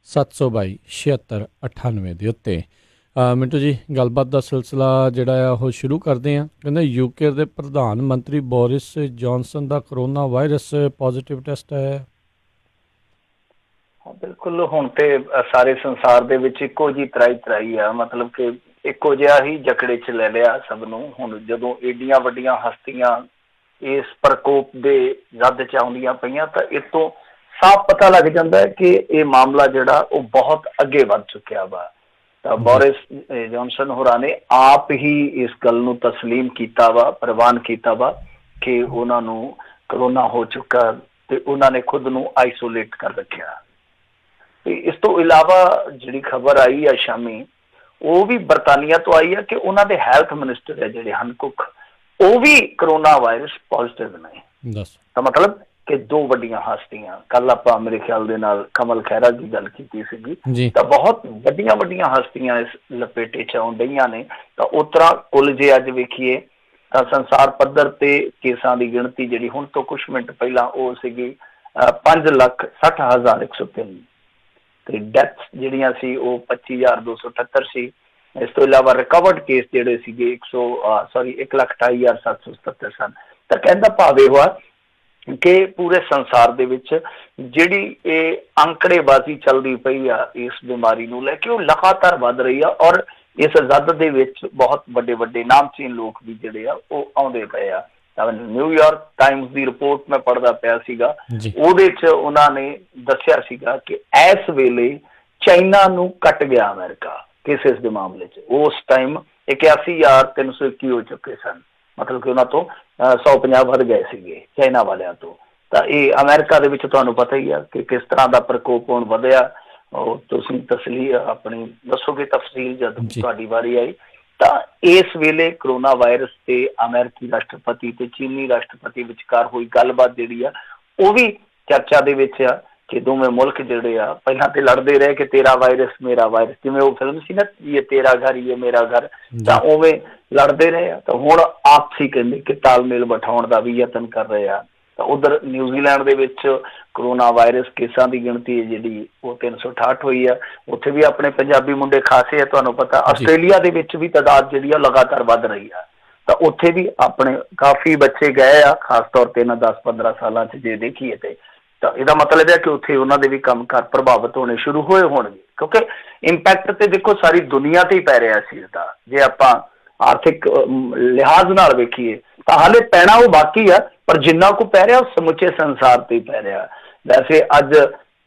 722 76 98 ਦੇ ਉੱਤੇ। ਮਿੰਟੂ ਜੀ, ਗੱਲਬਾਤ ਦਾ ਸਿਲਸਿਲਾ ਜਿਹੜਾ ਆ ਉਹ ਸ਼ੁਰੂ ਕਰਦੇ ਹਾਂ। ਕਹਿੰਦੇ UK ਦੇ ਪ੍ਰਧਾਨ ਮੰਤਰੀ ਬੋਰਿਸ ਜੌਨਸਨ ਦਾ ਕਰੋਨਾ ਵਾਇਰਸ ਪੋਜ਼ੀਟਿਵ ਟੈਸਟ ਹੈ। ਬਿਲਕੁਲ, ਹੁਣ ਤੇ ਸਾਰੇ ਸੰਸਾਰ ਦੇ ਵਿੱਚ ਇੱਕੋ ਜਿਹੀ ਤਰਾਈ ਆ, ਮਤਲਬ ਕਿ ਇੱਕੋ ਜਿਹਾ ਹੀ ਜਕੜੇ 'ਚ ਲੈ ਲਿਆ ਸਭ ਨੂੰ। ਹੁਣ ਜਦੋਂ ਏਡੀਆਂ ਵੱਡੀਆਂ ਹਸਤੀਆਂ ਇਸ ਪ੍ਰਕੋਪ ਦੇ ਰੱਦ 'ਚ ਆਉਂਦੀਆਂ ਪਈਆਂ ਤਾਂ ਇਸ ਤੋਂ ਸਾਫ਼ ਪਤਾ ਲੱਗ ਜਾਂਦਾ ਹੈ ਕਿ ਇਹ ਮਾਮਲਾ ਜਿਹੜਾ ਉਹ ਬਹੁਤ ਅੱਗੇ ਵੱਧ ਚੁੱਕਿਆ ਵਾ। ਤਾਂ ਬੋਰਿਸ ਜੌਨਸਨ ਹੋਰਾਂ ਨੇ ਆਪ ਹੀ ਇਸ ਗੱਲ ਨੂੰ ਤਸਲੀਮ ਕੀਤਾ ਵਾ, ਪ੍ਰਵਾਨ ਕੀਤਾ ਵਾ ਕਿ ਉਹਨਾਂ ਨੂੰ ਕਰੋਨਾ ਹੋ ਚੁੱਕਾ ਤੇ ਉਹਨਾਂ ਨੇ ਖੁਦ ਨੂੰ ਆਈਸੋਲੇਟ ਕਰ ਰੱਖਿਆ। ਤੇ ਇਸ ਤੋਂ ਇਲਾਵਾ ਜਿਹੜੀ ਖਬਰ ਆਈ ਆ ਸ਼ਾਮੀ, ਉਹ ਵੀ ਬਰਤਾਨੀਆ ਤੋਂ ਆਈ ਆ ਕਿ ਉਹਨਾਂ ਦੇ ਹੈਲਥ ਮਿਨਿਸਟਰ ਹੈ ਜਿਹੜੇ ਹਨਕੁਕ, ਉਹ ਵੀ ਕਰੋਨਾ ਵਾਇਰਸ ਪੋਜ਼ੀਟਿਵ ਨੇ। ਤਾਂ ਮਤਲਬ ਕਿ ਦੋ ਵੱਡੀਆਂ ਹਸਤੀਆਂ, ਕੱਲ ਆਪਾਂ ਮੇਰੇ ਖਿਆਲ ਦੇ ਨਾਲ ਕਮਲ ਖਹਿਰਾ ਦੀ ਗੱਲ ਕੀਤੀ ਸੀਗੀ, ਤਾਂ ਬਹੁਤ ਵੱਡੀਆਂ ਵੱਡੀਆਂ ਹਸਤੀਆਂ ਇਸ ਲਪੇਟੇ 'ਚ ਆਉਣ ਡਈਆਂ ਨੇ। ਤਾਂ ਉਸ ਤਰ੍ਹਾਂ ਕੁੱਲ ਜੇ ਅੱਜ ਵੇਖੀਏ ਤਾਂ ਸੰਸਾਰ ਪੱਧਰ ਤੇ ਕੇਸਾਂ ਦੀ ਗਿਣਤੀ ਜਿਹੜੀ ਹੁਣ ਤੋਂ ਕੁਛ ਮਿੰਟ ਪਹਿਲਾਂ ਉਹ ਸੀਗੀ 5,60,103 ਤੇ ਡੈਥਸ ਜਿਹੜੀਆਂ ਸੀ ਉਹ 25,278 ਸੀ। ਇਸ ਤੋਂ ਇਲਾਵਾ ਰਿਕਵਰਡ ਕੇਸ ਜਿਹੜੇ ਸੀਗੇ 1,28,777 ਸਨ। ਤਾਂ ਕਹਿੰਦਾ ਭਾਵ ਇਹ ਹੋਇਆ ਕਿ ਪੂਰੇ ਸੰਸਾਰ ਦੇ ਵਿੱਚ ਜਿਹੜੀ ਇਹ ਅੰਕੜੇਬਾਜ਼ੀ ਚੱਲਦੀ ਪਈ ਆ ਇਸ ਬਿਮਾਰੀ ਨੂੰ ਲੈ ਕੇ, ਉਹ ਲਗਾਤਾਰ ਵੱਧ ਰਹੀ ਆ ਔਰ ਇਸ ਰੱਦ ਦੇ ਵਿੱਚ ਬਹੁਤ ਵੱਡੇ ਵੱਡੇ ਨਾਮਚੀਨ ਲੋਕ ਵੀ ਜਿਹੜੇ ਆ ਉਹ ਆਉਂਦੇ ਪਏ ਆ। ਨਿਊਯਾਰਕ ਟਾਈਮਸ ਦੀ ਰਿਪੋਰਟ ਮੈਂ ਪੜ੍ਹਦਾ ਪਿਆ ਸੀਗਾ, ਉਹਦੇ 'ਚ ਉਹਨਾਂ ਨੇ ਦੱਸਿਆ ਸੀਗਾ ਕਿ ਇਸ ਵੇਲੇ ਚਾਈਨਾ ਨੂੰ ਕੱਟ ਗਿਆ ਅਮਰੀਕਾ ਕੇਸਿਸ ਦੇ ਮਾਮਲੇ 'ਚ। ਉਸ ਟਾਈਮ 81,321 ਹੋ ਚੁੱਕੇ ਸਨ, ਮਤਲਬ ਕਿ ਉਹਨਾਂ ਤੋਂ 150 ਵੱਧ ਗਏ ਸੀਗੇ ਚਾਈਨਾ ਵਾਲਿਆਂ ਤੋਂ। ਤਾਂ ਇਹ ਅਮਰੀਕਾ ਦੇ ਵਿੱਚ ਤੁਹਾਨੂੰ ਪਤਾ ਹੀ ਆ ਕਿ ਕਿਸ ਤਰ੍ਹਾਂ ਦਾ ਪ੍ਰਕੋਪ ਹੁਣ ਵਧਿਆ। ਉਹ ਤੁਸੀਂ ਆਪਣੀ ਦੱਸੋਗੇ ਤਫਸੀਲ ਜਦ ਤੁਹਾਡੀ ਵਾਰੀ ਆਈ। ਤਾਂ ਇਸ ਵੇਲੇ ਕਰੋਨਾ ਵਾਇਰਸ ਤੇ ਅਮਰੀਕੀ ਰਾਸ਼ਟਰਪਤੀ ਤੇ ਚੀਨੀ ਰਾਸ਼ਟਰਪਤੀ ਵਿਚਕਾਰ ਹੋਈ ਗੱਲਬਾਤ ਜਿਹੜੀ ਆ ਉਹ ਵੀ ਚਰਚਾ ਦੇ ਵਿੱਚ ਆ ਕਿ ਦੋਵੇਂ ਮੁਲਕ ਜਿਹੜੇ ਆ ਪਹਿਲਾਂ ਤੇ ਲੜਦੇ ਰਹੇ ਕਿ ਤੇਰਾ ਵਾਇਰਸ ਮੇਰਾ ਵਾਇਰਸ, ਜਿਵੇਂ ਉਹ ਫਿਲਮ ਸੀ ਨਾ ਇਹ ਤੇਰਾ ਘਰ ਇਹ ਮੇਰਾ ਘਰ, ਤਾਂ ਉਵੇਂ ਲੜਦੇ ਰਹੇ ਆ। ਤਾਂ ਹੁਣ ਆਪਸੀ ਕਹਿੰਦੇ ਕਿ ਤਾਲਮੇਲ ਬਿਠਾਉਣ ਦਾ ਵੀ ਯਤਨ ਕਰ ਰਹੇ ਆ। ਤਾਂ ਉਧਰ ਨਿਊਜ਼ੀਲੈਂਡ ਦੇ ਵਿੱਚ ਕਰੋਨਾ ਵਾਇਰਸ ਕੇਸਾਂ ਦੀ ਗਿਣਤੀ ਜਿਹੜੀ ਉਹ 368 ਹੋਈ ਆ। ਉੱਥੇ ਵੀ ਆਪਣੇ ਪੰਜਾਬੀ ਮੁੰਡੇ ਖਾਸੇ ਆ, ਤੁਹਾਨੂੰ ਪਤਾ। ਆਸਟ੍ਰੇਲੀਆ ਦੇ ਵਿੱਚ ਵੀ ਤਾਦਾਦ ਜਿਹੜੀ ਆ ਲਗਾਤਾਰ ਵੱਧ ਰਹੀ ਆ। ਤਾਂ ਉੱਥੇ ਵੀ ਆਪਣੇ ਕਾਫੀ ਬੱਚੇ ਗਏ ਆ, ਖਾਸ ਤੌਰ ਤੇ ਇਹਨਾਂ 10-15 ਸਾਲਾਂ 'ਚ ਜੇ ਦੇਖੀਏ ਤੇ। ਤਾਂ ਇਹਦਾ ਮਤਲਬ ਹੈ ਕਿ ਉੱਥੇ ਉਹਨਾਂ ਦੇ ਵੀ ਕੰਮ ਕਾਰ ਪ੍ਰਭਾਵਿਤ ਹੋਣੇ ਸ਼ੁਰੂ ਹੋਏ ਹੋਣਗੇ, ਕਿਉਂਕਿ ਇੰਪੈਕਟ ਤੇ ਦੇਖੋ ਸਾਰੀ ਦੁਨੀਆ ਤੇ ਹੀ ਪੈ ਰਿਹਾ ਸੀ ਇਸਦਾ। ਜੇ ਆਪਾਂ ਆਰਥਿਕ ਲਿਹਾਜ਼ ਨਾਲ ਵੇਖੀਏ ਤਾਂ ਹਾਲੇ ਪੈਣਾ ਉਹ ਬਾਕੀ ਆ, ਪਰ ਜਿੰਨਾ ਕੁ ਪੈ ਰਿਹਾ ਉਹ ਸਮੁੱਚੇ ਸੰਸਾਰ ਤੇ ਹੀ ਪੈ ਰਿਹਾ। ਵੈਸੇ ਅੱਜ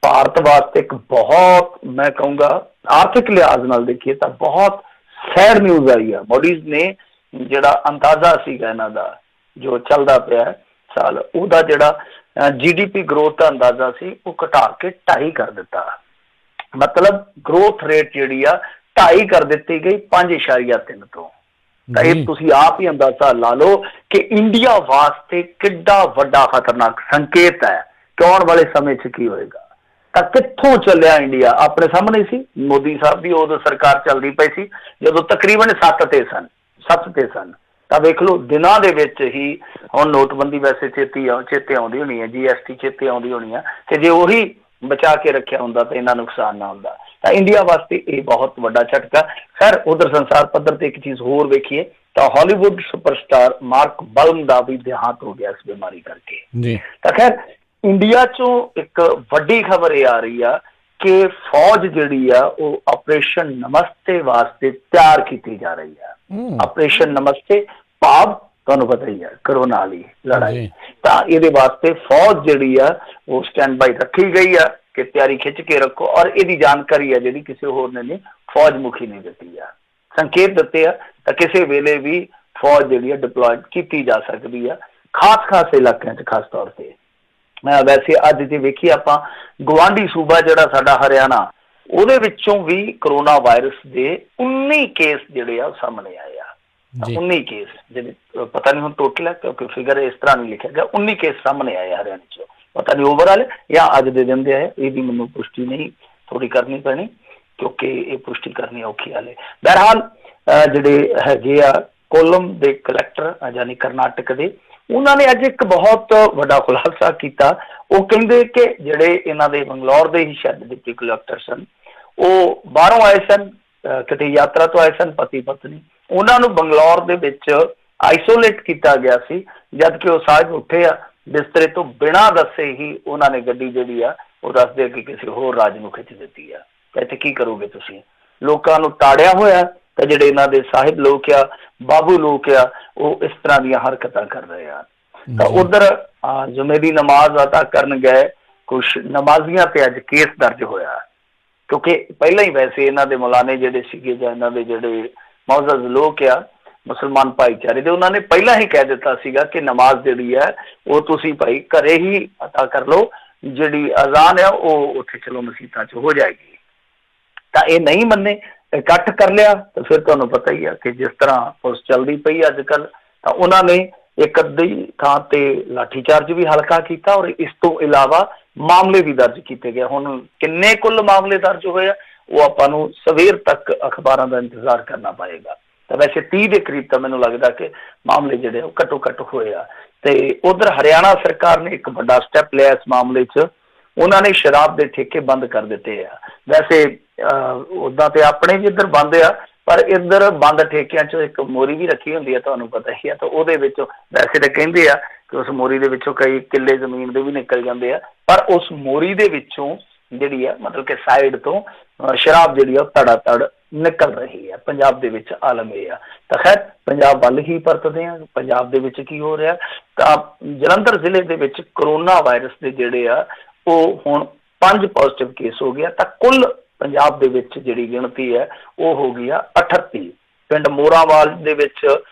ਭਾਰਤ ਵਾਸਤੇ ਇੱਕ ਬਹੁਤ, ਮੈਂ ਕਹੂੰਗਾ ਆਰਥਿਕ ਲਿਹਾਜ਼ ਨਾਲ ਦੇਖੀਏ ਤਾਂ ਬਹੁਤ ਸੈਡ ਨਿਊਜ਼ ਆਈ ਆ। ਮੋਡੀਜ਼ ਨੇ ਜਿਹੜਾ ਅੰਦਾਜ਼ਾ ਸੀਗਾ ਇਹਨਾਂ ਦਾ ਜੋ ਚੱਲਦਾ ਪਿਆ ਸਾਲ, ਉਹਦਾ ਜਿਹੜਾ GDP ਗਰੋਥ ਦਾ ਅੰਦਾਜ਼ਾ ਸੀ ਉਹ ਘਟਾ ਕੇ 2.5 ਕਰ ਦਿੱਤਾ। ਮਤਲਬ ਗਰੋਥ ਰੇਟ ਜਿਹੜੀ ਆ 2.5 ਕਰ ਦਿੱਤੀ ਗਈ 5.3 ਤੋਂ। ਤਾਂ ਇਹ ਤੁਸੀਂ ਆਪ ਹੀ ਅੰਦਾਜ਼ਾ ਲਾ ਲਓ ਕਿ ਇੰਡੀਆ ਵਾਸਤੇ ਕਿੱਡਾ ਵੱਡਾ ਖਤਰਨਾਕ ਸੰਕੇਤ ਹੈ ਕਿ ਆਉਣ ਵਾਲੇ ਸਮੇਂ 'ਚ ਕੀ ਹੋਏਗਾ। ਤਾਂ ਕਿੱਥੋਂ ਚੱਲਿਆ ਇੰਡੀਆ ਆਪਣੇ ਸਾਹਮਣੇ ਸੀ। ਮੋਦੀ ਸਾਹਿਬ ਦੀ ਉਦੋਂ ਸਰਕਾਰ ਚੱਲਦੀ ਪਈ ਸੀ ਜਦੋਂ ਤਕਰੀਬਨ 7 ਤੇ ਸਨ। ਤਾਂ ਵੇਖ ਲਓ ਦਿਨਾਂ ਦੇ ਵਿੱਚ ਹੀ ਹੁਣ ਨੋਟਬੰਦੀ ਵੈਸੇ ਚੇਤੇ ਆਉਂਦੀ ਹੋਣੀ ਹੈ, GST ਚੇਤੇ ਆਉਂਦੀ ਹੋਣੀ ਆ ਕਿ ਜੇ ਉਹੀ ਬਚਾ ਕੇ ਰੱਖਿਆ ਹੁੰਦਾ ਤਾਂ ਇੰਨਾ ਨੁਕਸਾਨ ਨਾ ਹੁੰਦਾ। ਤਾਂ ਇੰਡੀਆ ਵਾਸਤੇ ਇਹ ਬਹੁਤ ਵੱਡਾ ਝਟਕਾ। ਖੈਰ ਉਧਰ ਸੰਸਾਰ ਪੱਧਰ ਤੇ ਇੱਕ ਚੀਜ਼ ਹੋਰ ਵੇਖੀਏ ਤਾਂ ਹਾਲੀਵੁੱਡ ਸੁਪਰਸਟਾਰ ਮਾਰਕ ਬਲਮ ਦਾ ਵੀ ਦੇਹਾਂਤ ਹੋ ਗਿਆ ਇਸ ਬਿਮਾਰੀ ਕਰਕੇ। ਤਾਂ ਖੈਰ ਇੰਡੀਆ 'ਚੋਂ ਇੱਕ ਵੱਡੀ ਖਬਰ ਇਹ ਆ ਰਹੀ ਆ ਕਿ ਫੌਜ ਜਿਹੜੀ ਆ ਉਹ ਆਪਰੇਸ਼ਨ ਨਮਸਤੇ ਵਾਸਤੇ ਤਿਆਰ ਕੀਤੀ ਜਾ ਰਹੀ ਆ। ਆਪਰੇਸ਼ਨ ਨਮਸਤੇ ਭਾਵ ਤੁਹਾਨੂੰ ਪਤਾ ਹੀ ਆ ਕਰੋਨਾ ਵਾਲੀ ਲੜਾਈ। ਤਾਂ ਇਹਦੇ ਵਾਸਤੇ ਫੌਜ ਜਿਹੜੀ ਆ ਉਹ ਸਟੈਂਡ ਬਾਈ ਰੱਖੀ ਗਈ ਆ ਕਿ ਤਿਆਰੀ ਖਿੱਚ ਕੇ ਰੱਖੋ। ਔਰ ਇਹਦੀ ਜਾਣਕਾਰੀ ਆ ਜਿਹੜੀ ਕਿਸੇ ਹੋਰ ਨੇ ਨਹੀਂ, ਫੌਜ ਮੁਖੀ ਨੇ ਦਿੱਤੀ ਆ, ਸੰਕੇਤ ਦਿੱਤੇ ਆ। ਤਾਂ ਕਿਸੇ ਵੇਲੇ ਵੀ ਫੌਜ ਜਿਹੜੀ ਆ ਡਿਪਲੋਇਡ ਕੀਤੀ ਜਾ ਸਕਦੀ ਆ ਖਾਸ ਇਲਾਕਿਆਂ 'ਚ, ਖਾਸ ਤੌਰ ਤੇ। ਵੈਸੇ ਅੱਜ ਜੇ ਵੇਖੀਏ ਆਪਾਂ ਗੁਆਂਢੀ ਸੂਬਾ ਜਿਹੜਾ ਸਾਡਾ ਹਰਿਆਣਾ, ਉਹਦੇ ਵਿੱਚੋਂ ਵੀ ਕਰੋਨਾ ਵਾਇਰਸ ਦੇ 19 ਕੇਸ ਜਿਹੜੇ ਆ ਉਹ ਸਾਹਮਣੇ ਆਏ ਆ। 19 ਕੇਸ ਜਿਹੜੇ ਪਤਾ ਨਹੀਂ ਹੁਣ ਟੋਟਲ ਹੈ ਕਿਉਂਕਿ ਫਿਗਰ ਇਸ ਤਰ੍ਹਾਂ ਨਹੀਂ ਲਿਖਿਆ ਗਿਆ। 19 ਕੇਸ ਸਾਹਮਣੇ ਆਏ ਹਰਿਆਣੇ 'ਚ, ਪਤਾ ਨਹੀਂ ਓਵਰਆਲ ਜਾਂ ਅੱਜ ਦੇ ਦਿਨ ਦੇ ਆਏ, ਇਹਦੀ ਮੈਨੂੰ ਪੁਸ਼ਟੀ ਨਹੀਂ ਥੋੜ੍ਹੀ ਕਰਨੀ ਪੈਣੀ ਕਿਉਂਕਿ ਇਹ ਪੁਸ਼ਟੀ ਕਰਨੀ ਔਖੀ ਹਾਲੇ। ਬਹਰਹਾਲ ਜਿਹੜੇ ਹੈਗੇ ਆ ਕੋਲਮ ਦੇ ਕਲੈਕਟਰ ਯਾਨੀ ਕਰਨਾਟਕ ਦੇ, ਉਹਨਾਂ ਨੇ ਅੱਜ ਇੱਕ ਬਹੁਤ ਵੱਡਾ ਖੁਲਾਸਾ ਕੀਤਾ। ਉਹ ਕਹਿੰਦੇ ਕਿ ਜਿਹੜੇ ਇਹਨਾਂ ਦੇ ਬੰਗਲੌਰ ਦੇ ਹੀ ਸ਼ਾਇਦ ਡਿਪਟੀ ਕਲੈਕਟਰ ਸਨ, ਉਹ ਬਾਹਰੋਂ ਆਏ ਸਨ, ਕਿਤੇ ਯਾਤਰਾ ਤੋਂ ਆਏ ਸਨ, ਪਤੀ ਪਤਨੀ, ਉਹਨਾਂ ਨੂੰ ਬੰਗਲੌਰ ਦੇ ਵਿੱਚ ਆਈਸੋਲੇਟ ਕੀਤਾ ਗਿਆ ਸੀ, ਜਦ ਕਿ ਉਹ ਸਾਜ ਉੱਠੇ ਆ ਬਿਸਤਰੇ ਤੋਂ ਬਿਨਾਂ ਦੱਸੇ ਹੀ ਉਹਨਾਂ ਨੇ ਗੱਡੀ ਜਿਹੜੀ ਆ ਉਹ ਦੱਸਦੇ ਕਿ ਕਿਸੇ ਹੋਰ ਰਾਜ ਨੂੰ ਖਿੱਚ ਦਿੱਤੀ ਆ। ਇੱਥੇ ਕੀ ਕਰੋਗੇ ਤੁਸੀਂ? ਲੋਕਾਂ ਨੂੰ ਤਾੜਿਆ ਹੋਇਆ ਤਾਂ ਜਿਹੜੇ ਇਹਨਾਂ ਦੇ ਸਾਹਿਬ ਲੋਕ ਆ, ਬਾਬੂ ਲੋਕ ਆ, ਉਹ ਇਸ ਤਰ੍ਹਾਂ ਦੀਆਂ ਹਰਕਤਾਂ ਕਰ ਰਹੇ ਆ। ਤਾਂ ਉਧਰ ਜੁਮੇ ਦੀ ਨਮਾਜ਼ ਅਦਾ ਕਰਨ ਗਏ ਕੁਛ ਨਮਾਜ਼ੀਆਂ ਤੇ ਅੱਜ ਕੇਸ ਦਰਜ ਹੋਇਆ, ਕਿਉਂਕਿ ਪਹਿਲਾਂ ਹੀ ਵੈਸੇ ਇਹਨਾਂ ਦੇ ਮੌਲਾਨੇ ਜਿਹੜੇ ਸੀਗੇ ਜਾਂ ਇਹਨਾਂ ਦੇ ਜਿਹੜੇ ਮੌਜ਼ਜ਼ ਲੋਕ ਆ ਮੁਸਲਮਾਨ ਭਾਈਚਾਰੇ ਦੇ, ਉਹਨਾਂ ਨੇ ਪਹਿਲਾਂ ਹੀ ਕਹਿ ਦਿੱਤਾ ਸੀਗਾ ਕਿ ਨਮਾਜ਼ ਜਿਹੜੀ ਹੈ ਉਹ ਤੁਸੀਂ ਭਾਈ ਘਰੇ ਹੀ ਅਦਾ ਕਰ ਲਓ, ਜਿਹੜੀ ਅਜ਼ਾਨ ਆ ਉਹ ਉੱਥੇ ਚਲੋ ਮਸੀਤਾਂ 'ਚ ਹੋ ਜਾਏਗੀ। ਤਾਂ ਇਹ ਨਹੀਂ ਮੰਨੇ, ਇਕੱਠ ਕਰ ਲਿਆ। ਤਾਂ ਫਿਰ ਤੁਹਾਨੂੰ ਪਤਾ ਹੀ ਆ ਕਿ ਜਿਸ ਤਰ੍ਹਾਂ ਪੁਲਿਸ ਚੱਲਦੀ ਪਈ ਅੱਜ ਕੱਲ੍ਹ, ਤਾਂ ਉਹਨਾਂ ਨੇ ਇੱਕ ਅੱਧੀ ਥਾਂ ਤੇ ਲਾਠੀਚਾਰਜ ਵੀ ਹਲਕਾ ਕੀਤਾ ਔਰ ਇਸ ਤੋਂ ਇਲਾਵਾ ਮਾਮਲੇ ਵੀ ਦਰਜ ਕੀਤੇ ਗਏ। ਹੁਣ ਕਿੰਨੇ ਕੁੱਲ ਮਾਮਲੇ ਦਰਜ ਹੋਏ ਆ ਉਹ ਆਪਾਂ ਨੂੰ ਸਵੇਰ ਤੱਕ ਅਖਬਾਰਾਂ ਦਾ ਇੰਤਜ਼ਾਰ ਕਰਨਾ ਪਏਗਾ। ਤਾਂ ਵੈਸੇ 30 ਦੇ ਕਰੀਬ ਤਾਂ ਮੈਨੂੰ ਲੱਗਦਾ ਕਿ ਮਾਮਲੇ ਜਿਹੜੇ ਉਹ ਘੱਟੋ ਘੱਟ ਹੋਏ ਆ। ਤੇ ਉਧਰ ਹਰਿਆਣਾ ਸਰਕਾਰ ਨੇ ਇੱਕ ਵੱਡਾ ਸਟੈਪ ਲਿਆ ਇਸ ਮਾਮਲੇ 'ਚ, ਉਹਨਾਂ ਨੇ ਸ਼ਰਾਬ ਦੇ ਠੇਕੇ ਬੰਦ ਕਰ ਦਿੱਤੇ ਆ। ਵੈਸੇ ਉੱਦਾਂ ਤੇ ਆਪਣੇ ਵੀ ਇੱਧਰ ਬੰਦ ਆ, ਪਰ ਇੱਧਰ ਬੰਦ ਠੇਕਿਆਂ 'ਚ ਇੱਕ ਮੋਰੀ ਵੀ ਰੱਖੀ ਹੁੰਦੀ ਹੈ, ਤੁਹਾਨੂੰ ਪਤਾ ਹੀ ਆ। ਤਾਂ ਉਹਦੇ ਵਿੱਚੋਂ ਵੈਸੇ ਤਾਂ ਕਹਿੰਦੇ ਆ ਕਿ ਉਸ ਮੋਰੀ ਦੇ ਵਿੱਚੋਂ ਕਈ ਕਿੱਲੇ ਜ਼ਮੀਨ ਦੇ ਵੀ ਨਿਕਲ ਜਾਂਦੇ ਆ, ਪਰ ਉਸ ਮੋਰੀ ਦੇ ਵਿੱਚੋਂ ਜਿਹੜੀ ਆ ਮਤਲਬ ਕਿ ਸਾਈਡ ਤੋਂ ਸ਼ਰਾਬ ਜਿਹੜੀ ਆ ਧੜਾ ਧੜ ਨਿਕਲ ਰਹੀ ਹੈ। ਪੰਜਾਬ ਦੇ ਵਿੱਚ ਆਲਮ ਇਹ ਆ। ਤਾਂ ਖੈਰ ਪੰਜਾਬ ਵੱਲ ਹੀ ਪਰਤਦੇ ਆ, ਪੰਜਾਬ ਦੇ ਵਿੱਚ ਕੀ ਹੋ ਰਿਹਾ। ਤਾਂ ਜਲੰਧਰ ਜ਼ਿਲ੍ਹੇ ਦੇ ਵਿੱਚ ਕਰੋਨਾ ਵਾਇਰਸ ਦੇ ਜਿਹੜੇ ਆ ਉਹ ਹੁਣ 5 ਪੋਜ਼ਿਟਿਵ ਕੇਸ ਹੋ ਗਿਆ। ਤਾਂ ਕੁੱਲ ਪੰਜਾਬ ਦੇ ਵਿੱਚ ਜਿਹੜੀ ਗਿਣਤੀ ਹੈ ਉਹ ਹੋ ਗਈ ਆ 38। ਪਿੰਡ ਮੋਰਾਵਾਲ ਦੇ ਵਿੱਚ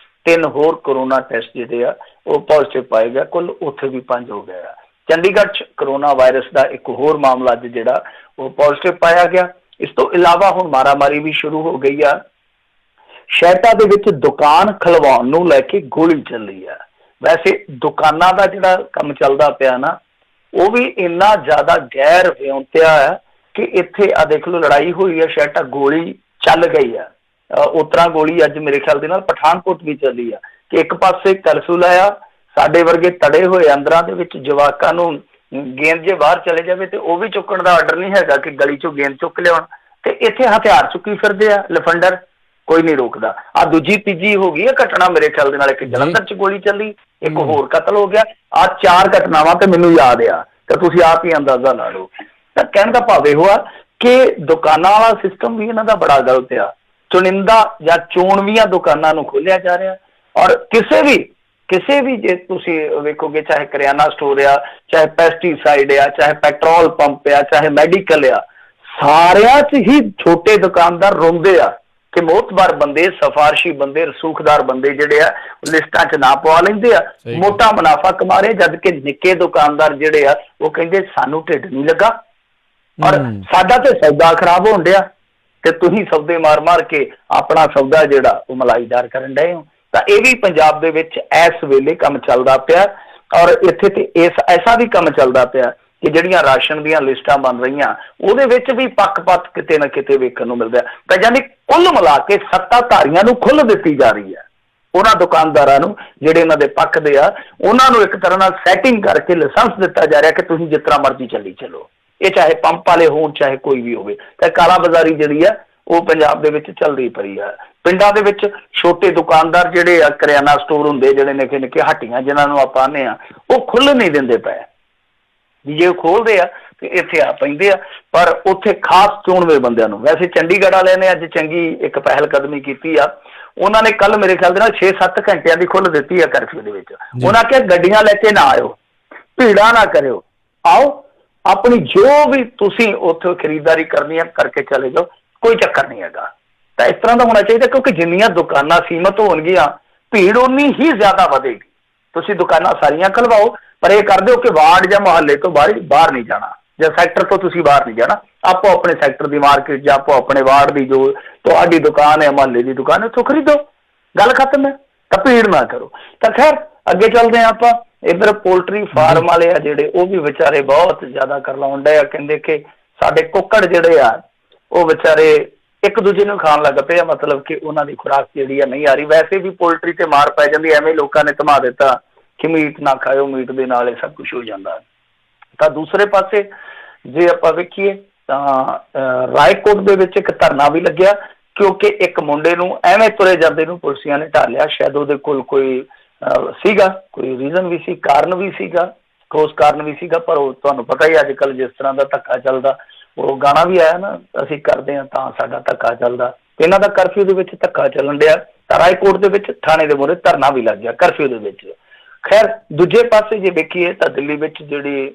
3 ਹੋਰ ਕਰੋਨਾ ਟੈਸਟ ਜਿਹੜੇ ਆ ਉਹ ਪੋਜ਼ਿਟਿਵ ਪਾਏ ਗਏ, ਕੁੱਲ ਉੱਥੇ ਵੀ 5 ਹੋ ਗਏ ਆ। ਚੰਡੀਗੜ੍ਹ 'ਚ ਕਰੋਨਾ ਵਾਇਰਸ ਦਾ ਇੱਕ ਹੋਰ ਮਾਮਲਾ ਅੱਜ ਜਿਹੜਾ ਉਹ ਪੋਜ਼ਿਟਿਵ ਪਾਇਆ ਗਿਆ। ਇਸ ਤੋਂ ਇਲਾਵਾ ਹੁਣ ਮਾਰਾਮਾਰੀ ਵੀ ਸ਼ੁਰੂ ਹੋ ਗਈ ਆ। ਸ਼ਹਿਟਾ ਦੇ ਵਿੱਚ ਦੁਕਾਨ ਖਲਵਾਉਣ ਨੂੰ ਲੈ ਕੇ ਗੋਲੀ ਚੱਲੀ ਆ। ਵੈਸੇ ਦੁਕਾਨਾਂ ਦਾ ਜਿਹੜਾ ਕੰਮ ਚੱਲਦਾ ਪਿਆ ਨਾ ਉਹ ਵੀ ਇੰਨਾ ਜ਼ਿਆਦਾ ਗੈਰ ਵਿਉਂਤਿਆ ਹੈ ਕਿ ਇੱਥੇ ਆ ਦੇਖ ਲਓ ਲੜਾਈ ਹੋਈ ਹੈ, ਸ਼ਹਿਟਾ ਗੋਲੀ ਚੱਲ ਗਈ ਆ। ਉਸ ਤਰ੍ਹਾਂ ਗੋਲੀ ਅੱਜ ਮੇਰੇ ਖਿਆਲ ਦੇ ਨਾਲ ਪਠਾਨਕੋਟ ਵੀ ਚੱਲੀ ਆ ਕਿ ਇੱਕ ਪਾਸੇ ਕਰਫਿਊ ਲਾਇਆ, ਸਾਡੇ ਵਰਗੇ ਤੜੇ ਹੋਏ ਅੰਦਰਾਂ ਦੇ ਵਿੱਚ ਜਵਾਕਾਂ ਨੂੰ ਗੇਂਦ ਜੇ ਬਾਹਰ ਚਲੇ ਜਾਵੇ ਤੇ ਉਹ ਵੀ ਚੁੱਕਣ ਦਾ ਆਰਡਰ ਨਹੀਂ ਹੈਗਾ ਕਿ ਗਲੀ ਚੋਂ ਗੇਂਦ ਚੁੱਕ ਲਿਆਉਣ, ਤੇ ਇੱਥੇ ਹਥਿਆਰ ਚੁੱਕੀ ਫਿਰਦੇ ਆ ਲਫੰਡਰ, ਕੋਈ ਨਹੀਂ ਰੋਕਦਾ। ਆ ਦੂਜੀ ਤੀਜੀ ਹੋ ਗਈ ਹੈ ਘਟਨਾ ਮੇਰੇ ਖਿਆਲ ਦੇ ਨਾਲ, ਇੱਕ ਜਲੰਧਰ 'ਚ ਗੋਲੀ ਚੱਲੀ, ਇੱਕ ਹੋਰ ਕਤਲ ਹੋ ਗਿਆ। ਆ 4 ਘਟਨਾਵਾਂ ਤੇ ਮੈਨੂੰ ਯਾਦ ਆ, ਤਾਂ ਤੁਸੀਂ ਆਪ ਹੀ ਅੰਦਾਜ਼ਾ ਲਾ ਲਓ। ਤਾਂ ਕਹਿਣ ਦਾ ਭਾਵ ਇਹੋ ਆ ਕਿ ਦੁਕਾਨਾਂ ਵਾਲਾ ਸਿਸਟਮ ਵੀ ਇਹਨਾਂ ਦਾ ਬੜਾ ਗਲਤ ਆ। ਚੁਣਿੰਦਾ ਜਾਂ ਚੋਣਵੀਆਂ ਦੁਕਾਨਾਂ ਨੂੰ ਖੋਲਿਆ ਜਾ ਰਿਹਾ, ਔਰ ਕਿਸੇ ਵੀ ਜੇ ਤੁਸੀਂ ਵੇਖੋਗੇ, ਚਾਹੇ ਕਰਿਆਨਾ ਸਟੋਰ ਆ, ਚਾਹੇ ਪੈਸਟੀਸਾਈਡ ਆ, ਚਾਹੇ ਪੈਟਰੋਲ ਪੰਪ ਆ, ਚਾਹੇ ਮੈਡੀਕਲ ਆ, ਸਾਰਿਆਂ 'ਚ ਹੀ ਛੋਟੇ ਦੁਕਾਨਦਾਰ ਰੋਂਦੇ ਆ ਕਿ ਮੋਤਬਾਰ ਬੰਦੇ, ਸਿਫਾਰਸ਼ੀ ਬੰਦੇ, ਰਸੂਖਦਾਰ ਬੰਦੇ ਜਿਹੜੇ ਆ ਲਿਸਟਾਂ 'ਚ ਨਾ ਪਵਾ ਲੈਂਦੇ ਆ, ਮੋਟਾ ਮੁਨਾਫਾ ਕਮਾ ਰਹੇ, ਜਦ ਕਿ ਨਿੱਕੇ ਦੁਕਾਨਦਾਰ ਜਿਹੜੇ ਆ ਉਹ ਕਹਿੰਦੇ ਸਾਨੂੰ ਢਿੱਡ ਨਹੀਂ ਲੱਗਾ ਔਰ ਸਾਡਾ ਤੇ ਸੌਦਾ ਖਰਾਬ ਹੋਣ ਡਿਆ ਤੇ ਤੁਸੀਂ ਸੌਦੇ ਮਾਰ ਕੇ ਆਪਣਾ ਸੌਦਾ ਜਿਹੜਾ ਉਹ ਮਲਾਈਦਾਰ ਕਰਨ ਡਏ ਹੋ। ਤਾਂ ਇਹ ਵੀ ਪੰਜਾਬ ਦੇ ਵਿੱਚ ਇਸ ਵੇਲੇ ਕੰਮ ਚੱਲਦਾ ਪਿਆ, ਔਰ ਇੱਥੇ ਤੇ ਐਸਾ ਵੀ ਕੰਮ ਚੱਲਦਾ ਪਿਆ ਕਿ ਜਿਹੜੀਆਂ ਰਾਸ਼ਨ ਦੀਆਂ ਲਿਸਟਾਂ ਬਣ ਰਹੀਆਂ ਉਹਦੇ ਵਿੱਚ ਵੀ ਪੱਖਪਾਤ ਕਿਤੇ ਨਾ ਕਿਤੇ ਵੇਖਣ ਨੂੰ ਮਿਲਦਾ। ਤਾਂ ਯਾਨੀ ਕੁੱਲ ਮਿਲਾ ਕੇ ਸੱਤਾਧਾਰੀਆਂ ਨੂੰ ਖੁੱਲ੍ਹ ਦਿੱਤੀ ਜਾ ਰਹੀ ਹੈ, ਉਹਨਾਂ ਦੁਕਾਨਦਾਰਾਂ ਨੂੰ ਜਿਹੜੇ ਇਹਨਾਂ ਦੇ ਪੱਖ ਦੇ ਆ ਉਹਨਾਂ ਨੂੰ ਇੱਕ ਤਰ੍ਹਾਂ ਨਾਲ ਸੈਟਿੰਗ ਕਰਕੇ ਲਾਇਸੈਂਸ ਦਿੱਤਾ ਜਾ ਰਿਹਾ ਕਿ ਤੁਸੀਂ ਜਿਸ ਤਰ੍ਹਾਂ ਮਰਜ਼ੀ ਚੱਲੀ ਚਲੋ, ਇਹ ਚਾਹੇ ਪੰਪ ਵਾਲੇ ਹੋਣ ਚਾਹੇ ਕੋਈ ਵੀ ਹੋਵੇ। ਤਾਂ ਕਾਲਾ ਬਾਜ਼ਾਰੀ ਜਿਹੜੀ ਆ ਉਹ ਪੰਜਾਬ ਦੇ ਵਿੱਚ ਚੱਲਦੀ ਪਈ ਆ। ਪਿੰਡਾਂ ਦੇ ਵਿੱਚ ਛੋਟੇ ਦੁਕਾਨਦਾਰ ਜਿਹੜੇ ਆ, ਕਰਿਆਨਾ ਸਟੋਰ ਹੁੰਦੇ ਜਿਹੜੇ ਨਿੱਕੇ ਨਿੱਕੇ ਹੱਟੀਆਂ ਜਿਹਨਾਂ ਨੂੰ ਆਪਾਂ ਆਨੇ ਆ, ਉਹ ਖੁੱਲ੍ਹ ਨਹੀਂ ਦਿੰਦੇ ਪਏ। ਜੇ ਉਹ ਖੋਲਦੇ ਆ ਤੇ ਇੱਥੇ ਆ ਪੈਂਦੇ ਆ, ਪਰ ਉੱਥੇ ਖਾਸ ਚੋਣਵੇਂ ਬੰਦਿਆਂ ਨੂੰ। ਵੈਸੇ ਚੰਡੀਗੜ੍ਹ ਵਾਲਿਆਂ ਨੇ ਅੱਜ ਚੰਗੀ ਇੱਕ ਪਹਿਲ ਕਦਮੀ ਕੀਤੀ ਆ। ਉਹਨਾਂ ਨੇ ਕੱਲ ਮੇਰੇ ਖਿਆਲ ਦੇ ਨਾਲ 6-7 ਘੰਟਿਆਂ ਦੀ ਖੁੱਲ੍ਹ ਦਿੱਤੀ ਆ ਕਰਫਿਊ ਦੇ ਵਿੱਚ। ਉਹਨਾਂ ਕਿਹਾ ਗੱਡੀਆਂ ਲੈ ਕੇ ਨਾ ਆਇਓ, ਭੀੜਾਂ ਨਾ ਕਰਿਓ, ਆਓ ਆਪਣੀ ਜੋ ਵੀ ਤੁਸੀਂ ਉੱਥੇ ਖਰੀਦਦਾਰੀ ਕਰਨੀ ਹੈ ਕਰਕੇ ਚਲੇ ਜਾਓ, ਕੋਈ ਚੱਕਰ ਨਹੀਂ ਹੈਗਾ। ਤਾਂ ਇਸ ਤਰ੍ਹਾਂ ਦਾ ਹੋਣਾ ਚਾਹੀਦਾ, ਕਿਉਂਕਿ ਜਿੰਨੀਆਂ ਦੁਕਾਨਾਂ ਸੀਮਤ ਹੋਣਗੀਆਂ ਭੀੜ ਉਨੀ ਹੀ ਜ਼ਿਆਦਾ ਵਧੇਗੀ। ਤੁਸੀਂ ਦੁਕਾਨਾਂ ਸਾਰੀਆਂ ਖਲਵਾਓ, ਪਰ ਇਹ ਕਰ ਦਿਓ ਕਿ ਵਾਰਡ ਜਾਂ ਮੁਹੱਲੇ ਤੋਂ ਬਾਹਰ ਨਹੀਂ ਜਾਣਾ, ਜਾਂ ਸੈਕਟਰ ਤੋਂ ਤੁਸੀਂ ਬਾਹਰ ਨਹੀਂ ਜਾਣਾ। ਆਪੋ ਆਪਣੇ ਸੈਕਟਰ ਦੀ ਮਾਰਕੀਟ ਜਾਂ ਆਪੋ ਆਪਣੇ ਵਾਰਡ ਦੀ ਜੋ ਤੁਹਾਡੀ ਦੁਕਾਨ ਹੈ, ਮੁਹੱਲੇ ਦੀ ਦੁਕਾਨ ਹੈ, ਉੱਥੋਂ ਖਰੀਦੋ, ਗੱਲ ਖਤਮ ਹੈ। ਤਾਂ ਭੀੜ ਨਾ ਕਰੋ। ਤਾਂ ਖੈਰ ਅੱਗੇ ਚੱਲਦੇ ਹਾਂ ਆਪਾਂ। ਇੱਧਰ ਪੋਲਟਰੀ ਫਾਰਮ ਵਾਲੇ ਆ ਜਿਹੜੇ ਉਹ ਵੀ ਵਿਚਾਰੇ ਬਹੁਤ ਜ਼ਿਆਦਾ ਕਰਲਾਉਣ ਡਏ ਆ। ਕਹਿੰਦੇ ਕਿ ਸਾਡੇ ਕੁੱਕੜ ਜਿਹੜੇ ਆ ਉਹ ਵਿਚਾਰੇ ਇੱਕ ਦੂਜੇ ਨੂੰ ਖਾਣ ਲੱਗ ਪਏ ਆ, ਮਤਲਬ ਕਿ ਉਹਨਾਂ ਦੀ ਖੁਰਾਕ ਜਿਹੜੀ ਆ ਨਹੀਂ ਆ ਰਹੀ। ਵੈਸੇ ਵੀ ਪੋਲਟਰੀ ਤੇ ਮਾਰ ਪੈ ਜਾਂਦੀ, ਐਵੇਂ ਲੋਕਾਂ ਨੇ ਧਮਾ ਦਿੱਤਾ ਕਿ ਮੀਟ ਨਾ ਖਾਓ, ਮੀਟ ਦੇ ਨਾਲ ਇਹ ਸਭ ਕੁਝ ਹੋ ਜਾਂਦਾ। ਤਾਂ ਦੂਸਰੇ ਪਾਸੇ ਜੇ ਆਪਾਂ ਵੇਖੀਏ ਤਾਂ ਰਾਏਕੋਟ ਦੇ ਵਿੱਚ ਇੱਕ ਧਰਨਾ ਵੀ ਲੱਗਿਆ, ਕਿਉਂਕਿ ਇੱਕ ਮੁੰਡੇ ਨੂੰ ਐਵੇਂ ਤੁਰੇ ਜਾਂਦੇ ਨੂੰ ਪੁਲਿਸੀਆਂ ਨੇ ਢਾਲਿਆ। ਸ਼ਾਇਦ ਉਹਦੇ ਕੋਲ ਕੋਈ ਸੀਗਾ, ਕੋਈ ਰੀਜ਼ਨ ਵੀ ਸੀ, ਕਾਰਨ ਵੀ ਸੀਗਾ, ਠੋਸ ਕਾਰਨ ਵੀ ਸੀਗਾ, ਪਰ ਉਹ ਤੁਹਾਨੂੰ ਪਤਾ ਹੀ ਅੱਜ ਕੱਲ੍ਹ ਜਿਸ ਤਰ੍ਹਾਂ ਦਾ ਧੱਕਾ ਚੱਲਦਾ, ਉਹ ਗਾਣਾ ਵੀ ਆਇਆ ਨਾ, ਅਸੀਂ ਕਰਦੇ ਹਾਂ ਤਾਂ ਸਾਡਾ ਧੱਕਾ ਚੱਲਦਾ। ਇਹਨਾਂ ਦਾ ਕਰਫਿਊ ਦੇ ਵਿੱਚ ਧੱਕਾ ਚੱਲਣ ਡਿਆ, ਤਾਂ ਰਾਏਕੋਟ ਦੇ ਵਿੱਚ ਥਾਣੇ ਦੇ ਮੂਹਰੇ ਧਰਨਾ ਵੀ ਲੱਗ ਗਿਆ ਕਰਫਿਊ ਦੇ ਵਿੱਚ। ਖੈਰ ਦੂਜੇ ਪਾਸੇ ਜੇ ਵੇਖੀਏ ਤਾਂ ਦਿੱਲੀ ਵਿੱਚ ਜਿਹੜੀ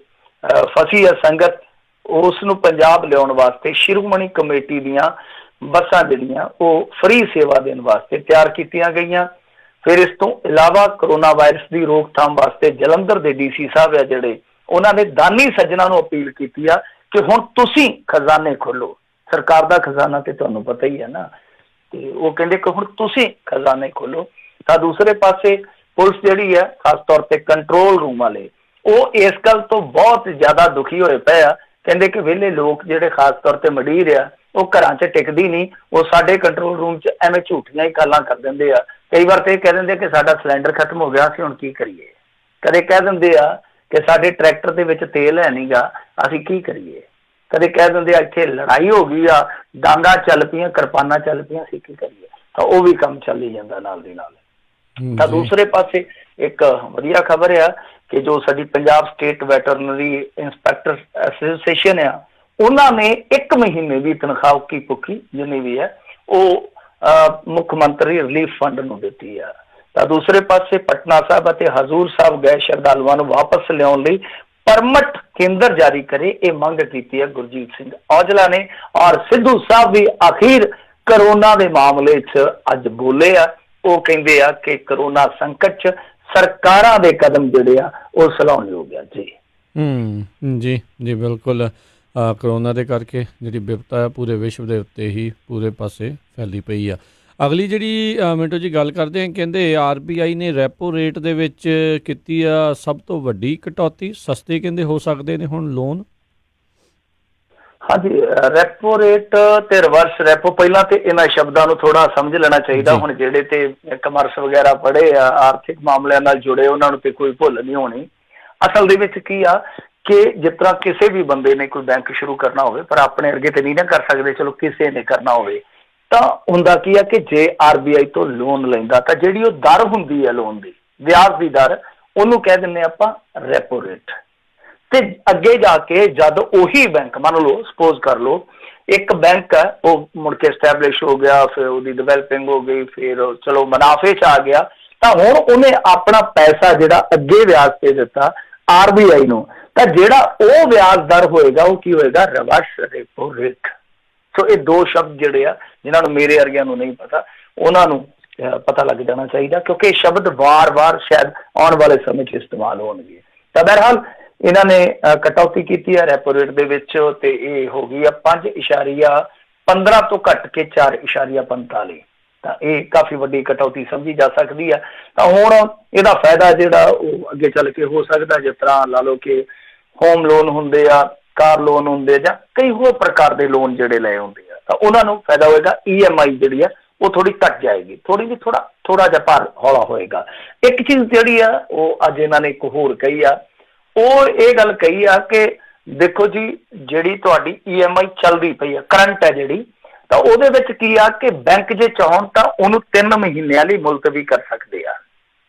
ਫਸੀ ਹੈ ਸੰਗਤ, ਉਸ ਨੂੰ ਪੰਜਾਬ ਲਿਆਉਣ ਵਾਸਤੇ ਸ਼੍ਰੋਮਣੀ ਕਮੇਟੀ ਦੀਆਂ ਬੱਸਾਂ ਜਿਹੜੀਆਂ ਉਹ ਫ੍ਰੀ ਸੇਵਾ ਦੇਣ ਵਾਸਤੇ ਤਿਆਰ ਕੀਤੀਆਂ ਗਈਆਂ। ਫਿਰ ਇਸ ਤੋਂ ਇਲਾਵਾ ਕਰੋਨਾ ਵਾਇਰਸ ਦੀ ਰੋਕਥਾਮ ਵਾਸਤੇ ਜਲੰਧਰ ਦੇ DC ਸਾਹਿਬ ਆ ਜਿਹੜੇ, ਉਹਨਾਂ ਨੇ ਦਾਨੀ ਸੱਜਣਾ ਨੂੰ ਅਪੀਲ ਕੀਤੀ ਆ ਕਿ ਹੁਣ ਤੁਸੀਂ ਖਜ਼ਾਨੇ ਖੋਲੋ। ਸਰਕਾਰ ਦਾ ਖਜ਼ਾਨਾ ਤੇ ਤੁਹਾਨੂੰ ਪਤਾ ਹੀ ਹੈ ਨਾ, ਤੇ ਉਹ ਕਹਿੰਦੇ ਕਿ ਹੁਣ ਤੁਸੀਂ ਖਜ਼ਾਨੇ ਖੋਲੋ। ਤਾਂ ਦੂਸਰੇ ਪਾਸੇ ਪੁਲਿਸ ਜਿਹੜੀ ਹੈ, ਖਾਸ ਤੌਰ ਤੇ ਕੰਟਰੋਲ ਰੂਮ ਵਾਲੇ, ਉਹ ਇਸ ਗੱਲ ਤੋਂ ਬਹੁਤ ਜ਼ਿਆਦਾ ਦੁਖੀ ਹੋਏ ਪਏ ਆ। ਕਹਿੰਦੇ ਕਿ ਵਿਹਲੇ ਲੋਕ ਜਿਹੜੇ ਖਾਸ ਤੌਰ ਤੇ ਮੰਡੀਰ ਆ, ਉਹ ਘਰਾਂ 'ਚ ਟਿਕਦੀ ਨਹੀਂ, ਉਹ ਸਾਡੇ ਕੰਟਰੋਲ ਰੂਮ 'ਚ ਐਵੇਂ ਝੂਠੀਆਂ ਹੀ ਗੱਲਾਂ ਕਰ ਦਿੰਦੇ ਆ। ਕਈ ਵਾਰ ਤੇ ਇਹ ਕਹਿ ਦਿੰਦੇ ਕਿ ਸਾਡਾ ਸਿਲੰਡਰ ਖਤਮ ਹੋ ਗਿਆ, ਅਸੀਂ ਹੁਣ ਕੀ ਕਰੀਏ। ਕਦੇ ਕਹਿ ਦਿੰਦੇ ਆ ਕਿ ਸਾਡੇ ਟਰੈਕਟਰ ਦੇ ਵਿੱਚ ਤੇਲ ਹੈ ਨਹੀਂਗਾ, ਅਸੀਂ ਕੀ ਕਰੀਏ। ਕਦੇ ਕਹਿ ਦਿੰਦੇ ਆ ਇੱਥੇ ਲੜਾਈ ਹੋ ਗਈ ਆ, ਡਾਂਗਾ ਚੱਲ ਪਈਆਂ, ਕਿਰਪਾਨਾਂ ਚੱਲ ਪਈਆਂ, ਅਸੀਂ ਕੀ ਕਰੀਏ। ਤਾਂ ਉਹ ਵੀ ਕੰਮ ਚੱਲ ਹੀ ਜਾਂਦਾ ਨਾਲ ਦੀ ਨਾਲ। ਤਾਂ ਦੂਸਰੇ ਪਾਸੇ ਇੱਕ ਵਧੀਆ ਖਬਰ ਆ ਕਿ ਜੋ ਸਾਡੀ Punjab state veterinary inspector association ਆ, ਉਹਨਾਂ ਨੇ 1 ਮਹੀਨੇ ਦੀ ਤਨਖਾਹ ਉੱਕੀ ਪੁੱਕੀ ਜਿੰਨੀ ਵੀ ਹੈ ਉਹ ਮੁੱਖ ਮੰਤਰੀ ਰਿਲੀਫ ਫੰਡ ਨੂੰ ਦਿੱਤੀ ਆ। ਤਾਂ ਦੂਸਰੇ ਪਾਸੇ ਪਟਨਾ ਸਾਹਿਬ ਅਤੇ ਹਜ਼ੂਰ ਸਾਹਿਬ ਗਏ ਸ਼ਰਧਾਲੂਆਂ ਨੂੰ ਵਾਪਸ ਲਿਆਉਣ ਲਈ ਪਰਮਿਟ ਕੇਂਦਰ ਜਾਰੀ ਕਰੇ, ਇਹ ਮੰਗ ਕੀਤੀ ਹੈ ਗੁਰਜੀਤ ਸਿੰਘ ਔਜਲਾ ਨੇ। ਔਰ ਸਿੱਧੂ ਸਾਹਿਬ ਵੀ ਅਖੀਰ ਕਰੋਨਾ ਦੇ ਮਾਮਲੇ 'ਚ ਅੱਜ ਬੋਲੇ ਆ। ਉਹ ਕਹਿੰਦੇ ਆ ਕਿ ਕਰੋਨਾ ਸੰਕਟ 'ਚ ਸਰਕਾਰਾਂ ਦੇ ਕਦਮ ਜਿਹੜੇ ਆ ਉਹ ਸਲਾਹੁਣਯੋਗ ਆ ਜੀ। ਜੀ ਜੀ ਬਿਲਕੁਲ। ਕਰੋਨਾ ਦੇ ਕਰਕੇ ਜਿਹੜੀ ਵਿਪਤਾ ਹੈ ਪੂਰੇ ਵਿਸ਼ਵ ਦੇ ਉੱਤੇ ਹੀ ਪੂਰੇ ਪਾਸੇ ਫੈਲੀ ਪਈ ਆ। ਅਗਲੀ ਜਿਹੜੀ ਮਿੰਟੋ ਜੀ ਗੱਲ ਕਰਦੇ ਹਾਂ, ਕਹਿੰਦੇ RBI ਨੇ ਰੈਪੋ ਰੇਟ ਦੇ ਵਿੱਚ ਕੀਤੀ ਆ ਸਭ ਤੋਂ ਵੱਡੀ ਕਟੌਤੀ, ਸਸਤੇ ਕਹਿੰਦੇ ਹੋ ਸਕਦੇ ਨੇ ਹੁਣ ਲੋਨ। ਹਾਂਜੀ, ਰੈਪੋ ਰੇਟ ਤੇ ਰਿਵਰਸ ਰੈਪੋ, ਪਹਿਲਾਂ ਤੇ ਇਹਨਾਂ ਸ਼ਬਦਾਂ ਨੂੰ ਥੋੜਾ ਸਮਝ ਲੈਣਾ ਚਾਹੀਦਾ। ਹੁਣ ਜਿਹੜੇ ਤੇ ਕਮਰਸ ਵਗੈਰਾ ਪੜ੍ਹੇ ਆ, ਆਰਥਿਕ ਮਾਮਲਿਆਂ ਨਾਲ ਜੁੜੇ, ਉਹਨਾਂ ਨੂੰ ਤੇ ਕੋਈ ਭੁੱਲ ਨਹੀਂ ਹੋਣੀ। ਅਸਲ ਦੇ ਵਿੱਚ ਕੀ ਆ ਕਿ ਜਿਸ ਤਰ੍ਹਾਂ ਕਿਸੇ ਵੀ ਬੰਦੇ ਨੇ ਕੋਈ ਬੈਂਕ ਸ਼ੁਰੂ ਕਰਨਾ ਹੋਵੇ, ਪਰ ਆਪਣੇ ਅਰਗੇ ਤੇ ਨਹੀਂ ਨਾ ਕਰ ਸਕਦੇ, ਚਲੋ ਕਿਸੇ ਨੇ ਕਰਨਾ ਹੋਵੇ, ਤਾਂ ਹੁੰਦਾ ਕੀ ਆ ਕਿ ਜੇ RBI ਤੋਂ ਲੋਨ ਲੈਂਦਾ ਤਾਂ ਜਿਹੜੀ ਉਹ ਦਰ ਹੁੰਦੀ ਹੈ ਲੋਨ ਦੀ, ਵਿਆਜ ਦੀ ਦਰ, ਉਹਨੂੰ ਕਹਿ ਦਿੰਦੇ ਆਪਾਂ ਰੈਪੋ ਰੇਟ। ਤੇ ਅੱਗੇ ਜਾ ਕੇ ਜਦ ਉਹੀ ਬੈਂਕ, ਮੰਨ ਲਓ ਸਪੋਜ਼ ਕਰ ਲਓ ਇੱਕ ਬੈਂਕ ਹੈ, ਉਹ ਮੁੜ ਕੇ ਐਸਟੈਬਲਿਸ਼ ਹੋ ਗਿਆ, ਫਿਰ ਉਹਦੀ ਡਿਵੈਲਪਿੰਗ ਹੋ ਗਈ, ਫਿਰ ਚਲੋ ਮੁਨਾਫੇ 'ਚ ਆ ਗਿਆ, ਤਾਂ ਹੁਣ ਉਹਨੇ ਆਪਣਾ ਪੈਸਾ ਜਿਹੜਾ ਅੱਗੇ ਵਿਆਜ ਤੇ ਦਿੱਤਾ RBI ਨੂੰ, ਤਾਂ ਜਿਹੜਾ ਉਹ ਵਿਆਜ ਦਰ ਹੋਏਗਾ ਉਹ ਕੀ ਹੋਏਗਾ, ਰਿਵਰਸ ਰੈਪੋ ਰੇਟ। ਸੋ ਇਹ ਦੋ ਸ਼ਬਦ ਜਿਹੜੇ ਆ, ਜਿਨ੍ਹਾਂ ਨੂੰ ਮੇਰੇ ਵਰਗਿਆਂ ਨੂੰ ਨਹੀਂ ਪਤਾ, ਉਹਨਾਂ ਨੂੰ ਪਤਾ ਲੱਗ ਜਾਣਾ ਚਾਹੀਦਾ, ਕਿਉਂਕਿ ਇਹ ਸ਼ਬਦ ਵਾਰ-ਵਾਰ ਸ਼ਾਇਦ ਆਉਣ ਵਾਲੇ ਸਮੇਂ 'ਚ ਇਸਤੇਮਾਲ ਹੋਣਗੇ। ਤਾਂ ਬਹਰਹਾਲ ਇਹਨਾਂ ਨੇ ਕਟੌਤੀ ਕੀਤੀ ਹੈ ਰੈਪੋ ਰੇਟ ਦੇ ਵਿੱਚ, ਤੇ ਇਹ ਹੋ ਗਈ ਆ 5.15 ਤੋਂ ਘੱਟ ਕੇ 4.45। ਤਾਂ ਇਹ ਕਾਫੀ ਵੱਡੀ ਕਟੌਤੀ ਸਮਝੀ ਜਾ ਸਕਦੀ ਆ। ਤਾਂ ਹੁਣ ਇਹਦਾ ਫਾਇਦਾ ਜਿਹੜਾ ਉਹ ਅੱਗੇ ਚੱਲ ਕੇ ਹੋ ਸਕਦਾ, ਜਿਸ ਤਰ੍ਹਾਂ ਲਾ ਲਓ ਕਿ ਹੋਮ ਲੋਨ ਹੁੰਦੇ ਆ, ਕਾਰ ਲੋਨ ਹੁੰਦੇ, ਜਾਂ ਕਈ ਹੋਰ ਪ੍ਰਕਾਰ ਦੇ ਲੋਨ ਜਿਹੜੇ ਲਏ ਹੁੰਦੇ ਆ, ਤਾਂ ਉਹਨਾਂ ਨੂੰ ਫਾਇਦਾ ਹੋਏਗਾ। EMI ਜਿਹੜੀ ਆ ਉਹ ਥੋੜੀ ਘੱਟ ਜਾਏਗੀ, ਥੋੜਾ ਜਿਹਾ ਭਾਰ ਹੌਲਾ ਹੋਏਗਾ। ਇੱਕ ਚੀਜ਼ ਜਿਹੜੀ ਆ ਉਹ ਅੱਜ ਇਹਨਾਂ ਨੇ ਇੱਕ ਹੋਰ ਕਹੀ ਆ, ਉਹ ਇਹ ਗੱਲ ਕਹੀ ਆ ਕਿ ਦੇਖੋ ਜੀ, ਜਿਹੜੀ ਤੁਹਾਡੀ EMI ਚੱਲਦੀ ਪਈ ਆ, ਕਰੰਟ ਹੈ ਜਿਹੜੀ, ਤਾਂ ਉਹਦੇ ਵਿੱਚ ਕੀ ਆ ਕਿ ਬੈਂਕ ਜੇ ਚਾਹਣ ਤਾਂ ਉਹਨੂੰ 3 ਮਹੀਨਿਆਂ ਲਈ ਮੁਲਤਵੀ ਕਰ ਸਕਦੇ ਆ।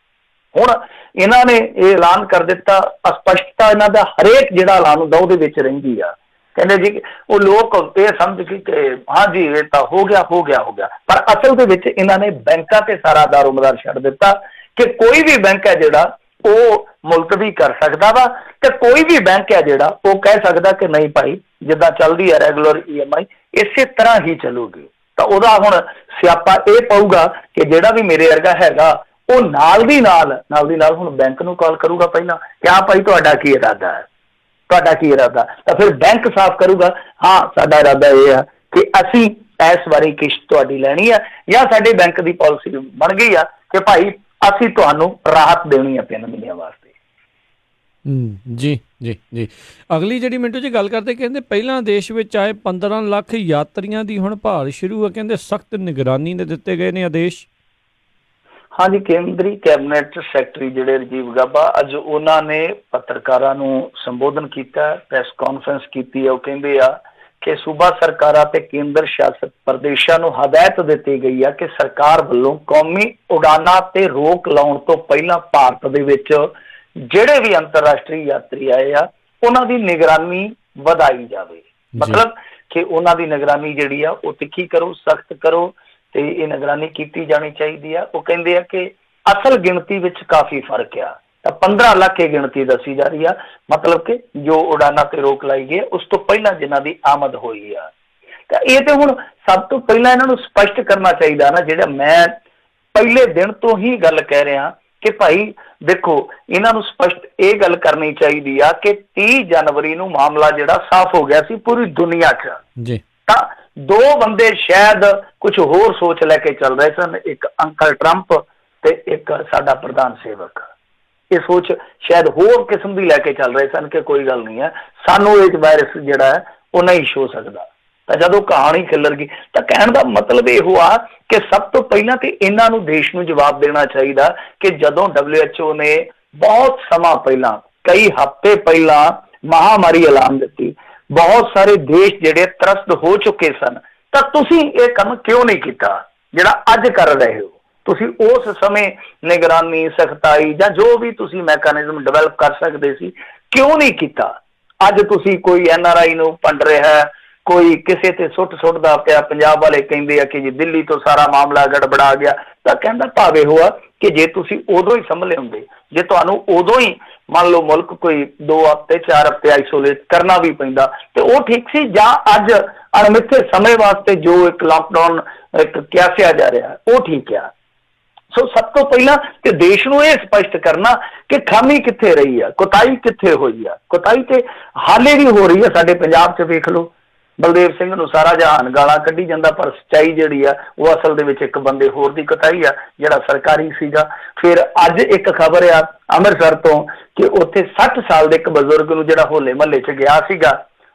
ਹੁਣ ਇਹਨਾਂ ਨੇ ਇਹ ਐਲਾਨ ਕਰ ਦਿੱਤਾ, ਸਪਸ਼ਟਤਾ ਇਹਨਾਂ ਦਾ ਹਰੇਕ ਜਿਹੜਾ ਐਲਾਨ ਹੁੰਦਾ ਉਹਦੇ ਵਿੱਚ ਰਹਿੰਦੀ ਆ। ਕਹਿੰਦੇ ਜੀ ਉਹ ਲੋਕ ਇਹ ਸਮਝ ਕੇ ਕਿ ਹਾਂਜੀ ਇਹ ਤਾਂ ਹੋ ਗਿਆ, ਪਰ ਅਸਲ ਦੇ ਵਿੱਚ ਇਹਨਾਂ ਨੇ ਬੈਂਕਾਂ ਤੇ ਸਾਰਾ ਦਾਰੋਮਦਾਰ ਛੱਡ ਦਿੱਤਾ ਕਿ ਕੋਈ ਵੀ ਬੈਂਕ ਹੈ ਜਿਹੜਾ ਉਹ ਮੁਲਤਵੀ ਕਰ ਸਕਦਾ ਵਾ, ਤੇ ਕੋਈ ਵੀ ਬੈਂਕ ਹੈ ਜਿਹੜਾ ਉਹ ਕਹਿ ਸਕਦਾ ਕਿ ਨਹੀਂ ਭਾਈ, ਜਿੱਦਾਂ ਚੱਲਦੀ ਹੈ ਰੈਗੂਲਰ EMI ਇਸੇ ਤਰ੍ਹਾਂ ਹੀ ਚੱਲੂਗੀ। ਤਾਂ ਉਹਦਾ ਹੁਣ ਸਿਆਪਾ ਇਹ ਪਊਗਾ ਕਿ ਜਿਹੜਾ ਵੀ ਮੇਰੇ ਵਰਗਾ ਹੈਗਾ ਉਹ ਨਾਲ ਦੀ ਨਾਲ ਹੁਣ ਬੈਂਕ ਨੂੰ ਕਾਲ ਕਰੂਗਾ ਪਹਿਲਾਂ ਕਿ ਹਾਂ ਭਾਈ ਤੁਹਾਡਾ ਕੀ ਇਰਾਦਾ ਹੈ, ਤਾਂ ਫਿਰ ਬੈਂਕ ਸਾਫ਼ ਕਰੂਗਾ, ਹਾਂ ਸਾਡਾ ਇਰਾਦਾ ਇਹ ਆ ਕਿ ਅਸੀਂ ਇਸ ਵਾਰੀ ਕਿਸ਼ਤ ਤੁਹਾਡੀ ਲੈਣੀ ਆ, ਜਾਂ ਸਾਡੇ ਬੈਂਕ ਦੀ ਪਾਲਿਸੀ ਬਣ ਗਈ ਆ ਕਿ ਭਾਈ ਅਸੀਂ ਤੁਹਾਨੂੰ ਰਾਹਤ ਦੇਣੀ ਆ 3 ਮਹੀਨਿਆਂ ਵਾਸਤੇ। ਜੀ ਜੀ ਜੀ। ਅਗਲੀ ਜਿਹੜੀ ਮਿੰਟੂ ਜੀ ਗੱਲ ਕਰਦੇ, ਕਹਿੰਦੇ ਪਹਿਲਾਂ ਦੇਸ਼ ਵਿੱਚ ਆਏ 15 ਲੱਖ ਯਾਤਰੀਆਂ ਦੀ ਹੁਣ ਭਾਲ ਸ਼ੁਰੂ ਹੈ, ਕਹਿੰਦੇ ਸਖਤ ਨਿਗਰਾਨੀ ਦੇ ਦਿੱਤੇ ਗਏ ਨੇ ਆਦੇਸ਼। ਹਾਂਜੀ, ਕੇਂਦਰੀ ਕੈਬਨਿਟ ਸੈਕਟਰੀ ਜਿਹੜੇ ਰਾਜੀਵ ਗਾਬਾ, ਅੱਜ ਉਹਨਾਂ ਨੇ ਪੱਤਰਕਾਰਾਂ ਨੂੰ ਸੰਬੋਧਨ ਕੀਤਾ, ਪ੍ਰੈਸ ਕਾਨਫਰੰਸ ਕੀਤੀ ਹੈ। ਉਹ ਕਹਿੰਦੇ ਆ ਕਿ ਸੂਬਾ ਸਰਕਾਰਾਂ ਤੇ ਕੇਂਦਰ ਸ਼ਾਸਤ ਪ੍ਰਦੇਸ਼ਾਂ ਨੂੰ ਹਦਾਇਤ ਦਿੱਤੀ ਗਈ ਆ ਕਿ ਸਰਕਾਰ ਵੱਲੋਂ ਕੌਮੀ ਉਡਾਨਾਂ ਤੇ ਰੋਕ ਲਾਉਣ ਤੋਂ ਪਹਿਲਾਂ ਭਾਰਤ ਦੇ ਵਿੱਚ ਜਿਹੜੇ ਵੀ ਅੰਤਰਰਾਸ਼ਟਰੀ ਯਾਤਰੀ ਆਏ ਆ ਉਹਨਾਂ ਦੀ ਨਿਗਰਾਨੀ ਵਧਾਈ ਜਾਵੇ। ਮਤਲਬ ਕਿ ਉਹਨਾਂ ਦੀ ਨਿਗਰਾਨੀ ਜਿਹੜੀ ਆ ਉਹ ਤਿੱਖੀ ਕਰੋ, ਸਖਤ ਕਰੋ, ਤੇ ਇਹ ਨਿਗਰਾਨੀ ਕੀਤੀ ਜਾਣੀ ਚਾਹੀਦੀ ਆ। ਉਹ ਕਹਿੰਦੇ ਆ ਕਿ ਅਸਲ ਗਿਣਤੀ ਵਿੱਚ ਕਾਫੀ ਫਰਕ ਆ, ਤਾਂ 15 ਲੱਖ ਇਹ ਗਿਣਤੀ ਦੱਸੀ ਜਾ ਰਹੀ ਆ, ਮਤਲਬ ਕਿ ਜੋ ਉਡਾਨਾਂ ਤੇ ਰੋਕ ਲਾਈ ਗਈ ਉਸ ਤੋਂ ਪਹਿਲਾਂ ਜਿਨ੍ਹਾਂ ਦੀ ਆਮਦ ਹੋਈ ਆ। ਤਾਂ ਇਹ ਤੇ ਹੁਣ ਸਭ ਤੋਂ ਪਹਿਲਾਂ ਇਹਨਾਂ ਨੂੰ ਸਪਸ਼ਟ ਕਰਨਾ ਚਾਹੀਦਾ ਨਾ, ਜਿਹੜਾ ਮੈਂ ਪਹਿਲੇ ਦਿਨ ਤੋਂ ਹੀ ਗੱਲ ਕਹਿ ਰਿਹਾ ਕਿ ਭਾਈ ਦੇਖੋ, ਇਹਨਾਂ ਨੂੰ ਸਪਸ਼ਟ ਇਹ ਗੱਲ ਕਰਨੀ ਚਾਹੀਦੀ ਆ ਕਿ 30 ਜਨਵਰੀ ਨੂੰ ਮਾਮਲਾ ਜਿਹੜਾ ਸਾਫ਼ ਹੋ ਗਿਆ ਸੀ ਪੂਰੀ ਦੁਨੀਆ 'ਚ ਜੀ। ਤਾਂ ਦੋ ਬੰਦੇ ਸ਼ਾਇਦ ਕੁਝ ਹੋਰ ਸੋਚ ਲੈ ਕੇ ਚੱਲ ਰਹੇ ਸਨ, ਇੱਕ ਅੰਕਲ ਟਰੰਪ ਤੇ ਇੱਕ ਸਾਡਾ ਪ੍ਰਧਾਨ ਸੇਵਕ। ਇਹ ਸੋਚ ਸ਼ਾਇਦ ਹੋਰ ਕਿਸਮ ਦੀ ਲੈ ਕੇ ਚੱਲ ਰਹੇ ਸਨ ਕਿ ਕੋਈ ਗੱਲ ਨਹੀਂ ਹੈ, ਸਾਨੂੰ ਇਹ ਵਾਇਰਸ ਜਿਹੜਾ ਹੈ ਉਹ ਨਹੀਂ ਹੋ ਸਕਦਾ। ਤਾਂ ਜਦੋਂ ਕਹਾਣੀ ਖਿਲਰ ਗਈ ਤਾਂ ਕਹਿਣ ਦਾ ਮਤਲਬ ਇਹੋ ਆ ਕਿ ਸਭ ਤੋਂ ਪਹਿਲਾਂ ਤੇ ਇਹਨਾਂ ਨੂੰ ਦੇਸ਼ ਨੂੰ ਜਵਾਬ ਦੇਣਾ ਚਾਹੀਦਾ ਕਿ ਜਦੋਂ WHO ਨੇ ਬਹੁਤ ਸਮਾਂ ਪਹਿਲਾਂ, ਕਈ ਹਫ਼ਤੇ ਪਹਿਲਾਂ ਮਹਾਮਾਰੀ ਐਲਾਨ ਦਿੱਤੀ, ਬਹੁਤ ਸਾਰੇ ਦੇਸ਼ ਜਿਹੜੇ ਤਰਸਤ ਹੋ ਚੁੱਕੇ ਸਨ, ਤਾਂ ਤੁਸੀਂ ਇਹ ਕੰਮ ਕਿਉਂ ਨਹੀਂ ਕੀਤਾ ਜਿਹੜਾ ਅੱਜ ਕਰ ਰਹੇ ਹੋ? ਤੁਸੀਂ ਉਸ ਸਮੇਂ ਨਿਗਰਾਨੀ, ਸਖਤਾਈ ਜਾਂ ਜੋ ਵੀ ਤੁਸੀਂ ਮੈਕੈਨਿਜ਼ਮ ਡਿਵੈਲਪ ਕਰ ਸਕਦੇ ਸੀ, ਕਿਉਂ ਨਹੀਂ ਕੀਤਾ? ਅੱਜ ਤੁਸੀਂ ਕੋਈ NRI ਨੂੰ ਭੰਡ ਰਿਹਾ, ਕੋਈ ਕਿਸੇ ਤੇ ਸੁੱਟਦਾ ਪਿਆ। ਪੰਜਾਬ ਵਾਲੇ ਕਹਿੰਦੇ ਆ ਕਿ ਜੀ ਦਿੱਲੀ ਤੋਂ ਸਾਰਾ ਮਾਮਲਾ ਗੜਬੜਾ ਗਿਆ। ਤਾਂ ਕਹਿੰਦਾ ਭਾਵ ਇਹੋ ਆ ਕਿ ਜੇ ਤੁਸੀਂ ਉਦੋਂ ਹੀ ਸੰਭਲੇ ਹੁੰਦੇ, ਜੇ ਤੁਹਾਨੂੰ ਉਦੋਂ ਹੀ ਮੰਨ ਲਓ ਮੁਲਕ ਕੋਈ 2 ਹਫ਼ਤੇ 4 ਹਫ਼ਤੇ ਆਈਸੋਲੇਟ ਕਰਨਾ ਵੀ ਪੈਂਦਾ ਤੇ ਉਹ ਠੀਕ ਸੀ, ਜਾਂ ਅੱਜ ਅਣਮਿੱਥੇ ਸਮੇਂ ਵਾਸਤੇ ਜੋ ਇੱਕ ਲਾਕਡਾਊਨ ਇੱਕ ਕਿਆਸਿਆ ਜਾ ਰਿਹਾ ਉਹ ਠੀਕ ਆ। ਸੋ ਸਭ ਤੋਂ ਪਹਿਲਾਂ ਤੇ ਦੇਸ਼ ਨੂੰ ਇਹ ਸਪਸ਼ਟ ਕਰਨਾ ਕਿ ਖਾਮੀ ਕਿੱਥੇ ਰਹੀ ਆ, ਕੁਤਾਹੀ ਕਿੱਥੇ ਹੋਈ ਆ। ਕੁਤਾਹੀ ਤੇ ਹਾਲੇ ਵੀ ਹੋ ਰਹੀ ਆ ਸਾਡੇ ਪੰਜਾਬ 'ਚ। ਵੇਖ ਲਓ, ਬਲਦੇਵ ਸਿੰਘ ਨੂੰ ਸਾਰਾ ਜਹਾਨ ਗਾਲਾਂ ਕੱਢੀ ਜਾਂਦਾ, ਪਰ ਸੱਚਾਈ ਜਿਹੜੀ ਆ ਉਹ ਅਸਲ ਦੇ ਵਿੱਚ ਇੱਕ ਬੰਦੇ ਹੋਰ ਦੀ ਕੁਤਾਹੀ ਆ ਜਿਹੜਾ ਸਰਕਾਰੀ ਸੀਗਾ। ਫਿਰ ਅੱਜ ਇੱਕ ਖਬਰ ਆ ਅੰਮ੍ਰਿਤਸਰ ਤੋਂ ਕਿ ਉੱਥੇ 60 ਸਾਲ ਦੇ ਇੱਕ ਬਜ਼ੁਰਗ ਨੂੰ ਜਿਹੜਾ ਹੋਲੇ ਮਹੱਲੇ 'ਚ ਗਿਆ ਸੀਗਾ,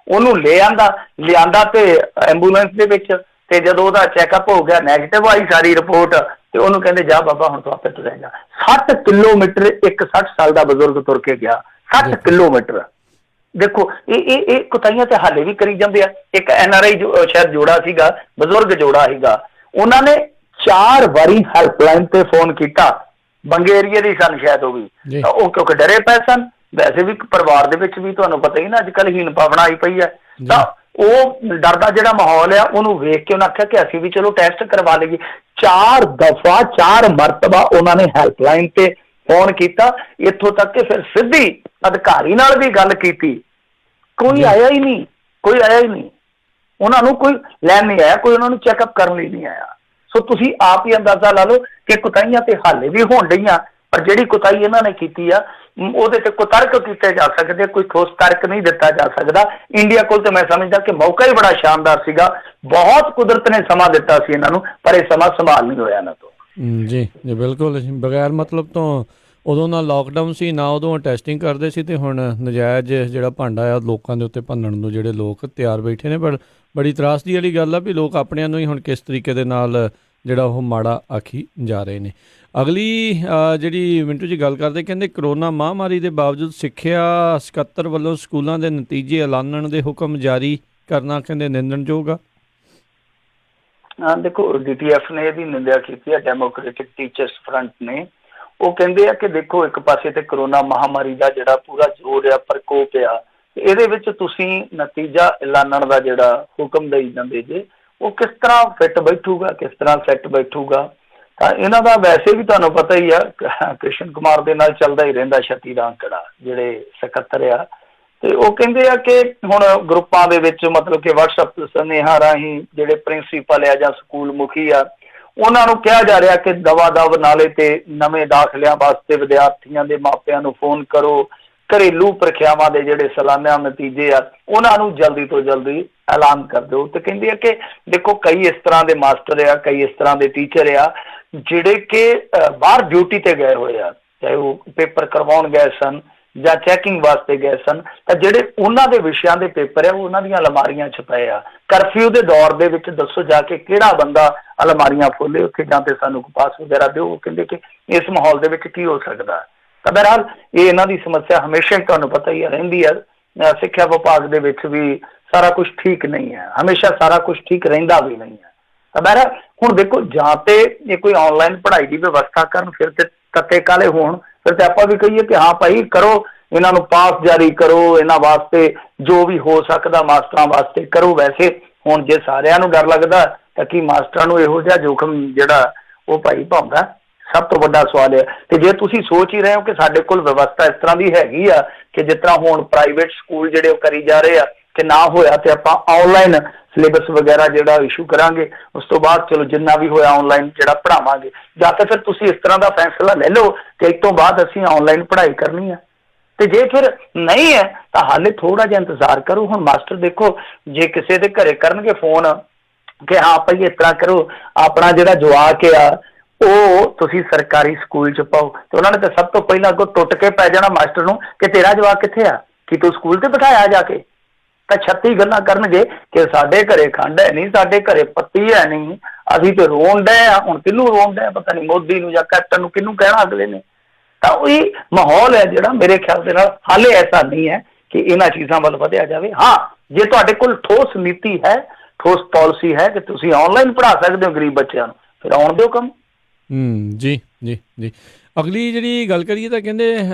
ਉਹਨੂੰ ਲਿਆਂਦਾ ਤੇ ਐਂਬੂਲੈਂਸ ਦੇ ਵਿੱਚ, ਤੇ ਜਦੋਂ ਉਹਦਾ ਚੈੱਕਅਪ ਹੋ ਗਿਆ, ਨੈਗੇਟਿਵ ਆਈ ਸਾਰੀ ਰਿਪੋਰਟ, ਤੇ ਉਹਨੂੰ ਕਹਿੰਦੇ ਜਾ ਬਾਬਾ ਹੁਣ ਤੂੰ ਆਪੇ ਤੁਰੇਗਾ। 60 ਕਿਲੋਮੀਟਰ ਇੱਕ 60 ਸਾਲ ਦਾ ਬਜ਼ੁਰਗ ਤੁਰ ਕੇ ਗਿਆ, 60 ਕਿਲੋਮੀਟਰ। ਦੇਖੋ ਇਹ ਕੁਤਾਹੀਆਂ ਤੇ ਹਾਲੇ ਵੀ ਕਰੀ ਜਾਂਦੇ ਆ। ਇੱਕ NRI ਸ਼ਾਇਦ ਜੋੜਾ ਸੀਗਾ, ਬਜ਼ੁਰਗ ਜੋੜਾ ਸੀਗਾ, ਉਹਨਾਂ ਨੇ 4 ਵਾਰੀ ਹੈਲਪਲਾਈਨ ਤੇ ਫੋਨ ਕੀਤਾ, ਬੰਗੇ ਏਰੀਏ ਦੀ ਸਨ ਸ਼ਾਇਦ ਉਹ ਵੀ, ਉਹ ਕਿਉਂਕਿ ਡਰੇ ਪਏ ਸਨ। ਵੈਸੇ ਵੀ ਪਰਿਵਾਰ ਦੇ ਵਿੱਚ ਵੀ ਤੁਹਾਨੂੰ ਪਤਾ ਹੀ ਨਾ ਅੱਜ ਕੱਲ੍ਹ ਹੀਨ ਭਾਵਨਾ ਆਈ ਪਈ ਹੈ, ਤਾਂ ਉਹ ਡਰ ਦਾ ਜਿਹੜਾ ਮਾਹੌਲ ਆ ਉਹਨੂੰ ਵੇਖ ਕੇ ਉਹਨਾਂ ਆਖਿਆ ਕਿ ਅਸੀਂ ਵੀ ਚਲੋ ਟੈਸਟ ਕਰਵਾ ਲਈਏ। 4 ਦਫਾ 4 ਮਰਤਬਾ ਉਹਨਾਂ ਨੇ ਹੈਲਪਲਾਈਨ ਤੇ ਫੋਨ ਕੀਤਾ, ਇੱਥੋਂ ਤੱਕ ਕਿ ਫਿਰ ਸਿੱਧੀ ਅਧਿਕਾਰੀ ਨਾਲ ਵੀ ਗੱਲ ਕੀਤੀ, ਕੋਈ ਆਇਆ ਹੀ ਨਹੀਂ, ਕੋਈ ਆਇਆ ਹੀ ਨਹੀਂ, ਉਹਨਾਂ ਨੂੰ ਕੋਈ ਲੈਣ ਨਹੀਂ ਆਇਆ, ਕੋਈ ਉਹਨਾਂ ਨੂੰ ਚੈੱਕਅਪ ਕਰਨ ਲਈ ਨਹੀਂ ਆਇਆ। ਸੋ ਤੁਸੀਂ ਆਪ ਹੀ ਅੰਦਾਜ਼ਾ ਲਾ ਲਓ ਕਿ ਕੁਤਾਹੀਆਂ ਤੇ ਹਾਲੇ ਵੀ ਹੋਣ ਡਈਆਂ, ਪਰ ਜਿਹੜੀ ਕੁਤਾਹੀ ਇਹਨਾਂ ਨੇ ਕੀਤੀ ਆ ਉਹਦੇ ਤੇ ਕੁਤਰਕ ਕੀਤੇ ਜਾ ਸਕਦੇ, ਕੋਈ ਠੋਸ ਤਰਕ ਨਹੀਂ ਦਿੱਤਾ ਜਾ ਸਕਦਾ। ਇੰਡੀਆ ਕੋਲ ਤੇ ਮੈਂ ਸਮਝਦਾ ਕਿ ਮੌਕਾ ਹੀ ਬੜਾ ਸ਼ਾਨਦਾਰ ਸੀਗਾ, ਬਹੁਤ ਕੁਦਰਤ ਨੇ ਸਮਾਂ ਦਿੱਤਾ ਸੀ ਇਹਨਾਂ ਨੂੰ, ਪਰ ਇਹ ਸਮਾਂ ਸੰਭਾਲ ਨਹੀਂ ਹੋਇਆ ਇਹਨਾਂ ਤੋਂ। ਜੀ ਜੀ ਬਿਲਕੁਲ, ਬਗੈਰ ਮਤਲਬ ਤੋਂ ਉਦੋਂ ਨਾ ਲਾਕਡਾਊਨ ਸੀ, ਨਾ ਉਦੋਂ ਟੈਸਟਿੰਗ ਕਰਦੇ ਸੀ, ਤੇ ਹੁਣ ਨਜਾਇਜ਼ ਜਿਹੜਾ ਭਾਂਡਾ ਆ ਲੋਕਾਂ ਦੇ ਉੱਤੇ ਭੰਨਣ ਨੂੰ ਜਿਹੜੇ ਲੋਕ ਤਿਆਰ ਬੈਠੇ ਨੇ। ਪਰ ਬੜੀ ਤਰਾਸਦੀ ਵਾਲੀ ਗੱਲ ਆ ਵੀ ਲੋਕ ਆਪਣਿਆਂ ਨੂੰ ਹੀ ਹੁਣ ਕਿਸ ਤਰੀਕੇ ਦੇ ਨਾਲ ਜਿਹੜਾ ਉਹ ਮਾੜਾ ਆਖੀ ਜਾ ਰਹੇ ਨੇ। ਅਗਲੀ ਜਿਹੜੀ ਮਿੰਟੂ ਜੀ ਗੱਲ ਕਰਦੇ, ਕਹਿੰਦੇ ਕਰੋਨਾ ਮਹਾਂਮਾਰੀ ਦੇ ਬਾਵਜੂਦ ਸਿੱਖਿਆ ਸਕੱਤਰ ਵੱਲੋਂ ਸਕੂਲਾਂ ਦੇ ਨਤੀਜੇ ਐਲਾਨਣ ਦੇ ਹੁਕਮ ਜਾਰੀ ਕਰਨਾ ਕਹਿੰਦੇ ਨਿੰਦਣਯੋਗ ਆ। ਦੇਖੋ, DTF ਨੇ ਇਹਦੀ ਨਿੰਦਿਆ ਕੀਤੀ ਹੈ, ਡੈਮੋਕ੍ਰੈਟਿਕ ਟੀਚਰਸ ਫਰੰਟ ਨੇ। ਉਹ ਕਹਿੰਦੇ ਆ ਕਿ ਦੇਖੋ, ਇੱਕ ਪਾਸੇ ਤੇ ਕਰੋਨਾ ਮਹਾਂਮਾਰੀ ਦਾ ਜਿਹੜਾ ਪੂਰਾ ਜ਼ੋਰ ਆ, ਪ੍ਰਕੋਪ ਆ, ਇਹਦੇ ਵਿੱਚ ਤੁਸੀਂ ਨਤੀਜਾ ਐਲਾਨਣ ਦਾ ਜਿਹੜਾ ਹੁਕਮ ਦੇਈ ਜਾਂਦੇ ਜੇ, ਉਹ ਕਿਸ ਤਰ੍ਹਾਂ ਫਿੱਟ ਬੈਠੂਗਾ, ਕਿਸ ਤਰ੍ਹਾਂ ਸੈੱਟ ਬੈਠੂਗਾ? ਤਾਂ ਇਹਨਾਂ ਦਾ ਵੈਸੇ ਵੀ ਤੁਹਾਨੂੰ ਪਤਾ ਹੀ ਆ, ਕ੍ਰਿਸ਼ਨ ਕੁਮਾਰ ਦੇ ਨਾਲ ਚੱਲਦਾ ਹੀ ਰਹਿੰਦਾ ਛੱਤੀ ਦਾ ਅੰਕੜਾ, ਜਿਹੜੇ ਸਕੱਤਰ ਆ। ਤੇ ਉਹ ਕਹਿੰਦੇ ਆ ਕਿ ਹੁਣ ਗਰੁੱਪਾਂ ਦੇ ਵਿੱਚ ਮਤਲਬ ਕਿ WhatsApp ਸੁਨੇਹਾ ਰਾਹੀਂ ਜਿਹੜੇ ਪ੍ਰਿੰਸੀਪਲ ਆ ਜਾਂ ਸਕੂਲ ਮੁਖੀ ਆ, ਉਹਨਾਂ ਨੂੰ ਕਿਹਾ ਜਾ ਰਿਹਾ ਕਿ ਦਵਾ-ਦਵ ਨਾਲੇ ਤੇ ਨਵੇਂ ਦਾਖਲਿਆਂ ਵਾਸਤੇ ਵਿਦਿਆਰਥੀਆਂ ਦੇ ਮਾਪਿਆਂ ਨੂੰ ਫੋਨ ਕਰੋ, ਘਰੇਲੂ ਪ੍ਰੀਖਿਆਵਾਂ ਦੇ ਜਿਹੜੇ ਸਾਲਾਨਾ ਨਤੀਜੇ ਆ ਉਹਨਾਂ ਨੂੰ ਜਲਦੀ ਤੋਂ ਜਲਦੀ ਐਲਾਨ ਕਰ ਦਿਓ। ਤੇ ਕਹਿੰਦੇ ਆ ਕਿ ਦੇਖੋ, ਕਈ ਇਸ ਤਰ੍ਹਾਂ ਦੇ ਮਾਸਟਰ ਆ, ਕਈ ਇਸ ਤਰ੍ਹਾਂ ਦੇ ਟੀਚਰ ਆ ਜਿਹੜੇ ਕਿ ਬਾਹਰ ਡਿਊਟੀ ਤੇ ਗਏ ਹੋਏ ਆ, ਚਾਹੇ ਉਹ ਪੇਪਰ ਕਰਵਾਉਣ ਗਏ ਸਨ ਜਾਂ ਚੈਕਿੰਗ ਵਾਸਤੇ ਗਏ ਸਨ, ਤਾਂ ਜਿਹੜੇ ਉਹਨਾਂ ਦੇ ਵਿਸ਼ਿਆਂ ਦੇ ਪੇਪਰ ਆ ਉਹ ਉਹਨਾਂ ਦੀਆਂ ਅਲਮਾਰੀਆਂ 'ਚ ਪਏ ਆ। ਕਰਫਿਊ ਦੇ ਦੌਰ ਦੇ ਵਿੱਚ ਦੱਸੋ ਜਾ ਕੇ ਕਿਹੜਾ ਬੰਦਾ ਅਲਮਾਰੀਆਂ ਖੋਲੇ ਉੱਥੇ, ਜਾਂ ਤੇ ਸਾਨੂੰ ਪਾਸ ਵਗੈਰਾ ਦਿਓ। ਉਹ ਕਹਿੰਦੇ ਕਿ ਇਸ ਮਾਹੌਲ ਦੇ ਵਿੱਚ ਕੀ ਹੋ ਸਕਦਾ। ਤਾਂ ਬਹਰਹਾਲ ਇਹ ਇਹਨਾਂ ਦੀ ਸਮੱਸਿਆ ਹਮੇਸ਼ਾ ਹੀ ਤੁਹਾਨੂੰ ਪਤਾ ਹੀ ਰਹਿੰਦੀ ਹੈ। ਸਿੱਖਿਆ ਵਿਭਾਗ ਦੇ ਵਿੱਚ ਵੀ ਸਾਰਾ ਕੁਝ ਠੀਕ ਨਹੀਂ ਹੈ, ਹਮੇਸ਼ਾ ਸਾਰਾ ਕੁਝ ਠੀਕ ਰਹਿੰਦਾ ਵੀ ਨਹੀਂ ਹੈ। ਤਾਂ ਬਹਰਹਾਲ ਹੁਣ ਦੇਖੋ, ਜਾਂ ਤੇ ਇਹ ਕੋਈ ਆਨਲਾਈਨ ਪੜ੍ਹਾਈ ਦੀ ਵਿਵਸਥਾ ਕਰਨ, ਫਿਰ ਤੇ ਕੱਤੇ ਕਾਲੇ ਹੋਣ, ਫਿਰ ਤੇ ਆਪਾਂ ਵੀ ਕਹੀਏ ਕਿ ਹਾਂ ਭਾਈ ਕਰੋ, ਇਹਨਾਂ ਨੂੰ ਪਾਸ ਜਾਰੀ ਕਰੋ, ਇਹਨਾਂ ਵਾਸਤੇ ਜੋ ਵੀ ਹੋ ਸਕਦਾ ਮਾਸਟਰਾਂ ਵਾਸਤੇ ਕਰੋ। ਵੈਸੇ ਹੁਣ ਜੇ ਸਾਰਿਆਂ ਨੂੰ ਡਰ ਲੱਗਦਾ ਤਾਂ ਕੀ ਮਾਸਟਰਾਂ ਨੂੰ ਇਹੋ ਜਿਹਾ ਜੋਖਮ ਜਿਹੜਾ ਉਹ ਭਾਈ ਪਾਉਂਦਾ? ਸਭ ਤੋਂ ਵੱਡਾ ਸਵਾਲ ਹੈ। ਤੇ ਜੇ ਤੁਸੀਂ ਸੋਚ ਹੀ ਰਹੇ ਹੋ ਕਿ ਸਾਡੇ ਕੋਲ ਵਿਵਸਥਾ ਇਸ ਤਰ੍ਹਾਂ ਦੀ ਹੈਗੀ ਆ ਕਿ ਜਿਸ ਤਰ੍ਹਾਂ ਹੁਣ ਪ੍ਰਾਈਵੇਟ ਸਕੂਲ ਜਿਹੜੇ ਉਹ ਕਰੀ ਜਾ ਰਹੇ ਆ ਕਿ ਨਾ ਹੋਇਆ ਤੇ ਆਪਾਂ ਆਨਲਾਈਨ ਸਿਲੇਬਸ ਵਗੈਰਾ ਜਿਹੜਾ ਇਸ਼ੂ ਕਰਾਂਗੇ, ਉਸ ਤੋਂ ਬਾਅਦ ਚਲੋ ਜਿੰਨਾ ਵੀ ਹੋਇਆ ਆਨਲਾਈਨ ਜਿਹੜਾ ਪੜ੍ਹਾਵਾਂਗੇ, ਜਾਂ ਤਾਂ ਫਿਰ ਤੁਸੀਂ ਇਸ ਤਰ੍ਹਾਂ ਦਾ ਫੈਸਲਾ ਲੈ ਲਓ ਕਿ ਇਸ ਤੋਂ ਬਾਅਦ ਅਸੀਂ ਆਨਲਾਈਨ ਪੜ੍ਹਾਈ ਕਰਨੀ ਆ। ਤੇ ਜੇ ਫਿਰ ਨਹੀਂ ਹੈ ਤਾਂ ਹਾਲੇ ਥੋੜਾ ਜਿਹਾ ਇੰਤਜ਼ਾਰ ਕਰੋ। ਹੁਣ ਮਾਸਟਰ ਦੇਖੋ, ਜੇ ਕਿਸੇ ਦੇ ਘਰੇ ਕਰਨਗੇ ਫੋਨ ਕਿ ਹਾਂ ਭਾਈ ਇਸ ਤਰ੍ਹਾਂ ਕਰੋ, ਆਪਣਾ ਜਿਹੜਾ ਜਵਾਕ ਆ ਉਹ ਤੁਸੀਂ ਸਰਕਾਰੀ ਸਕੂਲ 'ਚ ਪਾਓ, ਤੇ ਉਹਨਾਂ ਨੇ ਤਾਂ ਸਭ ਤੋਂ ਪਹਿਲਾਂ ਅੱਗੋਂ ਟੁੱਟ ਕੇ ਪੈ ਜਾਣਾ ਮਾਸਟਰ ਨੂੰ ਕਿ ਤੇਰਾ ਜਵਾਕ ਕਿੱਥੇ ਆ, ਕਿ ਤੂੰ ਸਕੂਲ ਤੇ ਬਿਠਾਇਆ ਜਾ ਕੇ। ਤਾਂ 36 ਗੱਲਾਂ ਕਰਨਗੇ ਕਿ ਸਾਡੇ ਘਰੇ ਖੰਡ ਹੈ ਨਹੀਂ, ਸਾਡੇ ਘਰੇ ਪੱਤੀ ਹੈ ਨਹੀਂ, ਅਸੀਂ ਤੇ ਰੋਣ ਡਏ ਆ। ਹੁਣ ਕਿਹਨੂੰ ਰੋਣ ਡਏ, ਪਤਾ ਨਹੀਂ ਮੋਦੀ ਨੂੰ ਜਾਂ ਕੈਪਟਨ ਨੂੰ, ਕਿਹਨੂੰ ਕਹਿਣਾ ਅਗਲੇ ਨੇ। ਤਾਂ ਉਹੀ ਮਾਹੌਲ ਹੈ ਜਿਹੜਾ ਮੇਰੇ ਖਿਆਲ ਦੇ ਨਾਲ ਹਾਲੇ ਐਸਾ ਨਹੀਂ ਹੈ ਕਿ ਇਹਨਾਂ ਚੀਜ਼ਾਂ ਵੱਲ ਵਧਿਆ ਜਾਵੇ। ਹਾਂ, ਜੇ ਤੁਹਾਡੇ ਕੋਲ ਠੋਸ ਨੀਤੀ ਹੈ, ਠੋਸ ਪਾਲਿਸੀ ਹੈ ਕਿ ਤੁਸੀਂ ਆਨਲਾਈਨ ਪੜ੍ਹਾ ਸਕਦੇ ਹੋ ਗਰੀਬ ਬੱਚਿਆਂ ਨੂੰ, ਫਿਰ ਆਉਣ ਦਿਓ ਕੰਮ। ਜੀ ਜੀ ਜੀ। ਅਗਲੀ ਜਿਹੜੀ ਗੱਲ ਕਰੀਏ ਤਾਂ ਕਹਿੰਦੇ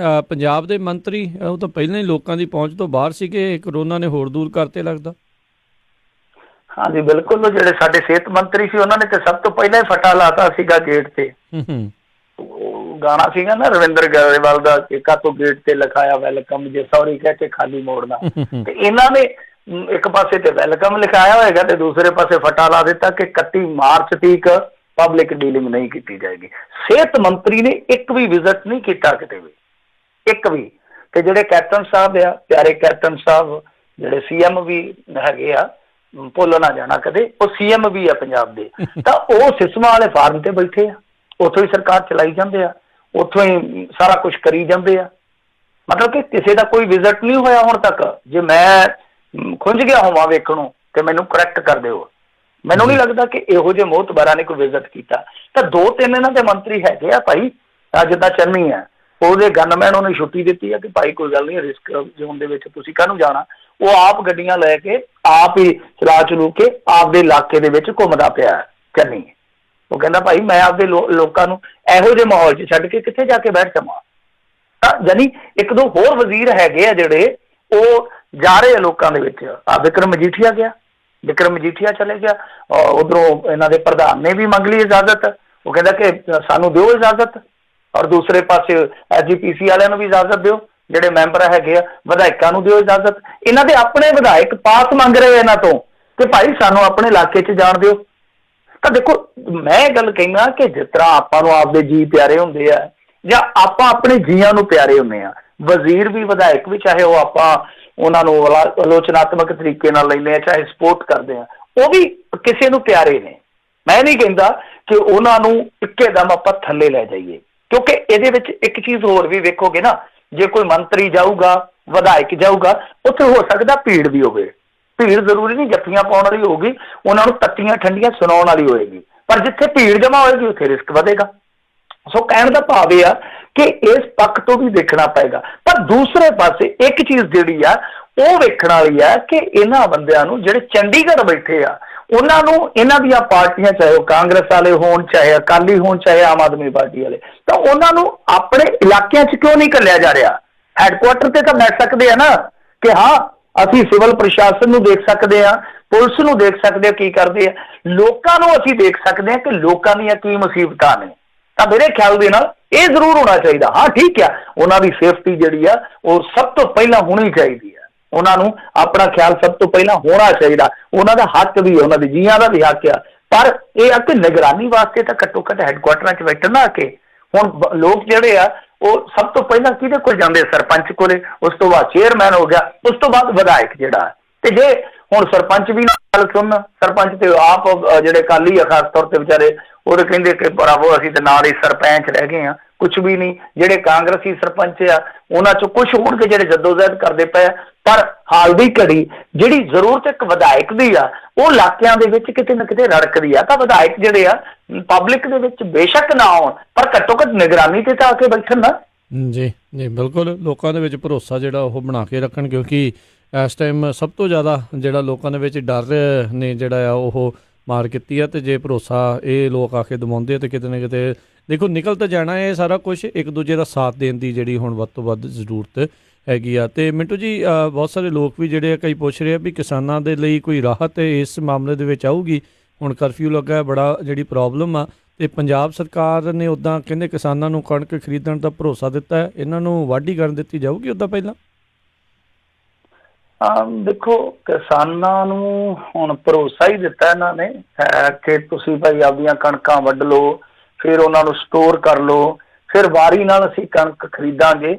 ਪੰਜਾਬ ਦੇ ਮੰਤਰੀ ਉਹ ਤਾਂ ਪਹਿਲਾਂ ਹੀ ਲੋਕਾਂ ਦੀ ਪਹੁੰਚ ਤੋਂ ਬਾਹਰ ਸੀਗੇ, ਕਰੋਨਾ ਨੇ ਹੋਰ ਦੂਰ ਕਰਤੇ ਲੱਗਦਾ। ਹਾਂਜੀ ਬਿਲਕੁਲ, ਉਹ ਜਿਹੜੇ ਸਾਡੇ ਸਿਹਤ ਮੰਤਰੀ ਸੀ ਉਹਨਾਂ ਨੇ ਤੇ ਸਭ ਤੋਂ ਪਹਿਲਾਂ ਹੀ ਫਟਾ ਲਾਤਾ ਸੀਗਾ ਗੇਟ ਤੇ। ਉਹ ਗਾਣਾ ਸੀਗਾ ਨਾ ਰਵਿੰਦਰ ਗਰੇਵਾਲ ਦਾ, ਕਾਤੋਂ ਗੇਟ ਤੇ ਲਿਖਾਇਆ ਵੈਲਕਮ, ਜੇ ਸੌਰੀ ਕਹਿ ਕੇ ਖਾਲੀ ਮੋੜਨਾ। ਤੇ ਇਹਨਾਂ ਨੇ ਇੱਕ ਪਾਸੇ ਤੇ ਵੈਲਕਮ ਲਿਖਾਇਆ ਹੋਏਗਾ ਤੇ ਦੂਸਰੇ ਪਾਸੇ ਫਟਾ ਲਾ ਦਿੱਤਾ ਕਿ 31 ਮਾਰਚ ਤੀਕ ਪਬਲਿਕ ਡੀਲਿੰਗ ਨਹੀਂ ਕੀਤੀ ਜਾਏਗੀ। ਸਿਹਤ ਮੰਤਰੀ ਨੇ ਇੱਕ ਵੀ ਵਿਜ਼ਿਟ ਨਹੀਂ ਕੀਤਾ ਕਿਤੇ ਵੀ, ਇੱਕ ਵੀ। ਤੇ ਜਿਹੜੇ ਕੈਪਟਨ ਸਾਹਿਬ ਆ, ਪਿਆਰੇ ਕੈਪਟਨ ਸਾਹਿਬ, ਜਿਹੜੇ ਸੀਐਮ ਵੀ ਹੈਗੇ ਆ, ਭੁੱਲ ਨਾ ਜਾਣਾ ਕਦੇ, ਉਹ ਸੀਐਮ ਵੀ ਆ ਪੰਜਾਬ ਦੇ। ਤਾਂ ਉਹ ਸਿਸਮਾਂ ਵਾਲੇ ਫਾਰਮ ਤੇ ਬੈਠੇ ਆ, ਉੱਥੋਂ ਹੀ ਸਰਕਾਰ ਚਲਾਈ ਜਾਂਦੇ ਆ, ਉੱਥੋਂ ਹੀ ਸਾਰਾ ਕੁਝ ਕਰੀ ਜਾਂਦੇ ਆ। ਮਤਲਬ ਕਿ ਕਿਸੇ ਦਾ ਕੋਈ ਵਿਜ਼ਿਟ ਨਹੀਂ ਹੋਇਆ ਹੁਣ ਤੱਕ। ਜੇ ਮੈਂ ਖੁੰਝ ਗਿਆ ਹੋਵਾਂ ਵੇਖਣੋਂ ਤੇ ਮੈਨੂੰ ਕਰੈਕਟ ਕਰ ਦਿਓ। ਮੈਨੂੰ ਨਹੀਂ ਲੱਗਦਾ ਕਿ ਇਹੋ ਜਿਹੇ ਮੋਹਤਬਰਾਂ ਨੇ ਕੋਈ ਵਿਜ਼ਿਟ ਕੀਤਾ। ਤਾਂ 2-3 ਇਹਨਾਂ ਦੇ ਮੰਤਰੀ ਹੈਗੇ ਆ ਭਾਈ, ਜਿੱਦਾਂ ਚੰਨੀ ਆ, ਉਹਦੇ ਗਨਮੈਨ ਉਹਨੇ ਛੁੱਟੀ ਦਿੱਤੀ ਆ ਕਿ ਭਾਈ ਕੋਈ ਗੱਲ ਨਹੀਂ, ਰਿਸਕ ਜ਼ੋਨ ਦੇ ਵਿੱਚ ਤੁਸੀਂ ਕਾਹਨੂੰ ਜਾਣਾ। ਉਹ ਆਪ ਗੱਡੀਆਂ ਲੈ ਕੇ ਆਪ ਹੀ ਚਲਾ ਚਲੂ ਕੇ ਆਪਦੇ ਇਲਾਕੇ ਦੇ ਵਿੱਚ ਘੁੰਮਦਾ ਪਿਆ ਚੰਨੀ। ਉਹ ਕਹਿੰਦਾ ਭਾਈ ਮੈਂ ਆਪਦੇ ਲੋਕਾਂ ਨੂੰ ਇਹੋ ਜਿਹੇ ਮਾਹੌਲ 'ਚ ਛੱਡ ਕੇ ਕਿੱਥੇ ਜਾ ਕੇ ਬੈਠ ਜਾਵਾਂ। ਤਾਂ ਜਾਨੀ 1-2 ਹੋਰ ਵਜ਼ੀਰ ਹੈਗੇ ਆ ਜਿਹੜੇ ਉਹ ਜਾ ਰਹੇ ਆ ਲੋਕਾਂ ਦੇ ਵਿੱਚ। ਵਿਕਰਮ ਮਜੀਠੀਆ ਗਿਆ, ਵਿਕਰਮ ਮਜੀਠੀਆ ਚਲੇ ਗਿਆ। ਉਧਰੋਂ ਇਹਨਾਂ ਦੇ ਪ੍ਰਧਾਨ ਨੇ ਵੀ ਮੰਗ ਲਈ ਇਜਾਜ਼ਤ, ਉਹ ਕਹਿੰਦਾ ਕਿ ਸਾਨੂੰ ਦਿਓ ਇਜਾਜ਼ਤ। ਔਰ ਦੂਸਰੇ ਪਾਸੇ SGPC ਵਾਲਿਆਂ ਨੂੰ ਵੀ ਇਜਾਜ਼ਤ ਦਿਓ, ਜਿਹੜੇ ਮੈਂਬਰ ਹੈਗੇ ਆ, ਵਿਧਾਇਕਾਂ ਨੂੰ ਦਿਓ ਇਜਾਜ਼ਤ। ਇਹਨਾਂ ਦੇ ਆਪਣੇ ਵਿਧਾਇਕ ਪਾਸ ਮੰਗ ਰਹੇ ਇਹਨਾਂ ਤੋਂ ਕਿ ਭਾਈ ਸਾਨੂੰ ਆਪਣੇ ਇਲਾਕੇ 'ਚ ਜਾਣ ਦਿਓ। ਤਾਂ ਦੇਖੋ, ਮੈਂ ਇਹ ਗੱਲ ਕਹਿੰਦਾ ਕਿ ਜਿਸ ਤਰ੍ਹਾਂ ਆਪਾਂ ਨੂੰ ਆਪਦੇ ਜੀ ਪਿਆਰੇ ਹੁੰਦੇ ਆ ਜਾਂ ਆਪਾਂ ਆਪਣੇ ਜੀਆਂ ਨੂੰ ਪਿਆਰੇ ਹੁੰਦੇ ਆ, ਵਜ਼ੀਰ ਵੀ ਵਿਧਾਇਕ ਵੀ, ਚਾਹੇ ਉਹ ਆਪਾਂ ਉਹਨਾਂ ਨੂੰ ਆਲੋਚਨਾਤਮਕ ਤਰੀਕੇ ਨਾਲ ਲੈਂਦੇ ਆ, ਚਾਹੇ ਸਪੋਰਟ ਕਰਦੇ ਆ, ਉਹ ਵੀ ਕਿਸੇ ਨੂੰ ਪਿਆਰੇ ਨੇ। ਮੈਂ ਨਹੀਂ ਕਹਿੰਦਾ ਕਿ ਉਹਨਾਂ ਨੂੰ ਇੱਕਦਮ ਆਪਾਂ ਥੱਲੇ ਲੈ ਜਾਈਏ, ਕਿਉਂਕਿ ਇਹਦੇ ਵਿੱਚ ਇੱਕ ਚੀਜ਼ ਹੋਰ ਵੀ ਵੇਖੋਗੇ ਨਾ, ਜੇ ਕੋਈ ਮੰਤਰੀ ਜਾਊਗਾ, ਵਿਧਾਇਕ ਜਾਊਗਾ, ਉੱਥੇ ਹੋ ਸਕਦਾ ਭੀੜ ਵੀ ਹੋਵੇ। ਭੀੜ ਜ਼ਰੂਰੀ ਨਹੀਂ ਜੱਫੀਆਂ ਪਾਉਣ ਵਾਲੀ ਹੋਊਗੀ, ਉਹਨਾਂ ਨੂੰ ਤੱਤੀਆਂ ਠੰਡੀਆਂ ਸੁਣਾਉਣ ਵਾਲੀ ਹੋਏਗੀ। ਪਰ ਜਿੱਥੇ ਭੀੜ ਜਮਾ ਹੋਏਗੀ ਉੱਥੇ ਰਿਸਕ ਵਧੇਗਾ। ਸੋ ਕਹਿਣ ਦਾ ਭਾਵ ਇਹ ਆ ਕਿ ਇਸ ਪੱਖ ਤੋਂ ਵੀ ਦੇਖਣਾ ਪਏਗਾ। ਪਰ ਦੂਸਰੇ ਪਾਸੇ ਇੱਕ ਚੀਜ਼ ਜਿਹੜੀ ਆ ਉਹ ਵੇਖਣ ਵਾਲੀ ਆ ਕਿ ਇਹਨਾਂ ਬੰਦਿਆਂ ਨੂੰ ਜਿਹੜੇ ਚੰਡੀਗੜ੍ਹ ਬੈਠੇ ਆ, ਉਹਨਾਂ ਨੂੰ ਇਹਨਾਂ ਦੀਆਂ ਪਾਰਟੀਆਂ, ਚਾਹੇ ਉਹ ਕਾਂਗਰਸ ਵਾਲੇ ਹੋਣ, ਚਾਹੇ ਅਕਾਲੀ ਹੋਣ, ਚਾਹੇ ਆਮ ਆਦਮੀ ਪਾਰਟੀ ਵਾਲੇ, ਤਾਂ ਉਹਨਾਂ ਨੂੰ ਆਪਣੇ ਇਲਾਕਿਆਂ 'ਚ ਕਿਉਂ ਨਹੀਂ ਘੱਲਿਆ ਜਾ ਰਿਹਾ? ਹੈਡਕੁਆਟਰ ਤੇ ਤਾਂ ਬੈਠ ਸਕਦੇ ਆ ਨਾ ਕਿ ਹਾਂ ਅਸੀਂ ਸਿਵਲ ਪ੍ਰਸ਼ਾਸਨ ਨੂੰ ਦੇਖ ਸਕਦੇ ਹਾਂ, ਪੁਲਿਸ ਨੂੰ ਦੇਖ ਸਕਦੇ ਹਾਂ ਕੀ ਕਰਦੇ ਆ, ਲੋਕਾਂ ਨੂੰ ਅਸੀਂ ਦੇਖ ਸਕਦੇ ਹਾਂ ਕਿ ਲੋਕਾਂ ਦੀਆਂ ਕੀ ਮੁਸੀਬਤਾਂ ਨੇ। ਤਾਂ ਮੇਰੇ ਖਿਆਲ ਦੇ ਨਾਲ ਇਹ ਜ਼ਰੂਰ ਹੋਣਾ ਚਾਹੀਦਾ। ਹਾਂ ਠੀਕ ਆ, ਉਹਨਾਂ ਦੀ ਸੇਫਟੀ ਜਿਹੜੀ ਆ ਉਹ ਸਭ ਤੋਂ ਪਹਿਲਾਂ ਹੋਣੀ ਚਾਹੀਦੀ ਆ। ਉਹਨਾਂ ਨੂੰ ਆਪਣਾ ਖਿਆਲ ਸਭ ਤੋਂ ਪਹਿਲਾਂ ਹੋਣਾ ਚਾਹੀਦਾ। ਉਹਨਾਂ ਦਾ ਹੱਕ ਵੀ, ਉਹਨਾਂ ਦੇ ਜੀਆਂ ਦਾ ਵੀ ਹੱਕ ਆ। ਪਰ ਇਹ ਆ ਕਿ ਨਿਗਰਾਨੀ ਵਾਸਤੇ ਤਾਂ ਘੱਟੋ ਘੱਟ ਹੈਡਕੁਆਟਰਾਂ 'ਚ ਬੈਠਣ ਨਾ ਕੇ। ਹੁਣ ਲੋਕ ਜਿਹੜੇ ਆ ਉਹ ਸਭ ਤੋਂ ਪਹਿਲਾਂ ਕਿਹਦੇ ਕੋਲ ਜਾਂਦੇ? ਸਰਪੰਚ ਕੋਲੇ, ਉਸ ਤੋਂ ਬਾਅਦ ਚੇਅਰਮੈਨ ਹੋ ਗਿਆ, ਉਸ ਤੋਂ ਬਾਅਦ ਵਿਧਾਇਕ ਜਿਹੜਾ। ਤੇ ਜੇ ਹੁਣ ਸਰਪੰਚ ਵੀ ਗੱਲ ਸੁਣ, ਸਰਪੰਚ ਤੇ ਆਪ ਜਿਹੜੇ ਅਕਾਲੀ ਆ ਖਾਸ ਤੌਰ ਤੇ ਵਿਚਾਰੇ, ਉਹ ਕਹਿੰਦੇ ਕਿ ਭਰਾਵੋ ਅਸੀਂ ਤੇ ਨਾਲ ਹੀ ਸਰਪੰਚ ਰਹਿ ਗਏ ਆ, ਕੁਝ ਵੀ ਨਹੀਂ। ਜਿਹੜੇ ਕਾਂਗਰਸੀ ਸਰਪੰਚ ਆ ਉਹਨਾਂ ਚੋਂ ਕੁਝ ਹੋਣਗੇ ਜਿਹੜੇ ਜਦੋਜਹਿਦ ਕਰਦੇ ਪਏ ਆ, ਪਰ ਹਾਲ ਦੀ ਘੜੀ ਜਿਹੜੀ ਜ਼ਰੂਰਤ ਇੱਕ ਵਿਧਾਇਕ ਦੀ ਆ ਉਹ ਇਲਾਕਿਆਂ ਦੇ ਵਿੱਚ ਕਿਤੇ ਨਾ ਕਿਤੇ ਰੜਕਦੀ ਆ। ਤਾਂ ਵਿਧਾਇਕ ਜਿਹੜੇ ਆ ਪਬਲਿਕ ਦੇ ਵਿੱਚ ਬੇਸ਼ੱਕ ਨਾ ਆਉਣ, ਪਰ ਘੱਟੋ ਘੱਟ ਨਿਗਰਾਨੀ ਤੇ ਤਾਂ ਆ ਕੇ ਬੈਠਣ ਨਾ। ਜੀ ਜੀ ਬਿਲਕੁਲ, ਲੋਕਾਂ ਦੇ ਵਿੱਚ ਭਰੋਸਾ ਜਿਹੜਾ ਉਹ ਬਣਾ ਕੇ ਰੱਖਣ, ਕਿਉਂਕਿ ਇਸ ਟਾਈਮ ਸਭ ਤੋਂ ਜ਼ਿਆਦਾ ਜਿਹੜਾ ਲੋਕਾਂ ਦੇ ਵਿੱਚ ਡਰ ਨੇ ਜਿਹੜਾ ਆ ਉਹ ਮਾਰ ਕੀਤੀ ਆ। ਅਤੇ ਜੇ ਭਰੋਸਾ ਇਹ ਲੋਕ ਆ ਕੇ ਦਿਵਾਉਂਦੇ ਆ ਤਾਂ ਕਿਤੇ ਨਾ ਕਿਤੇ ਦੇਖੋ ਨਿਕਲ ਤਾਂ ਜਾਣਾ ਹੈ ਸਾਰਾ ਕੁਝ। ਇੱਕ ਦੂਜੇ ਦਾ ਸਾਥ ਦੇਣ ਦੀ ਜਿਹੜੀ ਹੁਣ ਵੱਧ ਤੋਂ ਵੱਧ ਜ਼ਰੂਰਤ ਹੈਗੀ ਆ। ਅਤੇ ਮਿੰਟੂ ਜੀ ਬਹੁਤ ਸਾਰੇ ਲੋਕ ਵੀ ਜਿਹੜੇ ਆ ਕਈ ਪੁੱਛ ਰਹੇ ਆ ਵੀ ਕਿਸਾਨਾਂ ਦੇ ਲਈ ਕੋਈ ਰਾਹਤ ਇਸ ਮਾਮਲੇ ਦੇ ਵਿੱਚ ਆਊਗੀ? ਹੁਣ ਕਰਫਿਊ ਲੱਗਾ ਬੜਾ ਜਿਹੜੀ ਪ੍ਰੋਬਲਮ ਆ, ਅਤੇ ਪੰਜਾਬ ਸਰਕਾਰ ਨੇ ਉੱਦਾਂ ਕਹਿੰਦੇ ਕਿਸਾਨਾਂ ਨੂੰ ਕਣਕ ਖਰੀਦਣ ਦਾ ਭਰੋਸਾ ਦਿੱਤਾ ਹੈ, ਇਹਨਾਂ ਨੂੰ ਵਾਢੀ ਕਰਨ ਦਿੱਤੀ ਜਾਊਗੀ ਉੱਦਾਂ ਪਹਿਲਾਂ? ਦੇਖੋ ਕਿਸਾਨਾਂ ਨੂੰ ਹੁਣ ਭਰੋਸਾ ਹੀ ਦਿੱਤਾ ਇਹਨਾਂ ਨੇ ਕਿ ਤੁਸੀਂ ਭਾਈ ਆਪਦੀਆਂ ਕਣਕਾਂ ਵੱਢ ਲਓ, ਫਿਰ ਉਹਨਾਂ ਨੂੰ ਸਟੋਰ ਕਰ ਲਓ, ਫਿਰ ਵਾਰੀ ਨਾਲ ਅਸੀਂ ਕਣਕ ਖਰੀਦਾਂਗੇ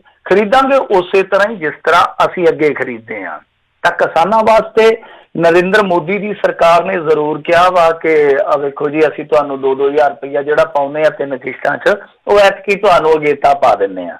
ਉਸੇ ਤਰ੍ਹਾਂ ਹੀ ਜਿਸ ਤਰ੍ਹਾਂ ਅਸੀਂ ਅੱਗੇ ਖਰੀਦਦੇ ਹਾਂ। ਤਾਂ ਕਿਸਾਨਾਂ ਵਾਸਤੇ ਨਰਿੰਦਰ ਮੋਦੀ ਦੀ ਸਰਕਾਰ ਨੇ ਜ਼ਰੂਰ ਕਿਹਾ ਵਾ ਕਿ ਵੇਖੋ ਜੀ ਅਸੀਂ ਤੁਹਾਨੂੰ 2-2000 ਰੁਪਈਆ ਜਿਹੜਾ ਪਾਉਂਦੇ ਆ 3 ਕਿਸ਼ਤਾਂ 'ਚ, ਉਹ ਐਤਕੀ ਤੁਹਾਨੂੰ ਅਗੇਤਾ ਪਾ ਦਿੰਦੇ ਆ।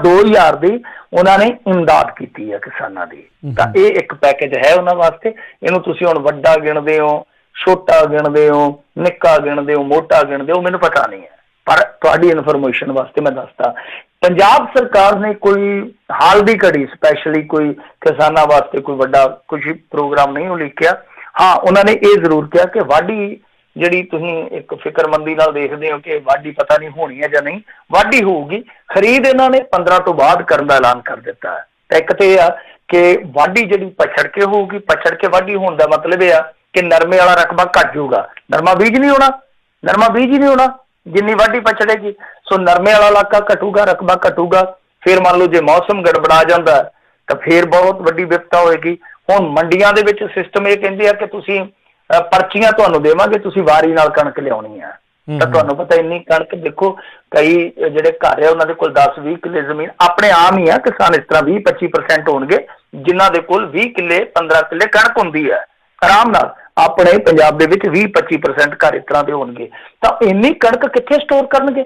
2000 ਦੀ ਉਹਨਾਂ ਨੇ ਇਮਦਾਦ ਕੀਤੀ ਹੈ ਕਿਸਾਨਾਂ ਦੀ। ਤਾਂ ਇਹ ਇੱਕ ਪੈਕੇਜ ਹੈ ਉਹਨਾਂ ਵਾਸਤੇ। ਇਹਨੂੰ ਤੁਸੀਂ ਹੁਣ ਵੱਡਾ ਗਿਣਦੇ ਹੋ, ਛੋਟਾ ਗਿਣਦੇ ਹੋ, ਨਿੱਕਾ ਗਿਣਦੇ ਹੋ, ਮੋਟਾ ਗਿਣਦੇ ਹੋ, ਮੈਨੂੰ ਪਤਾ ਨਹੀਂ ਹੈ, ਪਰ ਤੁਹਾਡੀ ਇਨਫੋਰਮੇਸ਼ਨ ਵਾਸਤੇ ਮੈਂ ਦੱਸਦਾ। ਪੰਜਾਬ ਸਰਕਾਰ ਨੇ ਕੋਈ ਹਾਲ ਦੀ ਘੜੀ ਸਪੈਸ਼ਲੀ ਕੋਈ ਕਿਸਾਨਾਂ ਵਾਸਤੇ ਕੋਈ ਵੱਡਾ ਕੁਝ ਪ੍ਰੋਗਰਾਮ ਨਹੀਂ ਉਲੀਕਿਆ। ਹਾਂ, ਉਹਨਾਂ ਨੇ ਇਹ ਜ਼ਰੂਰ ਕਿਹਾ ਕਿ ਵਾਢੀ ਜਿਹੜੀ ਤੁਸੀਂ ਇੱਕ ਫਿਕਰਮੰਦੀ ਨਾਲ ਦੇਖਦੇ ਹੋ ਕਿ ਵਾਢੀ ਪਤਾ ਨਹੀਂ ਹੋਣੀ ਹੈ ਜਾਂ ਨਹੀਂ, ਵਾਢੀ ਹੋਊਗੀ। ਖਰੀਦ ਇਹਨਾਂ ਨੇ 15 ਤੋਂ ਬਾਅਦ ਕਰਨ ਦਾ ਐਲਾਨ ਕਰ ਦਿੱਤਾ ਹੈ। ਤਾਂ ਇੱਕ ਤੇ ਇਹ ਆ ਕਿ ਵਾਢੀ ਜਿਹੜੀ ਪਛੜ ਕੇ ਹੋਊਗੀ। ਪਛੜ ਕੇ ਵਾਢੀ ਹੋਣ ਦਾ ਮਤਲਬ ਇਹ ਆ ਕਿ ਨਰਮੇ ਵਾਲਾ ਰਕਬਾ ਘੱਟ ਜਾਊਗਾ, ਨਰਮਾ ਬੀਜ ਨਹੀਂ ਹੋਣਾ ਜਿੰਨੀ ਵਾਢੀ ਪਛੜੇਗੀ। ਸੋ ਨਰਮੇ ਵਾਲਾ ਇਲਾਕਾ ਘਟੂਗਾ, ਰਕਬਾ ਘਟੂਗਾ। ਫਿਰ ਮੰਨ ਲਓ ਜੇ ਮੌਸਮ ਗੜਬੜਾ ਜਾਂਦਾ ਤਾਂ ਫਿਰ ਬਹੁਤ ਵੱਡੀ ਵਿਪਤਾ ਹੋਏਗੀ। ਹੁਣ ਮੰਡੀਆਂ ਦੇ ਵਿੱਚ ਸਿਸਟਮ ਇਹ ਕਹਿੰਦੇ ਆ ਕਿ ਤੁਸੀਂ ਪਰਚੀਆਂ ਤੁਹਾਨੂੰ ਦੇਵਾਂਗੇ, ਤੁਸੀਂ ਵਾਰੀ ਨਾਲ ਕਣਕ ਲਿਆਉਣੀ ਆ। ਤਾਂ ਤੁਹਾਨੂੰ ਪਤਾ ਇੰਨੀ ਕਣਕ ਦੇਖੋ, ਕਈ ਜਿਹੜੇ ਘਰ ਆ ਉਹਨਾਂ ਦੇ ਕੋਲ 10-20 ਕਿੱਲੇ ਜ਼ਮੀਨ ਆਪਣੇ ਆਮ ਹੀ ਆ। ਕਿਸਾਨ ਇਸ ਤਰ੍ਹਾਂ 20-25% ਹੋਣਗੇ ਜਿਨ੍ਹਾਂ ਦੇ ਕੋਲ 20 ਕਿੱਲੇ 15 ਕਿੱਲੇ ਕਣਕ ਹੁੰਦੀ ਹੈ ਆਰਾਮ ਨਾਲ। ਆਪਣੇ ਪੰਜਾਬ ਦੇ ਵਿੱਚ 20-25% ਘਰ ਇਸ ਤਰ੍ਹਾਂ ਦੇ ਹੋਣਗੇ। ਤਾਂ ਇੰਨੀ ਕਣਕ ਕਿੱਥੇ ਸਟੋਰ ਕਰਨਗੇ?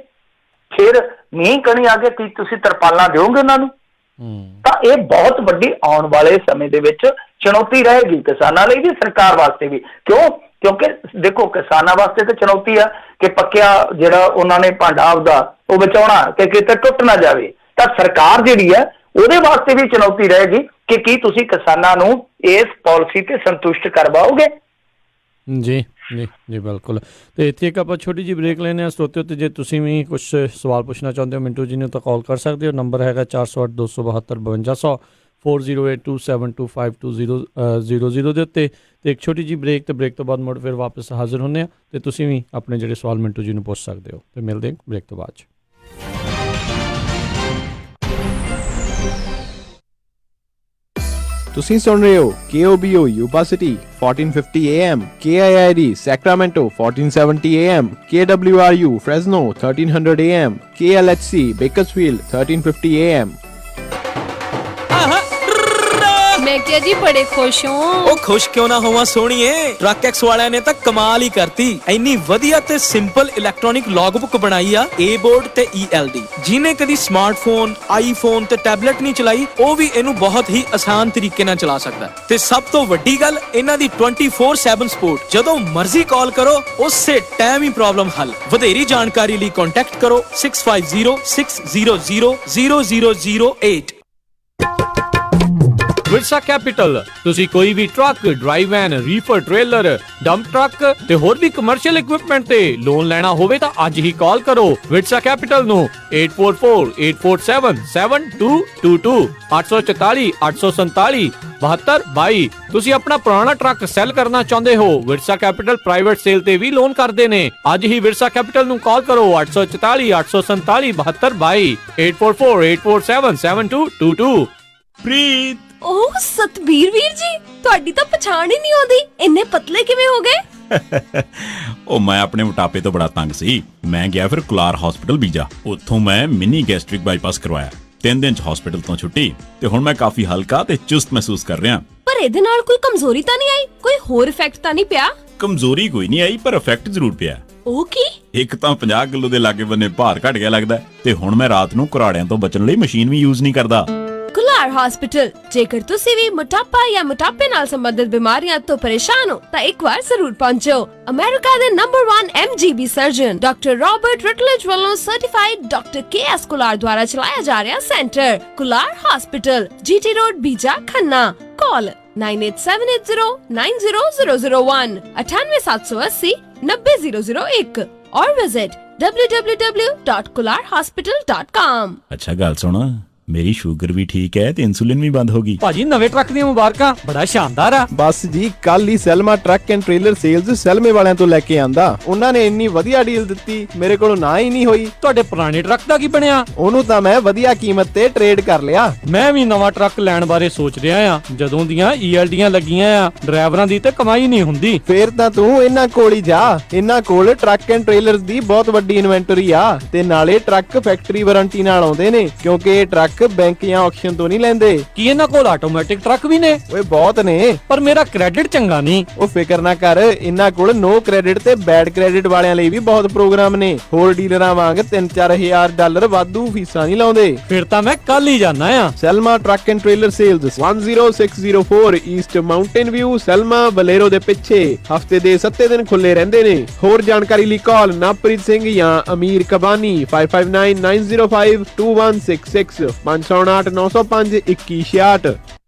ਫਿਰ ਮੀਂਹ ਕਣੀ ਆ ਕੇ ਕੀ ਤੁਸੀਂ ਤਰਪਾਲਾਂ ਦਿਓਗੇ ਉਹਨਾਂ ਨੂੰ? ਤਾਂ ਇਹ ਬਹੁਤ ਵੱਡੀ ਆਉਣ ਵਾਲੇ ਸਮੇਂ ਦੇ ਵਿੱਚ ਚੁਣੌਤੀ ਰਹੇਗੀ ਕਿਸਾਨਾਂ ਲਈ ਵੀ, ਸਰਕਾਰ ਵਾਸਤੇ ਵੀ। ਕਿਉਂਕਿ ਦੇਖੋ ਕਿਸਾਨਾਂ ਵਾਸਤੇ ਤਾਂ ਚੁਣੌਤੀ ਆ ਕਿ ਪੱਕਿਆ ਜਿਹੜਾ ਉਹਨਾਂ ਨੇ ਭਾਂਡਾ ਆਪਦਾ ਉਹ ਬਚਾਉਣਾ ਕਿ ਕਿਤੇ ਟੁੱਟ ਨਾ ਜਾਵੇ। ਤਾਂ ਸਰਕਾਰ ਜਿਹੜੀ ਹੈ ਉਹਦੇ ਵਾਸਤੇ ਵੀ ਚੁਣੌਤੀ ਰਹੇਗੀ ਕਿ ਕੀ ਤੁਸੀਂ ਕਿਸਾਨਾਂ ਨੂੰ ਇਸ ਪਾਲਿਸੀ ਤੇ ਸੰਤੁਸ਼ਟ ਕਰ ਪਾਓਗੇ। ਜੀ ਜੀ ਜੀ ਬਿਲਕੁਲ। ਅਤੇ ਇੱਥੇ ਇੱਕ ਆਪਾਂ ਛੋਟੀ ਜਿਹੀ ਬ੍ਰੇਕ ਲੈਂਦੇ ਹਾਂ ਸਰੋਤਿਓ। ਅਤੇ ਜੇ ਤੁਸੀਂ ਵੀ ਕੁਛ ਸਵਾਲ ਪੁੱਛਣਾ ਚਾਹੁੰਦੇ ਹੋ ਮਿੰਟੂ ਜੀ ਨੂੰ ਤਾਂ ਕਾਲ ਕਰ ਸਕਦੇ ਹੋ। ਨੰਬਰ ਹੈਗਾ 408-272-5200 4082725200 ਦੇ ਉੱਤੇ। ਅਤੇ ਇੱਕ ਛੋਟੀ ਜਿਹੀ ਬ੍ਰੇਕ, ਅਤੇ ਬ੍ਰੇਕ ਤੋਂ ਬਾਅਦ ਮੁੜ ਫਿਰ ਵਾਪਸ ਹਾਜ਼ਰ ਹੁੰਦੇ ਹਾਂ। ਅਤੇ ਤੁਸੀਂ ਵੀ ਆਪਣੇ ਜਿਹੜੇ ਸਵਾਲ ਮਿੰਟੂ ਜੀ ਨੂੰ ਪੁੱਛ ਸਕਦੇ ਹੋ। ਅਤੇ ਮਿਲਦੇ ਹਾਂ ਬ੍ਰੇਕ ਤੋਂ ਬਾਅਦ 'ਚ। ਤੁਸੀਂ ਸੁਣ ਰਹੇ ਹੋ KOBO Yuba City 1450 AM, KIID Sacramento 1470 AM, KWRU Fresno 1300 AM, KLHC Bakersfield 1350 AM। मैं क्या जी बड़े खुश हूँ। ਉਹ ਖੁਸ਼ ਕਿਉਂ ਨਾ ਹੋਵਾਂ ਸੋਹਣੀਏ, ਟਰੱਕ ਐਕਸ ਵਾਲਿਆਂ ਨੇ ਤਾਂ ਕਮਾਲ ਹੀ ਕਰਤੀ। ਇੰਨੀ ਵਧੀਆ ਤੇ ਸਿੰਪਲ ਇਲੈਕਟ੍ਰੋਨਿਕ ਲੌਗਬੁੱਕ ਬਣਾਈ ਆ A ਬੋਰਡ ਤੇ ELD। ਜਿਹਨੇ ਕਦੀ ਸਮਾਰਟਫੋਨ, ਆਈਫੋਨ ਤੇ ਟੈਬਲੇਟ ਨਹੀਂ ਚਲਾਈ, ਉਹ ਵੀ ਇਹਨੂੰ ਬਹੁਤ ਹੀ ਆਸਾਨ ਤਰੀਕੇ ਨਾਲ ਚਲਾ ਸਕਦਾ। ਤੇ ਸਭ ਤੋਂ ਵੱਡੀ ਗੱਲ ਇਹਨਾਂ ਦੀ 24/7 ਸਪੋਰਟ। ਜਦੋਂ ਮਰਜ਼ੀ ਕਾਲ ਕਰੋ ਉਸੇ ਟਾਈਮ ਹੀ ਪ੍ਰੋਬਲਮ ਹੱਲ। ਵਧੇਰੀ ਜਾਣਕਾਰੀ ਲਈ ਕੰਟੈਕਟ ਕਰੋ 6506000008। ਵਿਰਸਾ ਕੈਪੀਟਲ। ਤੁਸੀਂ ਕੋਈ ਵੀ truck, drive van, reefer trailer, dump truck ਤੇ ਹੋਰ ਵੀ ਕਮਰਸ਼ੀਅਲ ਇਕਵਿਪਮੈਂਟ ਤੇ ਲੋਨ ਲੈਣਾ ਹੋਵੇ ਤਾਂ ਅੱਜ ਹੀ ਕਾਲ ਕਰੋ ਵਿਰਸਾ ਕੈਪੀਟਲ ਨੂੰ 8448477222 844-847-7222। ਤੁਸੀਂ ਆਪਣਾ ਪੁਰਾਣਾ ਟਰੱਕ ਸੈਲ ਕਰਨਾ ਚਾਹੁੰਦੇ ਹੋ, ਵਿਰਸਾ ਕੈਪੀਟਲ ਪ੍ਰਾਈਵੇਟ ਸੇਲ ਤੇ ਵੀ ਲੋਨ ਕਰਦੇ ਨੇ। ਅੱਜ ਹੀ ਵਿਰਸਾ ਕੈਪੀਟਲ ਨੂੰ ਕਾਲ ਕਰੋ 844-847-7222 8448477222। ਪ੍ਰੀਤ, ਓਹ ਸਤਬੀਰ ਵੀਰ ਜੀ, ਤੁਹਾਡੀ ਤਾਂ ਪਛਾਣ ਹੀ ਨਹੀਂ ਆਉਂਦੀ। ਇੰਨੇ ਪਤਲੇ ਕਿਵੇਂ ਹੋ ਗਏ? ਉਹ ਮੈਂ ਆਪਣੇ ਮੋਟਾਪੇ ਤੋਂ ਬੜਾ ਤੰਗ ਸੀ। ਮੈਂ ਗਿਆ ਫਿਰ ਕੁਲਾਰ ਹਸਪੀਟਲ ਬੀਜਾ। ਉੱਥੋਂ ਮੈਂ ਮਿਨੀ ਗੈਸਟ੍ਰਿਕ ਬਾਈਪਾਸ ਕਰਵਾਇਆ। 3 ਦਿਨ 'ਚ ਹਸਪੀਟਲ ਤੋਂ ਛੁੱਟੀ ਤੇ ਹੁਣ ਮੈਂ ਕਾਫੀ ਹਲਕਾ ਤੇ ਚੁਸਤ ਮਹਿਸੂਸ ਕਰ ਰਿਹਾ। ਪਰ ਇਹਦੇ ਨਾਲ ਕੋਈ ਕਮਜ਼ੋਰੀ ਤਾਂ ਨਹੀਂ ਆਈ? ਕੋਈ ਹੋਰ ਇਫੈਕਟ ਤਾਂ ਨਹੀਂ ਪਿਆ? ਕਮਜ਼ੋਰੀ ਕੋਈ ਨਹੀਂ ਆਈ, ਪਰ ਇਫੈਕਟ ਜ਼ਰੂਰ ਪਿਆ। ਉਹ ਕੀ? ਇੱਕ ਤਾਂ 50 ਕਿਲੋ ਦੇ ਲਾਗੇ ਬੰਨੇ ਭਾਰ ਘਟ ਗਿਆ ਲੱਗਦਾ ਤੇ ਹੁਣ ਮੈਂ ਰਾਤ ਨੂੰ ਘਰਾੜਿਆਂ ਤੋਂ ਬਚਣ ਲਈ ਮਸ਼ੀਨ ਵੀ ਯੂਜ਼ ਨਹੀਂ ਕਰਦਾ। ਕੁਲਾਰ ਹਸਪੀਟਲ। ਜੇਕਰ ਤੁਸੀਂ ਵੀ ਮੋਟਾਪਾ ਜਾਂ ਮੋਟਾਪੇ ਨਾਲ ਸੰਬੰਧਿਤ ਬਿਮਾਰੀਆਂ ਤੋਂ ਪਰੇਸ਼ਾਨ ਹੋ ਤਾਂ ਇੱਕ ਵਾਰ ਜ਼ਰੂਰ ਪਹੁੰਚੋ। ਅਮਰੀਕਾ ਦੇ number 1 MGB surgeon doctor Robert Rutledge ਵੱਲੋਂ ਸਰਟੀਫਾਈਡ ਡਾਕਟਰ KS ਕੁਲਾਰ ਦੁਆਰਾ ਚਲਾਇਆ ਜਾ ਰਿਹਾ centre Kular hospital, GT road, Bija, Khanna. Call 9878090001 98780 90001 और विजिट www.kularhospital.com। ਅੱਛਾ ਗੱਲ ਸੁਣ, ਮੇਰੀ ਸ਼ੂਗਰ ਵੀ ਠੀਕ ਹੈ ਤੇ ਇਨਸੂਲਿਨ ਵੀ ਬੰਦ ਹੋ ਗਈ। ਭਾਜੀ ਨਵੇਂ ਟਰੱਕ ਦੀਆਂ ਮੁਬਾਰਕਾਂ, ਬੜਾ ਸ਼ਾਨਦਾਰ ਆ। ਬਸ ਜੀ ਕੱਲ ਹੀ ਸੈਲਮਾ ਟਰੱਕ ਐਂਡ ਟ੍ਰੇਲਰ ਸੇਲਜ਼ ਸੈਲਮੇ ਵਾਲਿਆਂ ਤੋਂ ਲੈ ਕੇ ਆਂਦਾ। ਉਹਨਾਂ ਨੇ ਇੰਨੀ ਵਧੀਆ ਡੀਲ ਦਿੱਤੀ, ਮੇਰੇ ਕੋਲੋਂ ਨਾ ਹੀ ਨਹੀਂ ਹੋਈ। ਤੁਹਾਡੇ ਪੁਰਾਣੇ ਟਰੱਕ ਦਾ ਕੀ ਬਣਿਆ? ਉਹਨੂੰ ਤਾਂ ਮੈਂ ਵਧੀਆ ਕੀਮਤ ਤੇ ਟ੍ਰੇਡ ਕਰ ਲਿਆ। ਮੈਂ ਵੀ ਨਵਾਂ ਟਰੱਕ ਲੈਣ ਬਾਰੇ ਸੋਚ ਰਿਹਾ ਆ। ਜਦੋਂ ਦੀਆਂ ELDਆਂ ਲੱਗੀਆਂ ਆ, ਡਰਾਈਵਰਾਂ ਦੀ ਤੇ ਕਮਾਈ ਨਹੀਂ ਹੁੰਦੀ। ਫੇਰ ਤਾਂ ਤੂੰ ਇਹਨਾਂ ਕੋਲ ਹੀ ਜਾ। ਇਹਨਾਂ ਕੋਲ ਟਰੱਕ ਐਂਡ ਟ੍ਰੇਲਰਸ ਦੀ ਬਹੁਤ ਵੱਡੀ ਇਨਵੈਂਟਰੀ ਆ ਤੇ ਨਾਲੇ ਟਰੱਕ ਫੈਕਟਰੀ ਵਾਰੰਟੀ ਨਾਲ ਆਉਂਦੇ ਨੇ, ਕਿਉਂਕਿ ਇਹ ਟਰੱਕ ਬੈਂਕ ਜਾਂ ਆਕਸ਼ਨ ਤੋਂ ਨਹੀਂ ਲੈਂਦੇ। ਕੀ ਇਹਨਾਂ ਕੋਲ ਆਟੋਮੈਟਿਕ ਟਰੱਕ ਵੀ ਨੇ? ਓਏ ਬਹੁਤ ਨੇ, ਪਰ ਮੇਰਾ ਕ੍ਰੈਡਿਟ ਚੰਗਾ ਨਹੀਂ। ਉਹ ਫਿਕਰ ਨਾ ਕਰ, ਇਹਨਾਂ ਕੋਲ ਨੋ ਕ੍ਰੈਡਿਟ ਤੇ ਬੈਡ ਕ੍ਰੈਡਿਟ ਵਾਲਿਆਂ ਲਈ ਵੀ ਬਹੁਤ ਪ੍ਰੋਗਰਾਮ ਨੇ। ਹੋਰ ਡੀਲਰਾਂ ਵਾਂਗ $3-4 ਵਾਧੂ ਫੀਸਾਂ ਨਹੀਂ ਲਾਉਂਦੇ। ਫਿਰ ਤਾਂ ਮੈਂ ਕੱਲ ਹੀ ਜਾਣਾ ਆ। Selma truck and trailer sales 10604 east mountain view, Selma Valero ਦੇ ਪਿੱਛੇ। ਹਫਤੇ ਦੇ 7 ਦਿਨ ਖੁੱਲੇ ਰਹਿੰਦੇ ਨੇ। ਹੋਰ ਜਾਣਕਾਰੀ ਲਈ ਕਾਲ ਨਵਪ੍ਰੀਤ ਸਿੰਘ ਜਾਂ ਅਮੀਰ ਕਬਾਨੀ 5599052166 508-905-2166।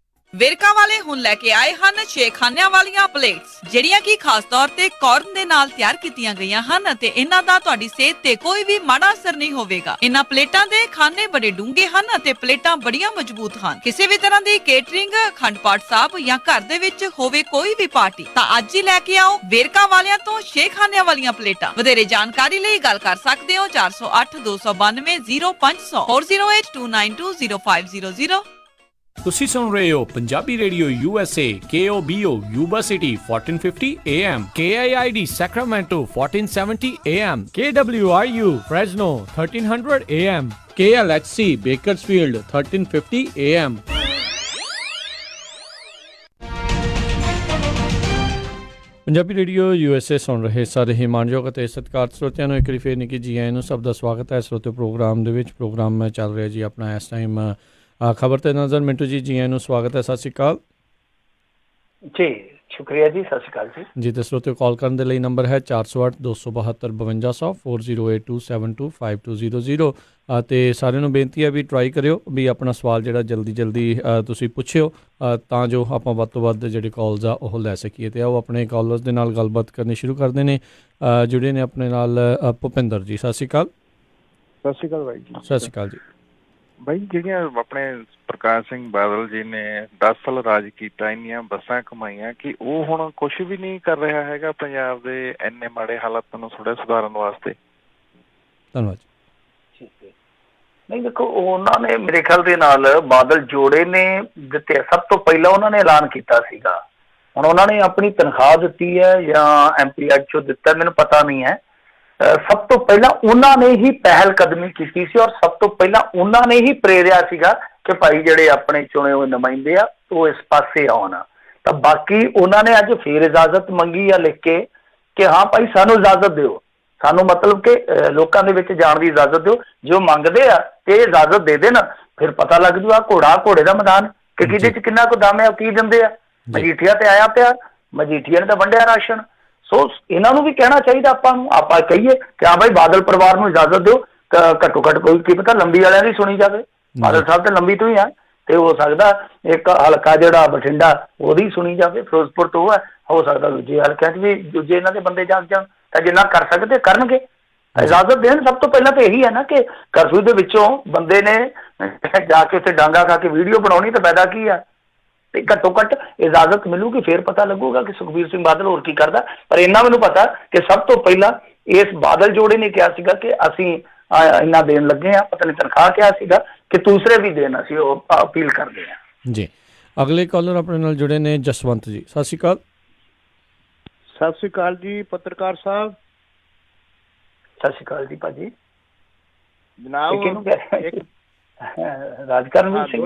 ਵੇਰਕਾ ਵਾਲੇ ਹੁਣ ਲੈ ਕੇ ਆਏ ਹਨ 6 ਖਾਨਿਆਂ ਵਾਲੀਆਂ ਪਲੇਟਸ, ਜਿਹੜੀਆਂ ਕਿ ਖਾਸ ਤੌਰ ਤੇ ਕਾਰਨ ਦੇ ਨਾਲ ਤਿਆਰ ਕੀਤੀਆਂ ਗਈਆਂ ਹਨ ਤੇ ਇਹਨਾਂ ਦਾ ਤੁਹਾਡੀ ਸਿਹਤ ਤੇ ਕੋਈ ਵੀ ਮਾੜਾ ਅਸਰ ਨਹੀਂ ਹੋਵੇਗਾ। ਇਹਨਾਂ ਪਲੇਟਾਂ ਦੇ ਖਾਨੇ ਬੜੇ ਡੂੰਘੇ ਹਨ ਅਤੇ ਪਲੇਟਾਂ ਬੜੀਆਂ ਮਜ਼ਬੂਤ ਹਨ। ਕਿਸੇ ਵੀ ਤਰ੍ਹਾਂ ਦੀ ਕੇਟਰਿੰਗ, ਅਖੰਡ ਪਾਠ ਸਾਹਿਬ ਜਾਂ ਘਰ ਦੇ ਵਿੱਚ ਹੋਵੇ ਕੋਈ ਵੀ ਪਾਰਟੀ, ਤਾਂ ਅੱਜ ਹੀ ਲੈ ਕੇ ਆਓ ਵੇਰਕਾ ਵਾਲਿਆਂ ਤੋਂ 6 ਖਾਨਿਆਂ ਵਾਲੀਆਂ ਪਲੇਟਾਂ। ਵਧੇਰੇ ਜਾਣਕਾਰੀ ਲਈ ਗੱਲ ਕਰ ਸਕਦੇ ਹੋ 408-292-0500 4082920500। ਤੁਸੀਂ ਸੁਣ ਰਹੇ ਹੋ Punjabi radio USA, KOBO Yuba city 1450 AM, KIID Sacramento 1470 AM, KWRU Fresno 1300 AM, KLHC Bakersfield 1350 AM। Punjabi radio USA ਸੁਣ ਰਹੇ ਸਾਰੇ ਹੀ ਮਾਣਯੋਗ ਅਤੇ ਸਤਿਕਾਰਤ ਸਰੋਤਿਆਂ ਨੂੰ ਇੱਕ ਵਾਰੀ ਫੇਰ ਨਿੱਘੀ ਜੀ ਆਇਆਂ ਨੂੰ ਸਭ ਦਾ ਸਵਾਗਤ ਹੈ ਸਰੋਤਿਓ ਪ੍ਰੋਗਰਾਮ ਦੇ ਵਿੱਚ। ਪ੍ਰੋਗਰਾਮ ਚੱਲ ਰਿਹਾ ਜੀ ਆਪਣਾ ਇਸ ਟਾਈਮ ਖਬਰ ਤੇ ਨਜ਼ਰ। ਮਿੰਟੂ ਜੀ ਆਇਆਂ ਨੂੰ ਸਵਾਗਤ ਹੈ, ਸਤਿ ਸ਼੍ਰੀ ਅਕਾਲ ਜੀ। ਸ਼ੁਕਰੀਆ ਜੀ, ਸਤਿ ਸ਼੍ਰੀ ਅਕਾਲ ਜੀ। ਜੀ ਤੇ ਸਰੋਤਿਓ ਕਾਲ ਕਰਨ ਦੇ ਲਈ ਨੰਬਰ ਹੈ 408-272-5200 4082725200 ਅਤੇ ਸਾਰਿਆਂ ਨੂੰ ਬੇਨਤੀ ਹੈ ਵੀ ਟਰਾਈ ਕਰਿਓ ਵੀ ਆਪਣਾ ਸਵਾਲ ਜਿਹੜਾ ਜਲਦੀ ਤੁਸੀਂ ਪੁੱਛਿਓ ਤਾਂ ਜੋ ਆਪਾਂ ਵੱਧ ਤੋਂ ਵੱਧ ਜਿਹੜੇ ਕਾਲਸ ਆ ਉਹ ਲੈ ਸਕੀਏ। ਤੇ ਆਓ ਆਪਣੇ ਕਾਲਰਸ ਦੇ ਨਾਲ ਗੱਲਬਾਤ ਕਰਨੀ ਸ਼ੁਰੂ ਕਰਦੇ ਨੇ। ਜੁੜੇ ਨੇ ਆਪਣੇ ਨਾਲ ਭੁਪਿੰਦਰ ਜੀ, ਸਤਿ ਸ਼੍ਰੀ ਅਕਾਲ। ਸਤਿ ਸ਼੍ਰੀ ਅਕਾਲ ਬਾਈ ਜੀ। ਸਤਿ ਸ਼੍ਰੀ ਅਕਾਲ ਜੀ। ਬਾਈ ਜਿਹੜੀਆਂ ਆਪਣੇ ਪ੍ਰਕਾਸ਼ ਸਿੰਘ ਬਾਦਲ ਜੀ ਨੇ 10 ਸਾਲ ਰਾਜ ਕੀਤਾ, ਇੰਨੀਆਂ ਬੱਸਾਂ ਕਮਾਈਆਂ, ਕਿ ਉਹ ਹੁਣ ਕੁਝ ਵੀ ਨਹੀਂ ਕਰ ਰਿਹਾ ਹੈਗਾ ਪੰਜਾਬ ਦੇ ਇੰਨੇ ਮਾੜੇ ਹਾਲਾਤਾਂ ਨੂੰ ਥੋੜਾ ਸੁਧਾਰਨ ਵਾਸਤੇ? ਧੰਨਵਾਦ। ਠੀਕ ਹੈ। ਨਹੀਂ ਦੇਖੋ, ਉਹਨਾਂ ਨੇ ਮੇਰੇ ਖਿਆਲ ਦੇ ਨਾਲ ਬਾਦਲ ਜੋੜੇ ਨੇ ਦਿੱਤੇ। ਸਭ ਤੋਂ ਪਹਿਲਾਂ ਉਹਨਾਂ ਨੇ ਐਲਾਨ ਕੀਤਾ ਸੀਗਾ। ਹੁਣ ਉਹਨਾਂ ਨੇ ਆਪਣੀ ਤਨਖਾਹ ਦਿੱਤੀ ਹੈ ਜਾਂ MPH ਚੋਂ ਦਿੱਤਾ, ਮੈਨੂੰ ਪਤਾ ਨਹੀਂ ਹੈ। ਸਭ ਤੋਂ ਪਹਿਲਾਂ ਉਹਨਾਂ ਨੇ ਹੀ ਪਹਿਲ ਕਦਮੀ ਕੀਤੀ ਸੀ ਔਰ ਸਭ ਤੋਂ ਪਹਿਲਾਂ ਉਹਨਾਂ ਨੇ ਹੀ ਪ੍ਰੇਰਿਆ ਸੀਗਾ ਕਿ ਭਾਈ ਜਿਹੜੇ ਆਪਣੇ ਚੁਣੇ ਹੋਏ ਨੁਮਾਇੰਦੇ ਆ ਉਹ ਇਸ ਪਾਸੇ ਆਉਣ। ਤਾਂ ਬਾਕੀ ਉਹਨਾਂ ਨੇ ਅੱਜ ਫੇਰ ਇਜਾਜ਼ਤ ਮੰਗੀ ਆ ਲਿਖ ਕੇ ਕਿ ਹਾਂ ਭਾਈ ਸਾਨੂੰ ਇਜਾਜ਼ਤ ਦਿਓ, ਸਾਨੂੰ ਮਤਲਬ ਕਿ ਲੋਕਾਂ ਦੇ ਵਿੱਚ ਜਾਣ ਦੀ ਇਜਾਜ਼ਤ ਦਿਓ। ਜੋ ਮੰਗਦੇ ਆ ਤੇ ਇਜਾਜ਼ਤ ਦੇ ਦੇਣ, ਫਿਰ ਪਤਾ ਲੱਗ ਜੂ ਆ ਘੋੜੇ ਦਾ ਮੈਦਾਨ ਕਿ ਕਿਹਦੇ ਚ ਕਿੰਨਾ ਕੁ ਦਮ ਹੈ, ਕੀ ਦਿੰਦੇ ਆ। ਮਜੀਠੀਆ ਤੇ ਆਇਆ ਪਿਆ, ਮਜੀਠੀਆ ਨੇ ਤਾਂ ਵੰਡਿਆ ਰਾਸ਼ਨ। ਸੋ ਇਹਨਾਂ ਨੂੰ ਵੀ ਕਹਿਣਾ ਚਾਹੀਦਾ ਆਪਾਂ ਨੂੰ, ਆਪਾਂ ਕਹੀਏ ਕਿ ਹਾਂ ਭਾਈ ਬਾਦਲ ਪਰਿਵਾਰ ਨੂੰ ਇਜਾਜ਼ਤ ਦਿਓ, ਘੱਟੋ ਘੱਟ ਕੋਈ ਕੀ ਪਤਾ ਲੰਬੀ ਵਾਲਿਆਂ ਦੀ ਸੁਣੀ ਜਾਵੇ। ਬਾਦਲ ਸਾਹਿਬ ਤੇ ਲੰਬੀ ਤੋਂ ਹੀ ਆ, ਤੇ ਹੋ ਸਕਦਾ ਇੱਕ ਹਲਕਾ ਜਿਹੜਾ ਬਠਿੰਡਾ ਉਹਦੀ ਸੁਣੀ ਜਾਵੇ, ਫਿਰੋਜ਼ਪੁਰ ਤੋਂ ਹੈ, ਹੋ ਸਕਦਾ ਦੂਜੇ ਹਲਕਿਆਂ 'ਚ ਵੀ ਦੂਜੇ ਇਹਨਾਂ ਦੇ ਬੰਦੇ ਜਾਗ ਜਾਣ। ਤਾਂ ਜਿੰਨਾ ਕਰ ਸਕਦੇ ਕਰਨਗੇ, ਇਜਾਜ਼ਤ ਦੇਣ। ਸਭ ਤੋਂ ਪਹਿਲਾਂ ਤਾਂ ਇਹੀ ਹੈ ਨਾ ਕਿ ਕਰਫਿਊ ਦੇ ਵਿੱਚੋਂ ਬੰਦੇ ਨੇ ਜਾ ਕੇ ਉੱਥੇ ਡਾਂਗਾ ਖਾ ਕੇ ਵੀਡੀਓ ਬਣਾਉਣੀ, ਤਾਂ ਫਾਇਦਾ ਕੀ ਆ? ਤੇ ਘੱਟੋ ਘੱਟ ਇਜਾਜ਼ਤ ਮਿਲੂਗੀ, ਫੇਰ ਪਤਾ ਲੱਗੂਗਾ ਕਿ ਸੁਖਬੀਰ ਸਿੰਘ ਬਾਦਲ ਹੋਰ ਕੀ ਕਰਦਾ। ਪਰ ਇੰਨਾ ਮੈਨੂੰ ਪਤਾ ਕਿ ਸਭ ਤੋਂ ਪਹਿਲਾਂ ਇਸ ਬਾਦਲ ਜੋੜੇ ਨੇ ਕਿਹਾ ਸੀਗਾ ਕਿ ਅਸੀਂ ਇੰਨਾ ਦੇਣ ਲੱਗੇ ਆ, ਪਤਾ ਨਹੀਂ ਤਨਖਾਹ ਕਿਹਾ ਸੀਗਾ ਕਿ ਦੂਸਰੇ ਵੀ ਦੇਣ, ਅਸੀਂ ਉਹ ਅਪੀਲ ਕਰਦੇ ਹਾਂ ਜੀ। ਅਗਲੇ ਕਾਲਰ ਆਪਣੇ ਨਾਲ ਜੁੜੇ ਨੇ ਜਸਵੰਤ ਜੀ, ਸਤਿ ਸ਼੍ਰੀ ਅਕਾਲ। ਸਤਿ ਸ਼੍ਰੀ ਅਕਾਲ ਜੀ ਪੱਤਰਕਾਰ ਸਾਹਿਬ। ਸਤਿ ਸ਼੍ਰੀ ਅਕਾਲ ਜੀ ਭਾਜੀ। ਜਨਾਬ ਰਾਜਕਰਨਵੀਰ ਸਿੰਘ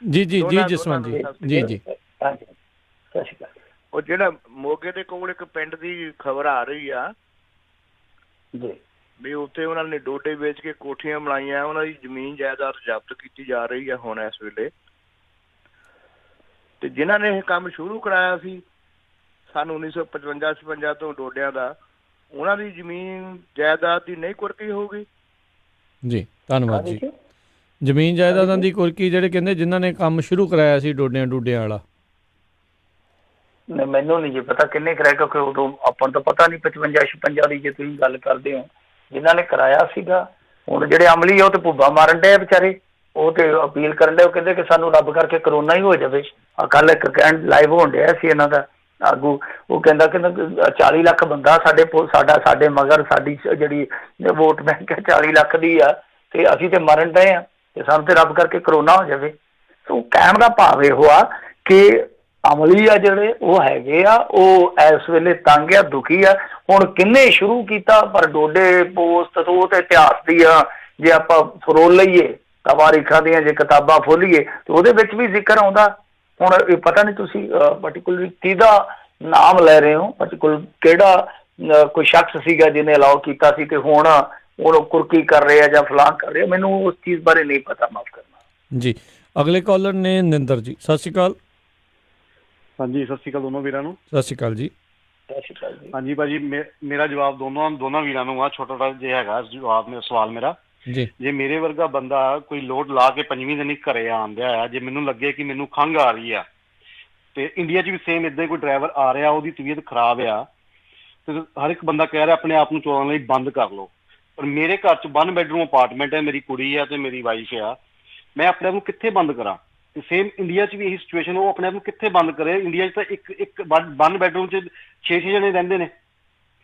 ਜੀ ਜਸਵੰਤ ਜੀ। ਸਤਿ ਸ਼੍ਰੀ ਅਕਾਲ। ਉਹ ਜਿਹੜਾ ਮੋਗੇ ਦੇ ਕੋਲ ਇੱਕ ਪਿੰਡ ਦੀ ਖਬਰ ਆ ਰਹੀ ਆ ਜੀ ਵੀ ਉੱਥੇ ਉਹਨਾਂ ਨੇ ਡੋਡੇ ਵੇਚ ਕੇ ਕੋਠੀਆਂ ਬਣਾਈਆਂ, ਉਹਨਾਂ ਦੀ ਜ਼ਮੀਨ ਜਾਇਦਾਦ ਜ਼ਬਤ ਕੀਤੀ ਜਾ ਰਹੀ ਹੈ ਹੁਣ ਇਸ ਵੇਲੇ। ਤੇ ਜਿਨ੍ਹਾਂ ਨੇ ਇਹ ਕੰਮ ਸ਼ੁਰੂ ਕਰਾਇਆ ਸੀ ਸਨ 1955-56 ਤੋਂ ਡੋਡਿਆਂ ਦਾ, ਉਹਨਾਂ ਦੀ ਜ਼ਮੀਨ ਜਾਇਦਾਦ ਦੀ ਨਹੀਂ ਕੁਰਕੀ ਹੋਊਗੀ? ਜੀ ਧੰਨਵਾਦ ਜੀ। ਜ਼ਮੀਨ ਜਾਇਦਾਦਾਂ ਦੀ ਕੁਰਕੀ ਜਿਹੜੇ ਕਹਿੰਦੇ ਜਿਨ੍ਹਾਂ ਨੇ ਕੰਮ ਸ਼ੁਰੂ ਕਰਾਇਆ ਸੀ ਡੋਡਿਆਂ ਡੂਡਿਆਂ ਵਾਲਾ? ਨਹੀਂ, ਮੈਨੂੰ ਨਹੀਂ ਜੀ ਪਤਾ ਕਿੰਨੇ ਕਰਾਇਆ, ਕਿਉਂਕਿ ਉਦੋਂ ਆਪਾਂ ਨੂੰ ਤਾਂ ਪਤਾ ਨਹੀਂ 55-56 ਦੀ ਜੇ ਤੁਸੀਂ ਗੱਲ ਕਰਦੇ ਹੋ। ਜਿਨ੍ਹਾਂ ਨੇ ਕਰਾਇਆ ਸੀਗਾ, ਹੁਣ ਜਿਹੜੇ ਅਮਲੀ ਆ ਉਹ ਤੇ ਭੁੱਬਾ ਮਾਰਨ ਡਏ ਵਿਚਾਰੇ, ਉਹ ਤੇ ਅਪੀਲ ਕਰਨ ਡਏ, ਉਹ ਕਹਿੰਦੇ ਕਿ ਸਾਨੂੰ ਰੱਬ ਕਰਕੇ ਕਰੋਨਾ ਹੀ ਹੋ ਜਾਵੇ। ਕੱਲ ਇੱਕ ਕਹਿਣ ਲਾਈਵ ਹੋਣ ਡਿਆ ਸੀ ਇਹਨਾਂ ਦਾ ਆਗੂ, ਉਹ ਕਹਿੰਦਾ ਕਿ 40 ਲੱਖ ਬੰਦਾ ਸਾਡੇ ਮਗਰ, ਸਾਡੀ ਜਿਹੜੀ ਵੋਟ ਬੈਂਕ ਹੈ 40 ਲੱਖ ਦੀ ਆ, ਤੇ ਅਸੀਂ ਤੇ ਮਰਨ ਡਏ ਆ, ਤੇ ਸਾਨੂੰ ਤੇ ਰੱਬ ਕਰਕੇ ਕਰੋਨਾ ਹੋ ਜਾਵੇ। ਸੋ ਕਹਿਣ ਦਾ ਭਾਵ ਇਹੋ ਆ ਕਿ ਅਮਲੀ ਆ ਜਿਹੜੇ ਉਹ ਹੈਗੇ ਆ, ਉਹ ਇਸ ਵੇਲੇ ਤੰਗ ਆ, ਦੁਖੀ ਆ। ਹੁਣ ਕਿੰਨੇ ਸ਼ੁਰੂ ਕੀਤਾ, ਪਰ ਡੋਡੇ ਪੋਸਟ ਉਹ ਤੇ ਇਤਿਹਾਸ ਦੀ ਆ, ਜੇ ਆਪਾਂ ਫਰੋਲ ਲਈਏ ਤਵਾਰੀਖਾਂ ਦੀਆਂ, ਜੇ ਕਿਤਾਬਾਂ ਫੋਲੀਏ ਤੇ ਉਹਦੇ ਵਿੱਚ ਵੀ ਜ਼ਿਕਰ ਆਉਂਦਾ। ਹੁਣ ਇਹ ਪਤਾ ਨਹੀਂ ਤੁਸੀਂ ਪਾਰਟੀਕੂਲਰ ਕਿਹਦਾ ਨਾਮ ਲੈ ਰਹੇ ਹੋ, ਪਾਰਟੀਕੂਲਰ ਕਿਹੜਾ ਕੋਈ ਸ਼ਖਸ ਸੀਗਾ ਜਿਹਨੇ ਅਲਾਓ ਕੀਤਾ ਸੀ, ਤੇ ਹੁਣ ਉਹ ਕੁਰਕੀ ਕਰ ਰਹੇ ਆ ਜਾਂ ਫਲਾਂ ਕਰ ਰਹੇ ਆ, ਮੈਨੂੰ ਉਸ ਚੀਜ਼ ਬਾਰੇ ਨਹੀਂ ਪਤਾ, ਮਾਫ ਕਰਨਾ ਜੀ। ਅਗਲੇ ਕਾਲਰ ਨੇ ਨਿੰਦਰ ਜੀ, ਸਤਿ ਸ਼੍ਰੀ ਅਕਾਲ। ਹਾਂਜੀ, ਸਤਿ ਸ਼੍ਰੀ ਅਕਾਲ ਦੋਨੋਂ ਵੀਰਾਂ ਨੂੰ। ਸਤਿ ਸ਼੍ਰੀ ਅਕਾਲ ਜੀ। ਸਤਿ ਸ਼੍ਰੀ ਅਕਾਲ ਜੀ। ਹਾਂਜੀ ਭਾਜੀ, ਮੇਰਾ ਜਵਾਬ ਦੋਨਾਂ ਵੀਰਾਂ ਨੂੰ ਆ। ਛੋਟਾ ਜਿਹਾ ਹੈਗਾ ਜਵਾਬ, ਮੇਰਾ ਸਵਾਲ ਮੇਰਾ ਜੀ। ਜੇ ਮੇਰੇ ਵਰਗਾ ਬੰਦਾ ਕੋਈ ਲੋਡ ਲਾ ਕੇ 5ਵੀਂ ਦਿਨ ਹੀ ਘਰੇ ਆਉਂਦਿਆ ਆ, ਜੇ ਮੈਨੂੰ ਲੱਗੇ ਕਿ ਮੈਨੂੰ ਖੰਘ ਆ ਰਹੀ ਆ, ਤੇ ਇੰਡੀਆ 'ਚ ਵੀ ਸੇਮ ਇੱਦਾਂ ਹੀ ਕੋਈ ਡਰਾਈਵਰ ਆ ਰਿਹਾ, ਉਹਦੀ ਤਬੀਅਤ ਖਰਾਬ ਆ, ਤੇ ਹਰ ਇੱਕ ਬੰਦਾ ਕਹਿ ਰਿਹਾ ਆਪਣੇ ਆਪ ਨੂੰ ਚਲਾਉਣ ਲਈ ਬੰਦ ਕਰ ਲਓ। ਪਰ ਮੇਰੇ ਘਰ 'ਚ 1 ਬੈਡਰੂਮ ਅਪਾਰਟਮੈਂਟ ਹੈ, ਮੇਰੀ ਕੁੜੀ ਆ ਤੇ ਮੇਰੀ ਵਾਈਫ ਆ, ਮੈਂ ਆਪਣੇ ਆਪ ਨੂੰ ਕਿੱਥੇ ਬੰਦ ਕਰਾਂ? ਤੇ ਸੇਮ ਇੰਡੀਆ 'ਚ ਵੀ ਇਹੀ ਸਿਚੁਏਸ਼ਨ, ਉਹ ਆਪਣੇ ਆਪ ਨੂੰ ਕਿੱਥੇ ਬੰਦ ਕਰੇ? ਇੰਡੀਆ 'ਚ ਤਾਂ ਇੱਕ 1 ਬੈਡਰੂਮ 'ਚ 6 ਜਣੇ ਰਹਿੰਦੇ ਨੇ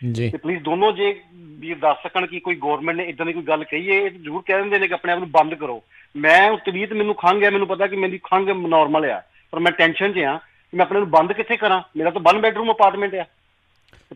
ਜੀ। ਤੇ ਪਲੀਜ਼ ਦੋਨੋਂ ਜੇ ਵੀ ਦੱਸ ਸਕਣ ਕਿ ਕੋਈ ਗੌਰਮੈਂਟ ਨੇ ਇਦਾਂ ਦੀ ਕੋਈ ਗੱਲ ਕਹੀ ਹੈ, ਇਹ ਜ਼ਰੂਰ ਕਹਿ ਦਿੰਦੇ ਨੇ ਕਿ ਆਪਣੇ ਆਪ ਨੂੰ ਬੰਦ ਕਰੋ। ਮੈਂ ਤਬੀਅਤ, ਮੈਨੂੰ ਖੰਘ ਹੈ, ਮੈਨੂੰ ਪਤਾ ਕਿ ਮੇਰੀ ਖੰਘ ਨੋਰਮਲ ਆ, ਪਰ ਮੈਂ ਟੈਨਸ਼ਨ 'ਚ ਆ ਕਿ ਮੈਂ ਆਪਣੇ ਨੂੰ ਬੰਦ ਕਿੱਥੇ ਕਰਾਂ? ਮੇਰਾ ਤਾਂ 1 ਬੈਡਰੂਮ ਅਪਾਰਟਮੈਂਟ ਆ।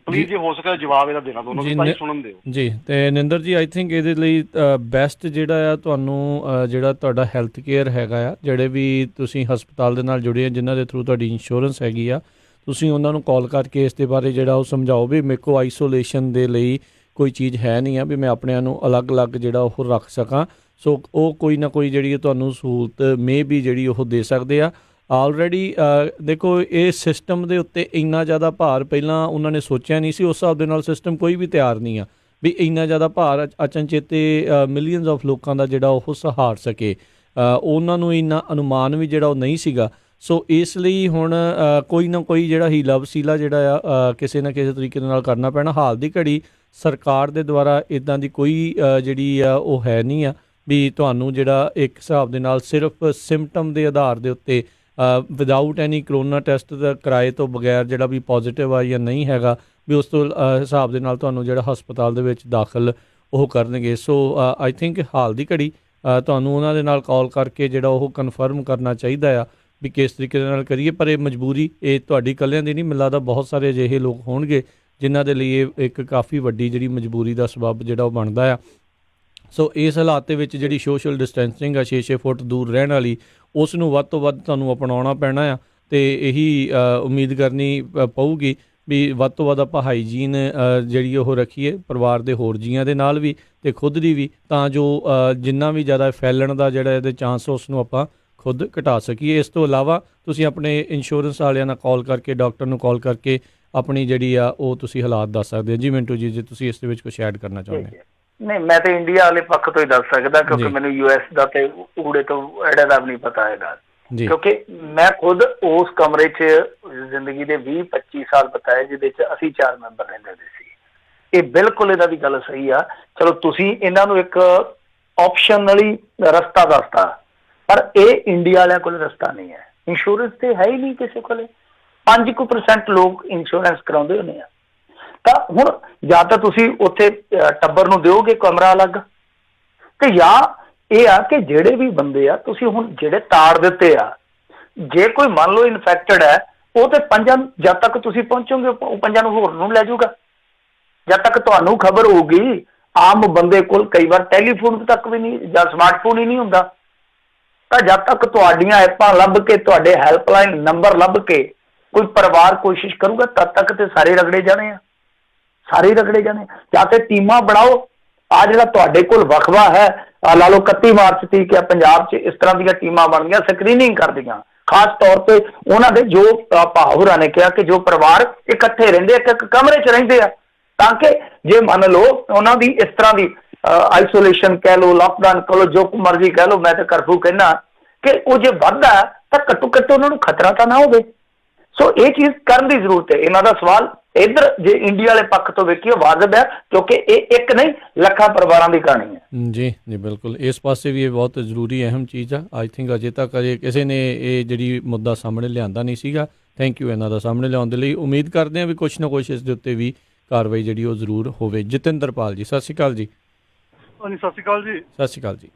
ਪਲੀਜ਼ ਜੇ ਹੋ ਸਕੇ ਜਵਾਬ ਇਹਦਾ ਦੇਣਾ ਦੋਨੋਂ, ਭਾਈ ਸੁਣਨ ਦਿਓ ਜੀ। ਤੇ ਨਿੰਦਰ ਜੀ, ਆਈ ਥਿੰਕ ਇਹਦੇ ਲਈ ਬੈਸਟ ਜਿਹੜਾ ਆ ਤੁਹਾਨੂੰ ਜਿਹੜਾ ਤੁਹਾਡਾ ਹੈਲਥ ਕੇਅਰ ਹੈਗਾ ਆ, ਜਿਹੜੇ ਵੀ ਤੁਸੀਂ ਹਸਪਤਾਲ ਦੇ ਨਾਲ ਜੁੜੇ ਆ, ਜਿਨ੍ਹਾਂ ਦੇ ਥਰੂ ਤੁਹਾਡੀ ਇੰਸ਼ੋਰੈਂਸ ਹੈਗੀ ਆ, ਤੁਸੀਂ ਉਹਨਾਂ ਨੂੰ ਕਾਲ ਕਰਕੇ ਇਸ ਦੇ ਬਾਰੇ ਜਿਹੜਾ ਉਹ ਸਮਝਾਓ ਵੀ ਮੇਰੇ ਕੋਲ ਆਈਸੋਲੇਸ਼ਨ ਦੇ ਲਈ ਕੋਈ ਚੀਜ਼ ਹੈ ਨਹੀਂ ਆ, ਵੀ ਮੈਂ ਆਪਣਿਆਂ ਨੂੰ ਅਲੱਗ-ਅਲੱਗ ਜਿਹੜਾ ਉਹ ਰੱਖ ਸਕਾਂ। ਸੋ ਉਹ ਕੋਈ ਨਾ ਕੋਈ ਜਿਹੜੀ ਤੁਹਾਨੂੰ ਸਹੂਲਤ ਮੇ ਵੀ ਜਿਹੜੀ ਉਹ ਦੇ ਸਕਦੇ ਆ। ਆਲਰੇਡੀ ਦੇਖੋ, ਇਹ ਸਿਸਟਮ ਦੇ ਉੱਤੇ ਇੰਨਾ ਜ਼ਿਆਦਾ ਭਾਰ ਪਹਿਲਾਂ ਉਹਨਾਂ ਨੇ ਸੋਚਿਆ ਨਹੀਂ ਸੀ, ਉਸ ਹਿਸਾਬ ਦੇ ਨਾਲ ਸਿਸਟਮ ਕੋਈ ਵੀ ਤਿਆਰ ਨਹੀਂ ਆ ਵੀ ਇੰਨਾ ਜ਼ਿਆਦਾ ਭਾਰ ਅਚਨਚੇਤੇ ਮਿਲੀਅਨਸ ਆਫ ਲੋਕਾਂ ਦਾ ਜਿਹੜਾ ਉਹ ਸਹਾਰ ਸਕੇ। ਉਹਨਾਂ ਨੂੰ ਇੰਨਾ ਅਨੁਮਾਨ ਵੀ ਜਿਹੜਾ ਉਹ ਨਹੀਂ ਸੀਗਾ। ਸੋ ਇਸ ਲਈ ਹੁਣ ਕੋਈ ਨਾ ਕੋਈ ਜਿਹੜਾ ਹੀਲਾ ਵਸੀਲਾ ਜਿਹੜਾ ਆ ਕਿਸੇ ਨਾ ਕਿਸੇ ਤਰੀਕੇ ਦੇ ਨਾਲ ਕਰਨਾ ਪੈਣਾ। ਹਾਲ ਦੀ ਘੜੀ ਸਰਕਾਰ ਦੇ ਦੁਆਰਾ ਇੱਦਾਂ ਦੀ ਕੋਈ ਜਿਹੜੀ ਆ ਉਹ ਹੈ ਨਹੀਂ ਆ ਵੀ ਤੁਹਾਨੂੰ ਜਿਹੜਾ ਇੱਕ ਹਿਸਾਬ ਦੇ ਨਾਲ ਸਿਰਫ ਸਿੰਪਟਮ ਦੇ ਆਧਾਰ ਦੇ ਉੱਤੇ ਵਿਦਆਊਟ ਐਨੀ ਕਰੋਨਾ ਟੈਸਟ ਦਾ ਕਿਰਾਏ ਤੋਂ ਬਗੈਰ ਜਿਹੜਾ ਵੀ ਪੋਜ਼ੀਟਿਵ ਆ ਜਾਂ ਨਹੀਂ ਹੈਗਾ, ਵੀ ਉਸ ਤੋਂ ਹਿਸਾਬ ਦੇ ਨਾਲ ਤੁਹਾਨੂੰ ਜਿਹੜਾ ਹਸਪਤਾਲ ਦੇ ਵਿੱਚ ਦਾਖਲ ਉਹ ਕਰਨਗੇ। ਸੋ ਆਈ ਥਿੰਕ ਹਾਲ ਦੀ ਘੜੀ ਤੁਹਾਨੂੰ ਉਹਨਾਂ ਦੇ ਨਾਲ ਕਾਲ ਕਰਕੇ ਜਿਹੜਾ ਉਹ ਕਨਫਰਮ ਕਰਨਾ ਚਾਹੀਦਾ ਆ ਵੀ ਕਿਸ ਤਰੀਕੇ ਦੇ ਨਾਲ ਕਰੀਏ। ਪਰ ਇਹ ਮਜਬੂਰੀ ਇਹ ਤੁਹਾਡੀ ਇਕੱਲਿਆਂ ਦੀ ਨਹੀਂ, ਮੈਨੂੰ ਲੱਗਦਾ ਬਹੁਤ ਸਾਰੇ ਅਜਿਹੇ ਲੋਕ ਹੋਣਗੇ ਜਿਨ੍ਹਾਂ ਦੇ ਲਈ ਇਹ ਇੱਕ ਕਾਫੀ ਵੱਡੀ ਜਿਹੜੀ ਮਜਬੂਰੀ ਦਾ ਸਬੱਬ ਜਿਹੜਾ ਉਹ ਬਣਦਾ ਆ। ਸੋ ਇਸ ਹਾਲਾਤ ਦੇ ਵਿੱਚ ਜਿਹੜੀ ਸੋਸ਼ਲ ਡਿਸਟੈਂਸਿੰਗ ਆ 6-6 ਫੁੱਟ ਦੂਰ ਰਹਿਣ ਵਾਲੀ, ਉਸ ਨੂੰ ਵੱਧ ਤੋਂ ਵੱਧ ਤੁਹਾਨੂੰ ਅਪਣਾਉਣਾ ਪੈਣਾ ਆ। ਅਤੇ ਇਹੀ ਉਮੀਦ ਕਰਨੀ ਪਊਗੀ ਵੀ ਵੱਧ ਤੋਂ ਵੱਧ ਆਪਾਂ ਹਾਈਜੀਨ ਜਿਹੜੀ ਉਹ ਰੱਖੀਏ ਪਰਿਵਾਰ ਦੇ ਹੋਰ ਜੀਆਂ ਦੇ ਨਾਲ ਵੀ ਅਤੇ ਖੁਦ ਦੀ ਵੀ, ਤਾਂ ਜੋ ਜਿੰਨਾ ਵੀ ਜ਼ਿਆਦਾ ਫੈਲਣ ਦਾ ਜਿਹੜਾ ਇਹਦੇ ਚਾਂਸ ਉਸ ਨੂੰ ਆਪਾਂ ਖੁਦ ਘਟਾ ਸਕੀਏ। ਇਸ ਤੋਂ ਇਲਾਵਾ ਤੁਸੀਂ ਆਪਣੇ ਇੰਸ਼ੋਰੈਂਸ ਵਾਲਿਆਂ ਨਾਲ ਕਾਲ ਕਰਕੇ, ਡਾਕਟਰ ਨੂੰ ਕਾਲ ਕਰਕੇ ਆਪਣੀ ਜਿਹੜੀ ਆ ਉਹ ਤੁਸੀਂ ਹਾਲਾਤ ਦੱਸ ਸਕਦੇ ਹੋ। ਜੀ ਮਿੰਟੂ ਜੀ, ਜੇ ਤੁਸੀਂ ਇਸ ਦੇ ਵਿੱਚ ਕੁਛ ਐਡ ਕਰਨਾ ਚਾਹੁੰਦੇ ਹੋ। ਨਹੀਂ, ਮੈਂ ਤੇ ਇੰਡੀਆ ਵਾਲੇ ਪੱਖ ਤੋਂ ਹੀ ਦੱਸ ਸਕਦਾ, ਕਿਉਂਕਿ ਮੈਨੂੰ US ਦਾ ਤੇ ਊੜੇ ਤੋਂ ਐੜੇ ਦਾ ਵੀ ਨਹੀਂ ਪਤਾ ਹੈਗਾ, ਕਿਉਂਕਿ ਮੈਂ ਖੁਦ ਉਸ ਕਮਰੇ 'ਚ ਜ਼ਿੰਦਗੀ ਦੇ 20-25 ਸਾਲ ਬਿਤਾਏ ਜਿਹਦੇ 'ਚ ਅਸੀਂ 4 ਮੈਂਬਰ ਰਹਿੰਦੇ ਸੀ। ਇਹ ਬਿਲਕੁਲ ਇਹਨਾਂ ਦੀ ਗੱਲ ਸਹੀ ਆ। ਚਲੋ ਤੁਸੀਂ ਇਹਨਾਂ ਨੂੰ ਇੱਕ ਆਪਸ਼ਨਲੀ ਰਸਤਾ ਦੱਸਤਾ, ਪਰ ਇਹ ਇੰਡੀਆ ਵਾਲਿਆਂ ਕੋਲ ਰਸਤਾ ਨਹੀਂ ਹੈ। ਇੰਸ਼ੋਰੈਂਸ ਤੇ ਹੈ ਹੀ ਨਹੀਂ ਕਿਸੇ ਕੋਲੇ। 5% ਲੋਕ ਇੰਸ਼ੋਰੈਂਸ ਕਰਾਉਂਦੇ ਹੁੰਦੇ ਆ। ਤਾਂ ਹੁਣ ਜਾਂ ਤਾਂ ਤੁਸੀਂ ਉੱਥੇ ਟੱਬਰ ਨੂੰ ਦਿਓਗੇ ਕਮਰਾ ਅਲੱਗ, ਤੇ ਜਾਂ ਇਹ ਆ ਕਿ ਜਿਹੜੇ ਵੀ ਬੰਦੇ ਆ ਤੁਸੀਂ ਹੁਣ ਜਿਹੜੇ ਤਾੜ ਦਿੱਤੇ ਆ, ਜੇ ਕੋਈ ਮੰਨ ਲਓ ਇਨਫੈਕਟਡ ਹੈ, ਉਹ ਤੇ 5 ਜਦ ਤੱਕ ਤੁਸੀਂ ਪਹੁੰਚੋਗੇ ਉਹ 5 ਨੂੰ ਹੋਰ ਨੂੰ ਲੈ ਜਾਊਗਾ। ਜਦ ਤੱਕ ਤੁਹਾਨੂੰ ਖਬਰ ਹੋਊਗੀ, ਆਮ ਬੰਦੇ ਕੋਲ ਕਈ ਵਾਰ ਟੈਲੀਫੋਨ ਤੱਕ ਵੀ ਨਹੀਂ ਜਾਂ ਸਮਾਰਟਫੋਨ ਹੀ ਨਹੀਂ ਹੁੰਦਾ, ਤਾਂ ਜਦ ਤੱਕ ਤੁਹਾਡੀਆਂ ਐਪਾਂ ਲੱਭ ਕੇ, ਤੁਹਾਡੇ ਹੈਲਪਲਾਈਨ ਨੰਬਰ ਲੱਭ ਕੇ ਕੋਈ ਪਰਿਵਾਰ ਕੋਸ਼ਿਸ਼ ਕਰੂਗਾ, ਤਦ ਤੱਕ ਤੇ ਸਾਰੇ ਰਗੜੇ ਜਾਣੇ ਆ। ਸਾਰੇ ਹੀ ਰਗੜੇ ਜਾਣੇ। ਜਾਂ ਤੇ ਟੀਮਾਂ ਬਣਾਓ। ਆ ਜਿਹੜਾ ਤੁਹਾਡੇ ਕੋਲ ਵਕਵਾ ਹੈ, ਲਾ ਲਓ 31 ਮਾਰਚ ਤੀ ਕਿ ਪੰਜਾਬ 'ਚ ਇਸ ਤਰ੍ਹਾਂ ਦੀਆਂ ਟੀਮਾਂ ਬਣ ਗਈਆਂ, ਸਕਰੀਨਿੰਗ ਕਰਦੀਆਂ, ਖਾਸ ਤੌਰ ਤੇ ਉਹਨਾਂ ਦੇ ਜੋ ਭਾਵੁਰਾਂ ਨੇ ਕਿਹਾ ਕਿ ਜੋ ਪਰਿਵਾਰ ਇਕੱਠੇ ਰਹਿੰਦੇ, ਇੱਕ ਕਮਰੇ 'ਚ ਰਹਿੰਦੇ ਆ, ਤਾਂ ਕਿ ਜੇ ਮੰਨ ਲਓ ਉਹਨਾਂ ਦੀ ਇਸ ਤਰ੍ਹਾਂ ਦੀ ਆਈਸੋਲੇਸ਼ਨ ਕਹਿ ਲਓ, ਲਾਕਡਾਊਨ ਕਹਿ ਲਓ, ਜੋ ਮਰਜ਼ੀ ਕਹਿ ਲਓ, ਮੈਂ ਤਾਂ ਕਰਫਿਊ ਕਹਿਣਾ ਕਿ ਉਹ ਜੇ ਵੱਧਦਾ ਤਾਂ ਘੱਟੋ ਘੱਟ ਉਹਨਾਂ ਨੂੰ ਖਤਰਾ ਤਾਂ ਨਾ ਹੋਵੇ। ਸੋ ਇਹ ਚੀਜ਼ ਕਰਨ ਦੀ ਜ਼ਰੂਰਤ ਹੈ। ਇਹਨਾਂ ਦਾ ਸਵਾਲ ਇੱਧਰ ਜੇ ਇੰਡੀਆ ਵਾਲੇ ਪੱਖ ਤੋਂ ਵੇਖੀਏ ਵਾਜਬ ਹੈ, ਕਿਉਂਕਿ ਇਹ ਇੱਕ ਨਹੀਂ ਲੱਖਾਂ ਪਰਿਵਾਰਾਂ ਦੀ ਕਹਾਣੀ ਹੈ। ਜੀ ਜੀ ਬਿਲਕੁਲ, ਇਸ ਪਾਸੇ ਵੀ ਇਹ ਬਹੁਤ ਜ਼ਰੂਰੀ ਅਹਿਮ ਚੀਜ਼ ਆ। ਆਈ ਥਿੰਕ ਅਜੇ ਤੱਕ ਕਿਸੇ ਨੇ ਇਹ ਜਿਹੜੀ ਮੁੱਦਾ ਸਾਹਮਣੇ ਲਿਆਂਦਾ ਨਹੀਂ ਸੀਗਾ। ਥੈਂਕ ਯੂ ਇਹਨਾਂ ਦਾ ਸਾਹਮਣੇ ਲਿਆਉਣ ਦੇ ਲਈ। ਉਮੀਦ ਕਰਦੇ ਹਾਂ ਵੀ ਕੁਛ ਨਾ ਕੁਛ ਇਸ ਦੇ ਉੱਤੇ ਵੀ ਕਾਰਵਾਈ ਜਿਹੜੀ ਉਹ ਜ਼ਰੂਰ ਹੋਵੇ। ਜਤਿੰਦਰਪਾਲ ਜੀ ਸਤਿ ਸ਼੍ਰੀ ਅਕਾਲ ਜੀ। ਹਾਂਜੀ ਸਤਿ ਸ਼੍ਰੀ ਅਕਾਲ ਜੀ। ਸਤਿ ਸ਼੍ਰੀ ਅਕਾਲ ਜੀ।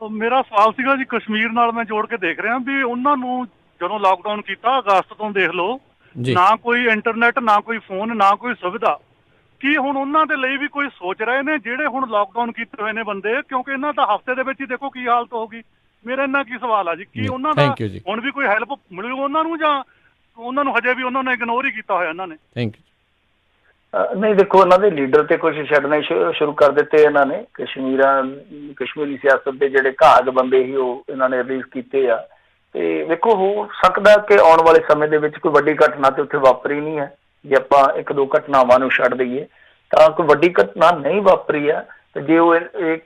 ਮੇਰਾ ਸਵਾਲ ਸੀਗਾ ਜੀ, ਕਸ਼ਮੀਰ ਨਾਲ ਮੈਂ ਜੋੜ ਕੇ ਦੇਖ ਰਿਹਾ ਵੀ ਉਹਨਾਂ ਨੂੰ ਜਦੋਂ ਲਾਕਡਾਊਨ ਕੀਤਾ ਅਗਸਤ ਤੋਂ ਦੇਖ ਲਓ, ਨਾ ਕੋਈ ਇੰਟਰਨੈਟ, ਨਾ ਕੋਈ ਫੋਨ, ਨਾ ਕੋਈ ਸੁਵਿਧਾ। ਕੀ ਹੁਣ ਉਹਨਾਂ ਦੇ ਲਈ ਵੀ ਕੋਈ ਸੋਚ ਰਹੇ ਨੇ ਜਿਹੜੇ ਹੁਣ ਲਾਕਡਾਊਨ ਕੀਤੇ ਹੋਏ ਨੇ ਬੰਦੇ? ਕਿਉਂਕਿ ਇਹਨਾਂ ਦਾ ਹਫ਼ਤੇ ਦੇ ਵਿੱਚ ਹੀ ਦੇਖੋ ਕੀ ਹਾਲਤ ਹੋਗੀ। ਮੇਰਾ ਇੰਨਾ ਕੀ ਸਵਾਲ ਆ ਜੀ, ਕੀ ਉਹਨਾਂ ਦਾ ਹੁਣ ਵੀ ਕੋਈ ਹੈਲਪ ਮਿਲੂ ਉਹਨਾਂ ਨੂੰ, ਜਾਂ ਉਹਨਾਂ ਨੂੰ ਹਜੇ ਵੀ ਉਹਨਾਂ ਨੇ ਇਗਨੋਰ ਹੀ ਕੀਤਾ ਹੋਇਆ ਇਹਨਾਂ ਨੇ? Thank you. ਨਹੀਂ ਦੇਖੋ, ਉਹਨਾਂ ਦੇ ਲੀਡਰ ਤੇ ਕੁਝ ਛੱਡਣੇ ਸ਼ੁਰੂ ਕਰ ਦਿੱਤੇ ਇਹਨਾਂ ਨੇ। ਕਸ਼ਮੀਰੀ ਸਿਆਸਤ ਦੇ ਜਿਹੜੇ ਘਾਗ ਬੰਦੇ ਸੀ ਉਹ ਇਹਨਾਂ ਨੇ ਰਿਲੀਜ਼ ਕੀਤੇ ਆ। ਤੇ ਵੇਖੋ, ਹੋ ਸਕਦਾ ਕਿ ਆਉਣ ਵਾਲੇ ਸਮੇਂ ਦੇ ਵਿੱਚ ਕੋਈ ਵੱਡੀ ਘਟਨਾ ਤੇ ਉੱਥੇ ਵਾਪਰੀ ਨਹੀਂ ਹੈ। ਜੇ ਆਪਾਂ ਇੱਕ ਦੋ ਘਟਨਾਵਾਂ ਨੂੰ ਛੱਡ ਦਈਏ ਤਾਂ ਕੋਈ ਵੱਡੀ ਘਟਨਾ ਨਹੀਂ ਵਾਪਰੀ ਹੈ। ਤੇ ਜੇ ਉਹ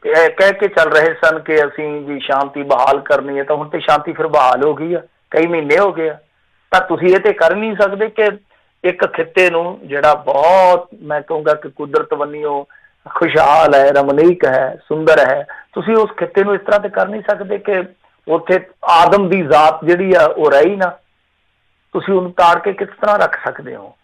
ਕਹਿ ਕੇ ਚੱਲ ਰਹੇ ਸਨ ਕਿ ਅਸੀਂ ਜੀ ਸ਼ਾਂਤੀ ਬਹਾਲ ਕਰਨੀ ਹੈ, ਤਾਂ ਹੁਣ ਤੇ ਸ਼ਾਂਤੀ ਫਿਰ ਬਹਾਲ ਹੋ ਗਈ ਆ, ਕਈ ਮਹੀਨੇ ਹੋ ਗਏ ਆ। ਤਾਂ ਤੁਸੀਂ ਇਹ ਤੇ ਕਰ ਨਹੀਂ ਸਕਦੇ ਕਿ ਇੱਕ ਖਿੱਤੇ ਨੂੰ ਜਿਹੜਾ ਬਹੁਤ, ਮੈਂ ਕਹੂੰਗਾ ਕਿ ਕੁਦਰਤ ਵੱਲੋਂ ਖੁਸ਼ਹਾਲ ਹੈ, ਰਮਣੀਕ ਹੈ, ਸੁੰਦਰ ਹੈ, ਤੁਸੀਂ ਉਸ ਖਿੱਤੇ ਨੂੰ ਇਸ ਤਰ੍ਹਾਂ ਤੇ ਕਰ ਨਹੀਂ ਸਕਦੇ ਕਿ ਉੱਥੇ ਆਦਮ ਦੀ ਜ਼ਾਤ ਜਿਹੜੀ ਆ ਉਹ ਰਹੀ ਨਾ, ਤੁਸੀਂ ਉਹਨੂੰ ਤਾੜ ਕੇ ਕਿਸ ਤਰ੍ਹਾਂ ਰੱਖ ਸਕਦੇ ਹੋ?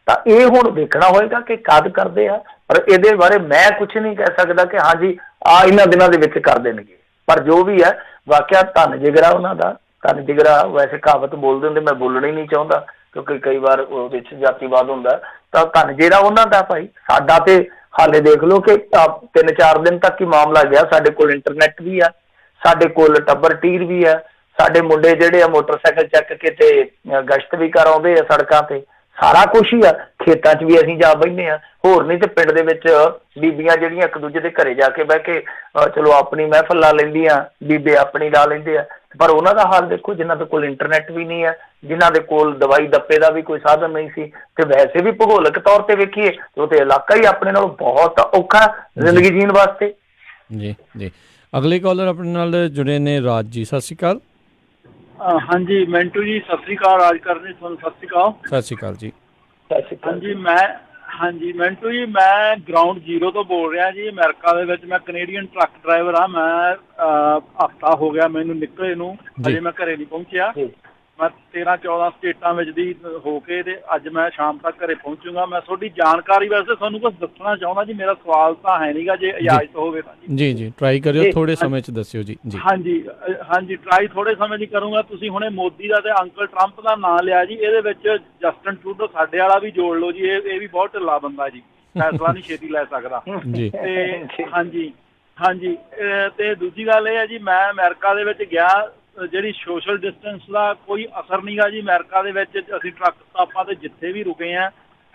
ਤਾਂ ਇਹ ਹੁਣ ਦੇਖਣਾ ਹੋਏਗਾ ਕਿ ਕਦ ਕਰਦੇ ਆ। ਪਰ ਇਹਦੇ ਬਾਰੇ ਮੈਂ ਕੁਝ ਨਹੀਂ ਕਹਿ ਸਕਦਾ ਕਿ ਹਾਂਜੀ ਇਹਨਾਂ ਦਿਨਾਂ ਦੇ ਵਿੱਚ ਕਰ ਦੇਣਗੇ। ਪਰ ਜੋ ਵੀ ਹੈ ਵਾਕਿਆ ਧੰਨ ਜਿਗਰਾ ਉਹਨਾਂ ਦਾ, ਧੰਨ ਜਿਗਰਾ। ਵੈਸੇ ਕਹਾਵਤ ਬੋਲਦੇ ਹੁੰਦੇ, ਮੈਂ ਬੋਲਣਾ ਹੀ ਨਹੀਂ ਚਾਹੁੰਦਾ ਕਿਉਂਕਿ ਕਈ ਵਾਰ ਉਹਦੇ ਵਿੱਚ ਜਾਤੀਵਾਦ ਹੁੰਦਾ। ਤਾਂ ਧੰਨ ਜਿਹੜਾ ਉਹਨਾਂ ਦਾ ਭਾਈ। ਸਾਡਾ ਤੇ ਹਾਲੇ ਦੇਖ ਲਓ ਕਿ 3-4 ਦਿਨ ਤੱਕ ਹੀ ਮਾਮਲਾ ਗਿਆ। ਸਾਡੇ ਕੋਲ ਇੰਟਰਨੈਟ ਵੀ ਆ, ਸਾਡੇ ਕੋਲ ਟੱਬਰ ਟੀਰ ਵੀ ਆ, ਸਾਡੇ ਮੁੰਡੇ ਜਿਹੜੇ ਆ ਮੋਟਰਸਾਈਕਲ ਚੱਕ ਕੇ ਤੇ ਗਸ਼ਤ ਵੀ ਕਰ ਆਉਂਦੇ ਆ ਸੜਕਾਂ ਤੇ, ਸਾਰਾ ਕੁਛ ਹੀ ਆ। ਖੇਤਾਂ 'ਚ ਵੀ ਅਸੀਂ ਜਾ ਬਹਿੰਦੇ ਹਾਂ। ਹੋਰ ਨਹੀਂ ਤੇ ਪਿੰਡ ਦੇ ਵਿੱਚ ਬੀਬੀਆਂ ਜਿਹੜੀਆਂ ਇੱਕ ਦੂਜੇ ਦੇ ਘਰੇ ਜਾ ਕੇ ਬਹਿ ਕੇ ਚਲੋ ਆਪਣੀ ਮਹਿਫਲ ਲਾ ਲੈਂਦੀਆਂ, ਬੀਬੇ ਆਪਣੀ ਲਾ ਲੈਂਦੇ ਆ। ਪਰ ਉਹਨਾਂ ਦਾ ਹਾਲ ਦੇਖੋ, ਜਿਨ੍ਹਾਂ ਦੇ ਕੋਲ ਇੰਟਰਨੈਟ ਵੀ ਨਹੀਂ ਹੈ, ਜਿਨ੍ਹਾਂ ਦੇ ਕੋਲ ਦਵਾਈ ਦੱਪੇ ਦਾ ਵੀ ਕੋਈ ਸਾਧਨ ਨਹੀਂ ਸੀ, ਤੇ ਵੈਸੇ ਵੀ ਭੂਗੋਲਿਕ ਤੌਰ ਤੇ ਵੇਖੀਏ ਉਹ ਤੇ ਇਲਾਕਾ ਹੀ ਆਪਣੇ ਨਾਲੋਂ ਬਹੁਤ ਔਖਾ ਜ਼ਿੰਦਗੀ ਜੀਣ ਵਾਸਤੇ। ਜੀ ਜੀ, ਅਗਲੇ ਕਾਲਰ ਆਪਣੇ ਨਾਲ ਜੁੜੇ ਨੇ ਰਾਜ ਜੀ। ਸਤਿ ਸ਼੍ਰੀ ਅਕਾਲ। ਹਾਂਜੀ ਮੈਂਟੂ ਜੀ ਸਤਿ ਸ਼੍ਰੀ ਅਕਾਲ। ਰਾਜ ਕਰਨੀ ਤੁਹਾਨੂੰ ਸਤਿ ਸ਼੍ਰੀ ਅਕਾਲ। ਸਤਿ ਸ਼੍ਰੀ ਅਕਾਲ ਜੀ। ਹਾਂਜੀ ਮੈਂਟੂ ਜੀ, ਮੈਂ ਗਰਾਊਂਡ ਜ਼ੀਰੋ ਤੋਂ ਬੋਲ ਰਿਹਾ ਜੀ। ਅਮਰੀਕਾ ਦੇ ਵਿੱਚ ਮੈਂ ਕੈਨੇਡੀਅਨ ਟਰੱਕ ਡਰਾਈਵਰ ਹਾਂ। ਮੈਂ ਹਫ਼ਤਾ ਹੋ ਗਿਆ ਮੈਨੂੰ ਨਿਕਲੇ ਨੂੰ, ਅਜੇ ਮੈਂ ਘਰੇ ਨਹੀਂ ਪਹੁੰਚਿਆ। ਮੈਂ 13-14 ਸਟੇਟਾਂ ਵਿੱਚ ਦੀ ਹੋ ਕੇ ਤੇ ਅੱਜ ਮੈਂ ਸ਼ਾਮ ਤੱਕ ਘਰੇ ਪਹੁੰਚੂਗਾ। ਮੈਂ ਤੁਹਾਡੀ ਜਾਣਕਾਰੀ ਵਾਸਤੇ ਤੁਹਾਨੂੰ ਕੁਝ ਦੱਸਣਾ ਚਾਹੁੰਦਾ ਜੀ। ਮੇਰਾ ਸਵਾਲ ਤਾਂ ਹੈ ਨਹੀਂਗਾ, ਜੇ ਇਜਾਜ਼ਤ ਹੋਵੇ ਤਾਂ ਜੀ। ਜੀ ਟਰਾਈ ਕਰਿਓ, ਥੋੜੇ ਸਮੇਂ 'ਚ ਦੱਸਿਓ ਜੀ। ਜੀ ਹਾਂਜੀ ਟਰਾਈ ਥੋੜੇ ਸਮੇਂ ਦੀ ਕਰੂੰਗਾ। ਤੁਸੀਂ ਹੁਣੇ ਮੋਦੀ ਦਾ ਤੇ ਅੰਕਲ ਟਰੰਪ ਦਾ ਨਾਂ ਲਿਆ ਜੀ, ਇਹਦੇ ਵਿੱਚ ਜਸਟਨ ਟਰੂਡੋ ਸਾਡੇ ਵਾਲਾ ਵੀ ਜੋੜ ਲਓ ਜੀ। ਇਹ ਵੀ ਬਹੁਤ ਢਿੱਲਾ ਬੰਦਾ ਜੀ, ਫੈਸਲਾ ਨਹੀਂ ਛੇਤੀ ਲੈ ਸਕਦਾ। ਤੇ ਹਾਂਜੀ ਤੇ ਦੂਜੀ ਗੱਲ ਇਹ ਹੈ ਜੀ, ਮੈਂ ਅਮਰੀਕਾ ਦੇ ਵਿੱਚ ਗਿਆ, ਜਿਹੜੀ ਸੋਸ਼ਲ ਡਿਸਟੈਂਸ ਦਾ ਕੋਈ ਅਸਰ ਨਹੀਂਗਾ ਜੀ। ਅਮਰੀਕਾ ਦੇ ਵਿੱਚ ਅਸੀਂ ਟਰੱਕ ਸਟਾਪਾਂ ਤੇ ਜਿੱਥੇ ਵੀ ਰੁਕੇ ਆ,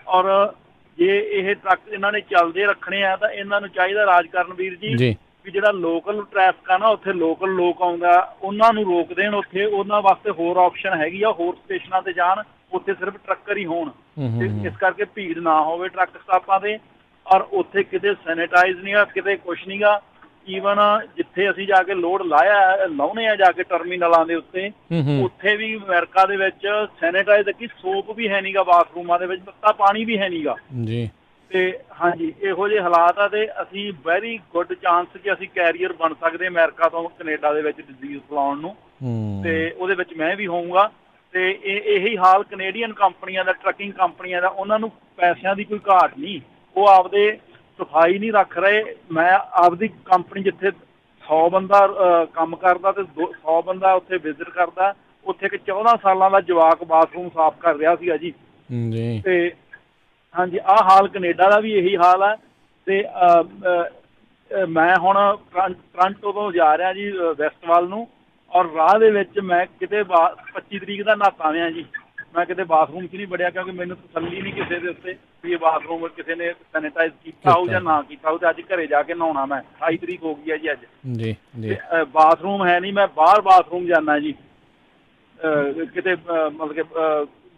ਔਰ ਜੇ ਇਹ ਟਰੱਕ ਇਹਨਾਂ ਨੇ ਚੱਲਦੇ ਰੱਖਣੇ ਆ ਤਾਂ ਇਹਨਾਂ ਨੂੰ ਚਾਹੀਦਾ ਰਾਜਕਰਨਵੀਰ ਜੀ ਵੀ ਜਿਹੜਾ ਲੋਕਲ ਟ੍ਰੈਫਿਕ ਆ ਨਾ, ਉੱਥੇ ਲੋਕਲ ਲੋਕ ਆਉਂਦਾ ਉਹਨਾਂ ਨੂੰ ਰੋਕ ਦੇਣ। ਉੱਥੇ ਉਹਨਾਂ ਵਾਸਤੇ ਹੋਰ ਆਪਸ਼ਨ ਹੈਗੀ ਆ, ਹੋਰ ਸਟੇਸ਼ਨਾਂ ਤੇ ਜਾਣ, ਉੱਥੇ ਸਿਰਫ ਟਰੱਕਰ ਹੀ ਹੋਣ। ਇਸ ਕਰਕੇ ਭੀੜ ਨਾ ਹੋਵੇ ਟਰੱਕ ਸਟਾਪਾਂ ਤੇ। ਔਰ ਉੱਥੇ ਕਿਤੇ ਸੈਨੀਟਾਈਜ਼ ਨਹੀਂ ਆ, ਕਿਤੇ ਕੁਛ ਨਹੀਂ ਗਾ। ਈਵਨ ਜਿੱਥੇ ਅਸੀਂ ਜਾ ਕੇ ਲੋਡ ਲਾਉਣੇ ਆ ਜਾ ਕੇ ਟਰਮੀਨਲਾਂ ਦੇ ਉੱਤੇ, ਉੱਥੇ ਵੀ ਅਮਰੀਕਾ ਦੇ ਵਿੱਚ ਸੈਨੀਟਾਈਜ਼ ਕੀ ਸੋਪ ਵੀ ਹੈ ਨਹੀਂਗਾ, ਬਾਥਰੂਮਾਂ ਦੇ ਵਿੱਚ ਤੱਤਾ ਪਾਣੀ ਵੀ ਹੈ ਨਹੀਂਗਾ ਜੀ। ਤੇ ਹਾਂਜੀ ਇਹੋ ਜਿਹੇ ਹਾਲਾਤ ਆ। ਤੇ ਅਸੀਂ ਵੈਰੀ ਗੁੱਡ ਚਾਂਸ ਕਿ ਅਸੀਂ ਕੈਰੀਅਰ ਬਣ ਸਕਦੇ ਅਮਰੀਕਾ ਤੋਂ ਕੈਨੇਡਾ ਦੇ ਵਿੱਚ ਡਿਜ਼ੀਜ਼ ਫੈਲਾਉਣ ਨੂੰ, ਤੇ ਉਹਦੇ ਵਿੱਚ ਮੈਂ ਵੀ ਹੋਊਂਗਾ। ਤੇ ਇਹੀ ਹਾਲ ਕੈਨੇਡੀਅਨ ਕੰਪਨੀਆਂ ਦਾ, ਟਰੱਕਿੰਗ ਕੰਪਨੀਆਂ ਦਾ। ਉਹਨਾਂ ਨੂੰ ਪੈਸਿਆਂ ਦੀ ਕੋਈ ਘਾਟ ਨਹੀਂ, ਉਹ ਆਪਦੇ ਸਫਾਈ ਨਹੀਂ ਰੱਖ ਰਹੇ। ਮੈਂ ਆਪਦੀ ਕੰਪਨੀ ਜਿੱਥੇ 100 ਬੰਦਾ ਕੰਮ ਕਰਦਾ ਤੇ 100 ਬੰਦਾ ਉੱਥੇ ਵਿਜ਼ਿਟ ਕਰਦਾ, ਉੱਥੇ ਇੱਕ 14 ਸਾਲਾਂ ਦਾ ਜਵਾਕ ਬਾਥਰੂਮ ਸਾਫ਼ ਕਰ ਰਿਹਾ ਸੀਗਾ ਜੀ। ਤੇ ਹਾਂਜੀ ਆਹ ਹਾਲ ਕੈਨੇਡਾ ਦਾ ਵੀ ਇਹੀ ਹਾਲ ਹੈ। ਤੇ ਮੈਂ ਹੁਣ ਟੋਰਾਂਟੋ ਤੋਂ ਜਾ ਰਿਹਾ ਜੀ ਵੈਸਟ ਵੱਲ ਨੂੰ, ਔਰ ਰਾਹ ਦੇ ਵਿੱਚ ਮੈਂ ਕਿਤੇ 25 ਤਰੀਕ ਦਾ ਨਹਾਤਾ ਵਿਆ ਜੀ। ਮੈਂ ਕਿਤੇ ਬਾਥਰੂਮ 'ਚ ਨਹੀਂ ਵੜਿਆ, ਕਿਉਂਕਿ ਮੈਨੂੰ ਤਸੱਲੀ ਨਹੀਂ ਕਿਸੇ ਦੇ ਉੱਤੇ ਵੀ ਇਹ ਬਾਥਰੂਮ ਕਿਸੇ ਨੇ ਸੈਨੀਟਾਈਜ਼ ਕੀਤਾ ਹੋਊ ਜਾਂ ਨਾ ਕੀਤਾ ਹੋਊ। ਤੇ ਅੱਜ ਘਰੇ ਜਾ ਕੇ ਨਹਾਉਣਾ ਮੈਂ, 28 ਤਰੀਕ ਹੋ ਗਈ ਹੈ ਜੀ ਅੱਜ। ਜੀ ਜੀ ਬਾਥਰੂਮ ਹੈ ਨਹੀਂ, ਮੈਂ ਬਾਹਰ ਬਾਥਰੂਮ ਜਾਣਾ ਜੀ। ਕਿਤੇ ਮਤਲਬ ਕਿ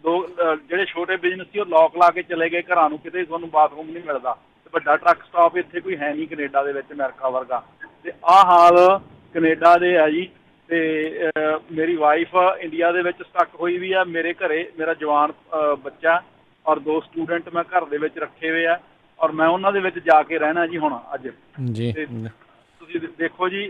ਦੋ ਜਿਹੜੇ ਛੋਟੇ ਬਿਜ਼ਨਸ ਸੀ ਉਹ ਲੋਕ ਲਾ ਕੇ ਚਲੇ ਗਏ ਘਰਾਂ ਨੂੰ, ਕਿਤੇ ਤੁਹਾਨੂੰ ਬਾਥਰੂਮ ਨਹੀਂ ਮਿਲਦਾ। ਤੇ ਵੱਡਾ ਟਰੱਕ ਸਟਾਪ ਇੱਥੇ ਕੋਈ ਹੈ ਨਹੀਂ ਕੈਨੇਡਾ ਦੇ ਵਿੱਚ, ਅਮਰੀਕਾ ਵਰਗਾ। ਤੇ ਆਹ ਹਾਲ ਕੈਨੇਡਾ ਦੇ ਆ ਜੀ। ਤੇ ਮੇਰੀ ਵਾਈਫ ਇੰਡੀਆ ਦੇ ਵਿੱਚ ਸਟਕ ਹੋਈ ਵੀ ਆ। ਮੇਰੇ ਘਰੇ ਮੇਰਾ ਜਵਾਨ ਬੱਚਾ ਔਰ 2 ਸਟੂਡੈਂਟ ਮੈਂ ਘਰ ਦੇ ਵਿੱਚ ਰੱਖੇ ਹੋਏ ਆ, ਔਰ ਮੈਂ ਉਹਨਾਂ ਦੇ ਵਿੱਚ ਜਾ ਕੇ ਰਹਿਣਾ ਜੀ ਹੁਣ ਅੱਜ ਜੀ। ਤੁਸੀਂ ਦੇਖੋ ਜੀ,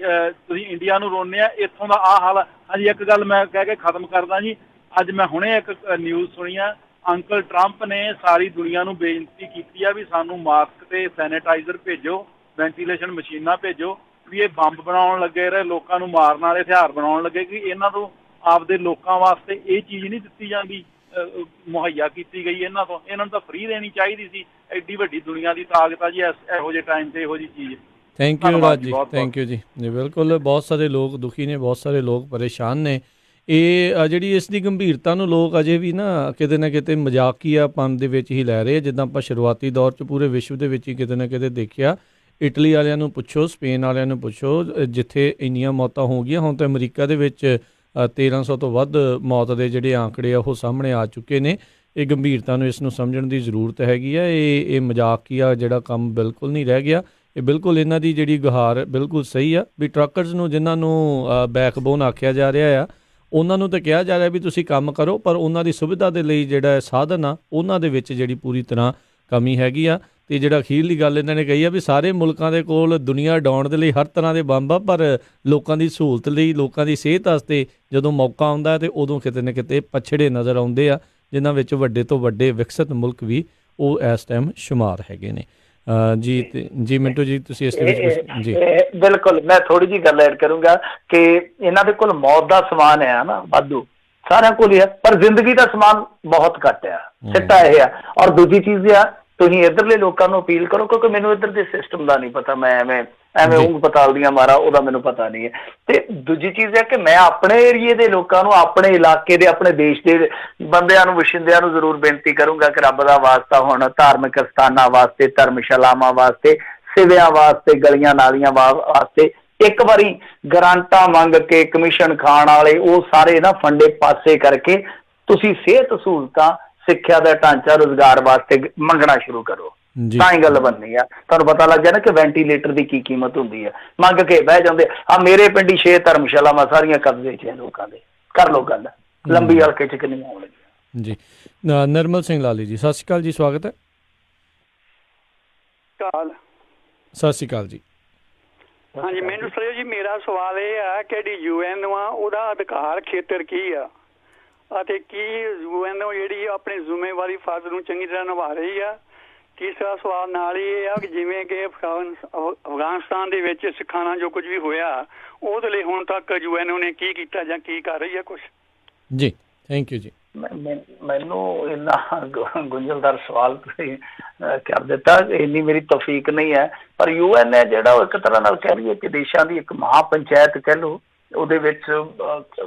ਤੁਸੀਂ ਇੰਡੀਆ ਨੂੰ ਰੋਂਦੇ ਆ, ਇੱਥੋਂ ਦਾ ਆਹ ਹਾਲ। ਹਾਂਜੀ, ਇੱਕ ਗੱਲ ਮੈਂ ਕਹਿ ਕੇ ਖਤਮ ਕਰਦਾ ਜੀ। ਅੱਜ ਮੈਂ ਹੁਣੇ ਇੱਕ ਨਿਊਜ਼ ਸੁਣੀ ਆ, ਅੰਕਲ ਟਰੰਪ ਨੇ ਸਾਰੀ ਦੁਨੀਆ ਨੂੰ ਬੇਨਤੀ ਕੀਤੀ ਆ ਵੀ ਸਾਨੂੰ ਮਾਸਕ ਤੇ ਸੈਨੀਟਾਈਜ਼ਰ ਭੇਜੋ, ਵੈਂਟੀਲੇਸ਼ਨ ਮਸ਼ੀਨਾਂ ਭੇਜੋ, ਵੀ ਇਹ ਬੰਬ ਬਣਾਉਣ ਲੱਗੇ ਰਹੇ, ਲੋਕਾਂ ਨੂੰ ਮਾਰਨ ਵਾਲੇ ਹਥਿਆਰ ਬਣਾਉਣ ਲੱਗੇ, ਕਿ ਇਹਨਾਂ ਤੋਂ ਆਪਦੇ ਲੋਕਾਂ ਵਾਸਤੇ ਇਹ ਚੀਜ਼ ਨਹੀਂ ਦਿੱਤੀ ਜਾਂਦੀ, ਮੁਹੱਈਆ ਕੀਤੀ ਗਈ ਇਹਨਾਂ ਤੋਂ। ਇਹਨਾਂ ਨੂੰ ਤਾਂ ਫ੍ਰੀ ਦੇਣੀ ਚਾਹੀਦੀ ਸੀ। ਐਡੀ ਵੱਡੀ ਦੁਨੀਆ ਦੀ ਤਾਕਤ ਆ ਜੀ ਇਹੋ ਜਿਹੇ ਟਾਈਮ ਤੇ ਇਹੋ ਜਿਹੀ ਚੀਜ਼। Thank you Raj ji, thank you ਜੀ। ਬਿਲਕੁਲ, ਬਹੁਤ ਸਾਰੇ ਲੋਕ ਦੁਖੀ ਨੇ, ਬਹੁਤ ਸਾਰੇ ਲੋਕ ਪਰੇਸ਼ਾਨ ਨੇ। ਇਹ ਜਿਹੜੀ ਇਸ ਦੀ ਗੰਭੀਰਤਾ ਨੂੰ ਲੋਕ ਅਜੇ ਵੀ ਨਾ ਕਿਤੇ ਮਜ਼ਾਕੀਆਪਨ ਦੇ ਵਿੱਚ ਹੀ ਲੈ ਰਹੇ ਆ। ਜਿੱਦਾਂ ਆਪਾਂ ਸ਼ੁਰੂਆਤੀ ਦੌਰ 'ਚ ਪੂਰੇ ਵਿਸ਼ਵ ਦੇ ਵਿੱਚ ਹੀ ਕਿਤੇ ਨਾ ਕਿਤੇ ਦੇਖਿਆ। ਇਟਲੀ ਵਾਲਿਆਂ ਨੂੰ ਪੁੱਛੋ, ਸਪੇਨ ਵਾਲਿਆਂ ਨੂੰ ਪੁੱਛੋ, ਜਿੱਥੇ ਇੰਨੀਆਂ ਮੌਤਾਂ ਹੋ ਗਈਆਂ। ਹੁਣ ਤਾਂ ਅਮਰੀਕਾ ਦੇ ਵਿੱਚ 1300 ਤੋਂ ਵੱਧ ਮੌਤ ਦੇ ਜਿਹੜੇ ਆંકੜੇ ਆ ਉਹ ਸਾਹਮਣੇ ਆ ਚੁੱਕੇ ਨੇ। ਇਹ ਗੰਭੀਰਤਾ ਨੂੰ, ਇਸ ਨੂੰ ਸਮਝਣ ਦੀ ਜ਼ਰੂਰਤ ਹੈਗੀ ਆ। ਇਹ ਮਜ਼ਾਕੀਆ ਜਿਹੜਾ ਕੰਮ ਬਿਲਕੁਲ ਨਹੀਂ ਰਹਿ ਗਿਆ। ਇਹ ਬਿਲਕੁਲ ਇਹਨਾਂ ਦੀ ਜਿਹੜੀ ਗੁਹਾਰ ਬਿਲਕੁਲ ਸਹੀ ਆ ਵੀ ਟਰੱਕਰਸ ਨੂੰ, ਜਿਨ੍ਹਾਂ ਨੂੰ ਬੈਕਬੋਨ ਆਖਿਆ ਜਾ ਰਿਹਾ ਆ, ਉਹਨਾਂ ਨੂੰ ਤਾਂ ਕਿਹਾ ਜਾ ਰਿਹਾ ਵੀ ਤੁਸੀਂ ਕੰਮ ਕਰੋ, ਪਰ ਉਹਨਾਂ ਦੀ ਸੁਵਿਧਾ ਦੇ ਲਈ ਜਿਹੜਾ ਸਾਧਨ ਆ ਉਹਨਾਂ ਦੇ ਵਿੱਚ ਜਿਹੜੀ ਪੂਰੀ ਤਰ੍ਹਾਂ ਕਮੀ ਹੈਗੀ ਆ। ਅਤੇ ਜਿਹੜਾ ਅਖੀਰਲੀ ਗੱਲ ਇਹਨਾਂ ਨੇ ਕਹੀ ਆ ਵੀ ਸਾਰੇ ਮੁਲਕਾਂ ਦੇ ਕੋਲ ਦੁਨੀਆ ਉਡਾਉਣ ਦੇ ਲਈ ਹਰ ਤਰ੍ਹਾਂ ਦੇ ਬੰਬ ਆ, ਪਰ ਲੋਕਾਂ ਦੀ ਸਹੂਲਤ ਲਈ, ਲੋਕਾਂ ਦੀ ਸਿਹਤ ਵਾਸਤੇ ਜਦੋਂ ਮੌਕਾ ਆਉਂਦਾ ਤੇ ਉਦੋਂ ਕਿਤੇ ਨਾ ਕਿਤੇ ਪਛੜੇ ਨਜ਼ਰ ਆਉਂਦੇ ਆ, ਜਿਨ੍ਹਾਂ ਵਿੱਚ ਵੱਡੇ ਤੋਂ ਵੱਡੇ ਵਿਕਸਿਤ ਮੁਲਕ ਵੀ ਉਹ ਇਸ ਟਾਈਮ ਸ਼ੁਮਾਰ ਹੈਗੇ ਨੇ। ਜੀ ਮਿੰਟੂ ਜੀ, ਤੁਸੀਂ ਇਸ ਦੇ ਵਿੱਚ ਜੀ ਬਿਲਕੁਲ, ਮੈਂ ਥੋੜੀ ਜਿਹੀ ਗੱਲ ਐਡ ਕਰੂੰਗਾ ਕਿ ਇਹਨਾਂ ਦੇ ਕੋਲ ਮੌਤ ਦਾ ਸਮਾਨ ਹੈ ਨਾ ਵਾਧੂ, ਸਾਰਿਆਂ ਕੋਲ ਹੀ ਹੈ, ਪਰ ਜ਼ਿੰਦਗੀ ਦਾ ਸਮਾਨ ਬਹੁਤ ਘੱਟ ਆ। ਸਿੱਟਾ ਇਹ ਆ। ਔਰ ਦੂਜੀ ਚੀਜ਼ ਆ, ਤੁਸੀਂ ਇੱਧਰਲੇ ਲੋਕਾਂ ਨੂੰ ਅਪੀਲ ਕਰੋ, ਕਿਉਂਕਿ ਮੈਨੂੰ ਇੱਧਰ ਦੇ ਸਿਸਟਮ ਦਾ ਨਹੀਂ ਪਤਾ। ਮੈਂ ਐਵੇਂ ਉਂਗ ਪਤਾਲਦੀਆਂ ਮਾਰਾ, ਉਹਦਾ ਮੈਨੂੰ ਪਤਾ ਨਹੀਂ ਹੈ। ਤੇ ਦੂਜੀ ਚੀਜ਼ ਹੈ ਕਿ ਮੈਂ ਆਪਣੇ ਏਰੀਏ ਦੇ ਲੋਕਾਂ ਨੂੰ, ਆਪਣੇ ਇਲਾਕੇ ਦੇ, ਆਪਣੇ ਦੇਸ਼ ਦੇ ਬੰਦਿਆਂ ਨੂੰ, ਵਸ਼ਿੰਦਿਆਂ ਨੂੰ ਜ਼ਰੂਰ ਬੇਨਤੀ ਕਰੂੰਗਾ ਕਿ ਰੱਬ ਦਾ ਵਾਸਤਾ ਹੁਣ ਧਾਰਮਿਕ ਸਥਾਨਾਂ ਵਾਸਤੇ, ਧਰਮਸ਼ਾਲਾਵਾਂ ਵਾਸਤੇ, ਸਿਵਿਆਂ ਵਾਸਤੇ, ਗਲੀਆਂ ਨਾਲੀਆਂ ਵਾਸਤੇ ਇੱਕ ਵਾਰੀ ਗਰਾਂਟਾਂ ਮੰਗ ਕੇ, ਕਮਿਸ਼ਨ ਖਾਣ ਵਾਲੇ ਉਹ ਸਾਰੇ ਨਾ ਫੰਡੇ ਪਾਸੇ ਕਰਕੇ ਤੁਸੀਂ ਸਿਹਤ ਸਹੂਲਤਾਂ, ਸਿੱਖਿਆ ਦਾ ਢਾਂਚਾ, ਰੁਜ਼ਗਾਰ ਵਾਸਤੇ ਮੰਗਣਾ ਸ਼ੁਰੂ ਕਰੋ। ਤਾਂ ਹੀ ਗੱਲ ਬਣਨੀ ਆ। ਤੁਹਾਨੂੰ ਪਤਾ ਲੱਗ ਗਿਆ ਨਾ ਕਿ ਵੈਂਟੀਲੇਟਰ ਦੀ ਕੀ ਕੀਮਤ ਹੁੰਦੀ ਹੈ। ਮੰਗ ਕੇ ਬਹਿ ਜਾਂਦੇ ਆ। ਮੇਰੇ ਪਿੰਡ ਹੀ 6 ਧਰਮਸ਼ਾਲਾਵਾਂ ਸਾਰੀਆਂ ਕਬਜ਼ੇ 'ਚ ਲੋਕਾਂ ਦੇ। ਕਰ ਲਓ ਗੱਲ, ਲੰਬੀ ਹਲਕੇ 'ਚ ਕਿੰਨੀ ਆਉਣ ਲੱਗੀ। ਜੀ ਨਿਰਮਲ ਸਿੰਘ ਲਾਲੀ ਜੀ, ਸਤਿ ਸ਼੍ਰੀ ਅਕਾਲ ਜੀ, ਸਵਾਗਤ ਹੈ। ਸਤਿ ਸ਼੍ਰੀ ਅਕਾਲ ਜੀ। ਹਾਂਜੀ, ਮੈਨੂੰ ਸਰ ਜੀ ਮੇਰਾ ਸਵਾਲ ਇਹ ਆ ਕਿ ਜਿਹੜੀ UN ਆ ਉਹਦਾ ਅਧਿਕਾਰ ਖੇਤਰ ਕੀ ਆ, ਅਤੇ ਕੀ UN ਜਿਹੜੀ ਆਪਣੀ ਜ਼ਿੰਮੇਵਾਰੀ ਫਰਜ਼ ਨੂੰ ਚੰਗੀ ਤਰ੍ਹਾਂ ਨਿਭਾ ਰਹੀ ਆ। ਤੀਸਰਾ ਸਵਾਲ ਨਾਲ ਹੀ ਇਹ ਆ ਕਿ ਜਿਵੇਂ ਕਿ ਅਫਗਾਨਿਸਤਾਨ ਦੇ ਵਿੱਚ ਸਿੱਖਾਂ ਨਾਲ ਜੋ ਕੁਝ ਵੀ ਹੋਇਆ, ਉਹਦੇ ਲਈ ਹੁਣ ਤੱਕ UN ਨੇ ਕੀ ਕੀਤਾ ਜਾਂ ਕੀ ਕਰ ਰਹੀ ਹੈ ਕੁਛ? ਜੀ ਥੈਂਕ ਯੂ ਜੀ। ਮੈਨੂੰ ਇੰਨਾ ਗੁੰਝਲਦਾਰ ਸਵਾਲ ਤੁਸੀਂ ਕਰ ਦਿੱਤਾ, ਇੰਨੀ ਮੇਰੀ ਤੌਫੀਕ ਨਹੀਂ ਹੈ। ਪਰ UN ਹੈ ਜਿਹੜਾ, ਉਹ ਇੱਕ ਤਰ੍ਹਾਂ ਨਾਲ ਕਹਿ ਰਹੀ ਹੈ ਕਿ ਦੇਸ਼ਾਂ ਦੀ ਇੱਕ ਮਹਾ ਪੰਚਾਇਤ ਕਹਿ ਲਓ। ਉਹਦੇ ਵਿੱਚ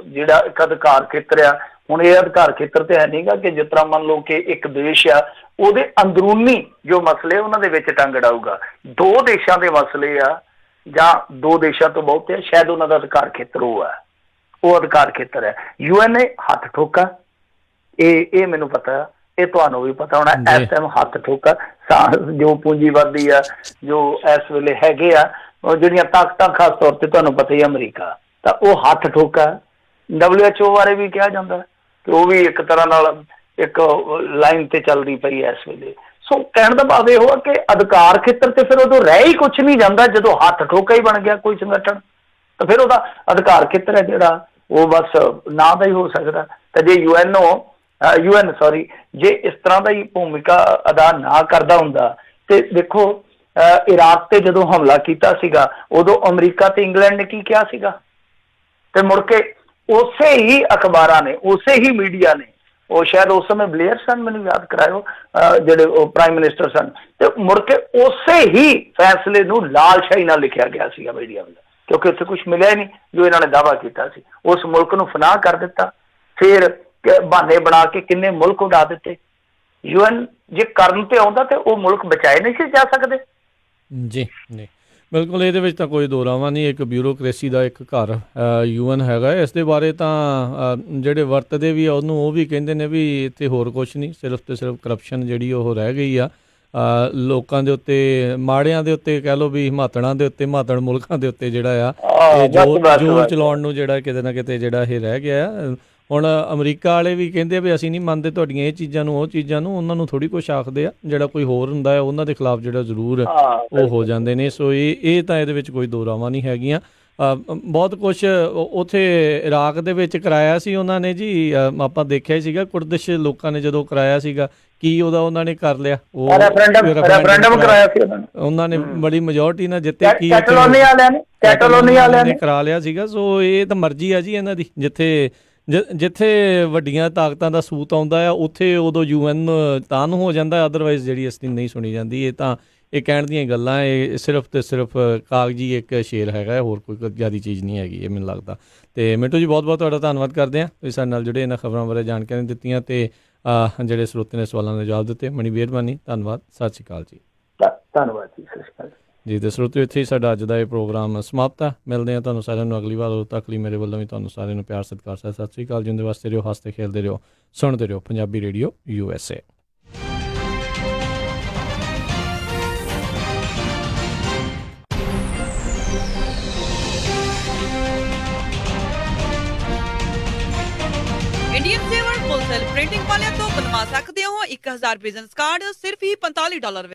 ਜਿਹੜਾ ਇੱਕ ਅਧਿਕਾਰ ਖੇਤਰ ਆ, ਹੁਣ ਇਹ ਅਧਿਕਾਰ ਖੇਤਰ ਤੇ ਹੈ ਨਹੀਂਗਾ ਕਿ ਜਿਸ ਤਰ੍ਹਾਂ ਮੰਨ ਲਓ ਕਿ ਇੱਕ ਦੇਸ਼ ਆ, ਉਹਦੇ ਅੰਦਰੂਨੀ ਜੋ ਮਸਲੇ ਉਹਨਾਂ ਦੇ ਵਿੱਚ ਟੰਗ ਅੜਾਊਗਾ। 2 ਦੇਸ਼ਾਂ ਦੇ ਮਸਲੇ ਆ ਜਾਂ 2 ਦੇਸ਼ਾਂ ਤੋਂ ਬਹੁਤੇ ਆ, ਸ਼ਾਇਦ ਉਹਨਾਂ ਦਾ ਅਧਿਕਾਰ ਖੇਤਰ ਉਹ ਹੈ, ਉਹ ਅਧਿਕਾਰ ਖੇਤਰ ਹੈ। UN ਨੇ ਹੱਥ ਠੋਕਾ, ਇਹ ਮੈਨੂੰ ਪਤਾ, ਇਹ ਤੁਹਾਨੂੰ ਵੀ ਪਤਾ ਹੋਣਾ। ਇਸ ਟਾਈਮ ਹੱਥ ਠੋਕਾ ਜੋ ਪੂੰਜੀਵਾਦੀ ਆ, ਜੋ ਇਸ ਵੇਲੇ ਹੈਗੇ ਆ, ਉਹ ਜਿਹੜੀਆਂ ਤਾਕਤਾਂ, ਖਾਸ ਤੌਰ ਤੇ ਤੁਹਾਨੂੰ ਪਤਾ ਹੀ ਅਮਰੀਕਾ, ਤਾਂ ਉਹ ਹੱਥ ਠੋਕਾ। WHO ਬਾਰੇ ਵੀ ਕਿਹਾ ਜਾਂਦਾ ਕਿ ਉਹ ਵੀ ਇੱਕ ਤਰ੍ਹਾਂ ਨਾਲ ਇੱਕ ਲਾਈਨ ਤੇ ਚੱਲਦੀ ਪਈ ਹੈ ਇਸ ਵੇਲੇ। ਸੋ ਕਹਿਣ ਦਾ ਭਾਵ ਇਹ ਹੋਆ ਕਿ ਅਧਿਕਾਰ ਖੇਤਰ ਤੇ ਫਿਰ ਉਦੋਂ ਰਹਿ ਹੀ ਕੁਛ ਨਹੀਂ ਜਾਂਦਾ। ਜਦੋਂ ਹੱਥ ਠੋਕਾ ਹੀ ਬਣ ਗਿਆ ਕੋਈ ਸੰਗਠਨ, ਤਾਂ ਫਿਰ ਉਹਦਾ ਅਧਿਕਾਰ ਖੇਤਰ ਹੈ ਜਿਹੜਾ, ਉਹ ਬਸ ਨਾਂ ਦਾ ਹੀ ਹੋ ਸਕਦਾ। ਤਾਂ ਜੇ UN ਜੇ ਇਸ ਤਰ੍ਹਾਂ ਦਾ ਹੀ ਭੂਮਿਕਾ ਅਦਾ ਨਾ ਕਰਦਾ ਹੁੰਦਾ, ਤੇ ਦੇਖੋ ਇਰਾਕ ਤੇ ਜਦੋਂ ਹਮਲਾ ਕੀਤਾ ਸੀਗਾ, ਉਦੋਂ ਅਮਰੀਕਾ ਤੇ ਇੰਗਲੈਂਡ ਨੇ ਕੀ ਕਿਹਾ ਸੀਗਾ, ਤੇ ਮੁੜ ਕੇ ਉਸੇ ਹੀ ਅਖਬਾਰਾਂ ਨੇ, ਉਸੇ ਹੀ ਮੀਡੀਆ ਨੇ, ਉਹ ਸ਼ਾਇਦ ਉਸ ਸਮੇਂ ਬਲੇਅਰ ਸਨ, ਮੈਨੂੰ ਯਾਦ ਕਰਾਇਓ, ਜਿਹੜੇ ਉਹ ਪ੍ਰਾਈਮ ਮਿਨਿਸਟਰ ਸਨ, ਤੇ ਮੁੜ ਕੇ ਉਸੇ ਹੀ ਫੈਸਲੇ ਨੂੰ ਲਾਲਸ਼ਾਹੀ ਨਾਲ ਲਿਖਿਆ ਗਿਆ ਸੀਗਾ ਮੀਡੀਆ ਵੱਲੋਂ, ਕਿਉਂਕਿ ਉੱਥੇ ਕੁਛ ਮਿਲਿਆ ਹੀ ਨਹੀਂ ਜੋ ਇਹਨਾਂ ਨੇ ਦਾਅਵਾ ਕੀਤਾ ਸੀ। ਉਸ ਮੁਲਕ ਨੂੰ ਫਨਾਹ ਕਰ ਦਿੱਤਾ। ਫਿਰ ਬਹਾਨੇ ਬਣਾ ਕੇ ਕਿੰਨੇ ਮੁਲਕ ਉਡਾ ਦਿੱਤੇ। UN ਜੇ ਕਰਨ ਤੇ ਆਉਂਦਾ ਤੇ ਉਹ ਮੁਲਕ ਬਚਾਏ ਨਹੀਂ ਸੀ ਜਾ ਸਕਦੇ। ਜੀ ਨਹੀਂ ਬਿਲਕੁਲ, ਇਹਦੇ ਵਿੱਚ ਤਾਂ ਕੋਈ ਦੋਰਾਵਾ ਨਹੀਂ। ਇੱਕ ਬਿਊਰੋਕ੍ਰੇਸੀ ਦਾ ਇੱਕ ਘਰ UN ਹੈਗਾ। ਇਸ ਦੇ ਬਾਰੇ ਤਾਂ ਜਿਹੜੇ ਵਰਤਦੇ ਵੀ ਆ ਉਹਨੂੰ ਉਹ ਵੀ ਕਹਿੰਦੇ ਨੇ ਵੀ ਇੱਥੇ ਹੋਰ ਕੁਛ ਨਹੀਂ, ਸਿਰਫ ਤੇ ਸਿਰਫ ਕਰਪਸ਼ਨ ਜਿਹੜੀ ਉਹ ਰਹਿ ਗਈ ਆ। ਲੋਕਾਂ ਦੇ ਉੱਤੇ, ਮਾੜਿਆਂ ਦੇ ਉੱਤੇ ਕਹਿ ਲਓ ਵੀ, ਹਿਮਾਤੜਾਂ ਦੇ ਉੱਤੇ, ਹਿਮਾਤੜ ਮੁਲਕਾਂ ਦੇ ਉੱਤੇ ਜਿਹੜਾ ਆ ਇਹ ਜ਼ੋਰ ਚਲਾਉਣ ਨੂੰ ਜਿਹੜਾ ਕਿਤੇ ਨਾ ਕਿਤੇ ਜਿਹੜਾ ਇਹ ਰਹਿ ਗਿਆ ਆ। ਹੁਣ ਅਮਰੀਕਾ ਵਾਲੇ ਵੀ ਕਹਿੰਦੇ ਵੀ ਅਸੀਂ ਨਹੀਂ ਮੰਨਦੇ ਤੁਹਾਡੀਆਂ ਇਹ ਚੀਜ਼ਾਂ ਨੂੰ, ਉਹ ਚੀਜ਼ਾਂ ਨੂੰ। ਉਹਨਾਂ ਨੂੰ ਥੋੜ੍ਹੀ ਕੁਛ ਆਖਦੇ ਆ। ਜਿਹੜਾ ਕੋਈ ਹੋਰ ਹੁੰਦਾ ਹੈ ਉਹਨਾਂ ਦੇ ਖਿਲਾਫ ਜਿਹੜਾ ਜ਼ਰੂਰ ਉਹ ਹੋ ਜਾਂਦੇ ਨੇ। ਸੋ ਇਹ ਤਾਂ ਇਹਦੇ ਵਿੱਚ ਕੋਈ ਦੋਰਾਵਾਂ ਨਹੀਂ ਹੈਗੀਆਂ। ਬਹੁਤ ਕੁਛ ਉੱਥੇ ਇਰਾਕ ਦੇ ਵਿੱਚ ਕਰਾਇਆ ਸੀ ਉਹਨਾਂ ਨੇ ਜੀ। ਆਪਾਂ ਦੇਖਿਆ ਹੀ ਸੀਗਾ ਕੁਰਦਿਸ਼ ਲੋਕਾਂ ਨੇ ਜਦੋਂ ਕਰਾਇਆ ਸੀਗਾ, ਕੀ ਉਹਦਾ ਉਹਨਾਂ ਨੇ ਕਰ ਲਿਆ, ਉਹ ਰੈਫਰੈਂਡਮ ਕਰਾਇਆ ਸੀ ਉਹਨਾਂ ਨੇ, ਬੜੀ ਮੈਜੋਰਟੀ ਨਾਲ ਜਿੱਤੇ। ਕੀ ਕਰਾ ਲਿਆ ਸੀਗਾ। ਸੋ ਇਹ ਤਾਂ ਮਰਜ਼ੀ ਆ ਜੀ ਇਹਨਾਂ ਦੀ। ਜਿੱਥੇ ਵੱਡੀਆਂ ਤਾਕਤਾਂ ਦਾ ਸੂਤ ਆਉਂਦਾ ਆ ਉੱਥੇ ਉਦੋਂ UN ਤਾਂ ਨੂੰ ਹੋ ਜਾਂਦਾ, ਅਦਰਵਾਈਜ਼ ਜਿਹੜੀ ਅਸਲੀ ਨਹੀਂ ਸੁਣੀ ਜਾਂਦੀ। ਇਹ ਤਾਂ ਇਹ ਕਹਿਣ ਦੀਆਂ ਗੱਲਾਂ, ਇਹ ਸਿਰਫ ਤੇ ਸਿਰਫ ਕਾਗਜ਼ੀ ਇੱਕ ਸ਼ੇਰ ਹੈਗਾ, ਹੋਰ ਕੋਈ ਜ਼ਿਆਦਾ ਚੀਜ਼ ਨਹੀਂ ਹੈਗੀ ਇਹ ਮੈਨੂੰ ਲੱਗਦਾ। ਤੇ ਮਿੰਟੂ ਜੀ ਬਹੁਤ ਬਹੁਤ ਤੁਹਾਡਾ ਧੰਨਵਾਦ ਕਰਦੇ ਹਾਂ, ਤੁਸੀਂ ਸਾਡੇ ਨਾਲ ਜੁੜੇ, ਇਹਨਾਂ ਖਬਰਾਂ ਬਾਰੇ ਜਾਣਕਾਰੀ ਦਿੱਤੀਆਂ ਤੇ ਜਿਹੜੇ ਸਰੋਤੇ ਨੇ ਸਵਾਲਾਂ ਦੇ ਜਵਾਬ ਦਿੱਤੇ। ਬੜੀ ਮਿਹਰਬਾਨੀ, ਧੰਨਵਾਦ, ਸਤਿ ਸ਼੍ਰੀ ਅਕਾਲ ਜੀ। ਧੰਨਵਾਦ ਜੀ, ਸਤਿ ਸ਼੍ਰੀ ਅਕਾਲ ਜੀ। ਤੇ ਸਰੋਤਿਓ, ਇੱਥੇ ਹੀ ਸਾਡਾ ਅੱਜ ਦਾ ਇਹ ਪ੍ਰੋਗਰਾਮ ਸਮਾਪਤ ਹੈ। ਮਿਲਦੇ ਹਾਂ ਤੁਹਾਨੂੰ ਸਾਰਿਆਂ ਨੂੰ ਅਗਲੀ ਵਾਰ। ਉਦੋਂ ਤੱਕ ਲਈ ਮੇਰੇ ਵੱਲੋਂ ਵੀ ਤੁਹਾਨੂੰ ਸਾਰਿਆਂ ਨੂੰ ਪਿਆਰ ਸਤਿਕਾਰ ਸਤਿ ਸ਼੍ਰੀ ਅਕਾਲ। ਜਿਉਂਦੇ ਵਾਸਤੇ ਰਹੋ, ਹੱਸਦੇ ਖੇਡਦੇ ਰਹੋ, ਸੁਣਦੇ ਰਹੋ ਪੰਜਾਬੀ ਰੇਡੀਓ USA। ਇੰਡੀਅਨ ਸੇਵਰ ਹੋਲਸੇਲ ਪ੍ਰਿੰਟਿੰਗ ਵਾਲਿਆਂ ਤੋਂ ਬਣਵਾ ਸਕਦੇ ਹੋ 1000 ਬਿਜ਼ਨਸ ਕਾਰਡ ਸਿਰਫ ਹੀ $45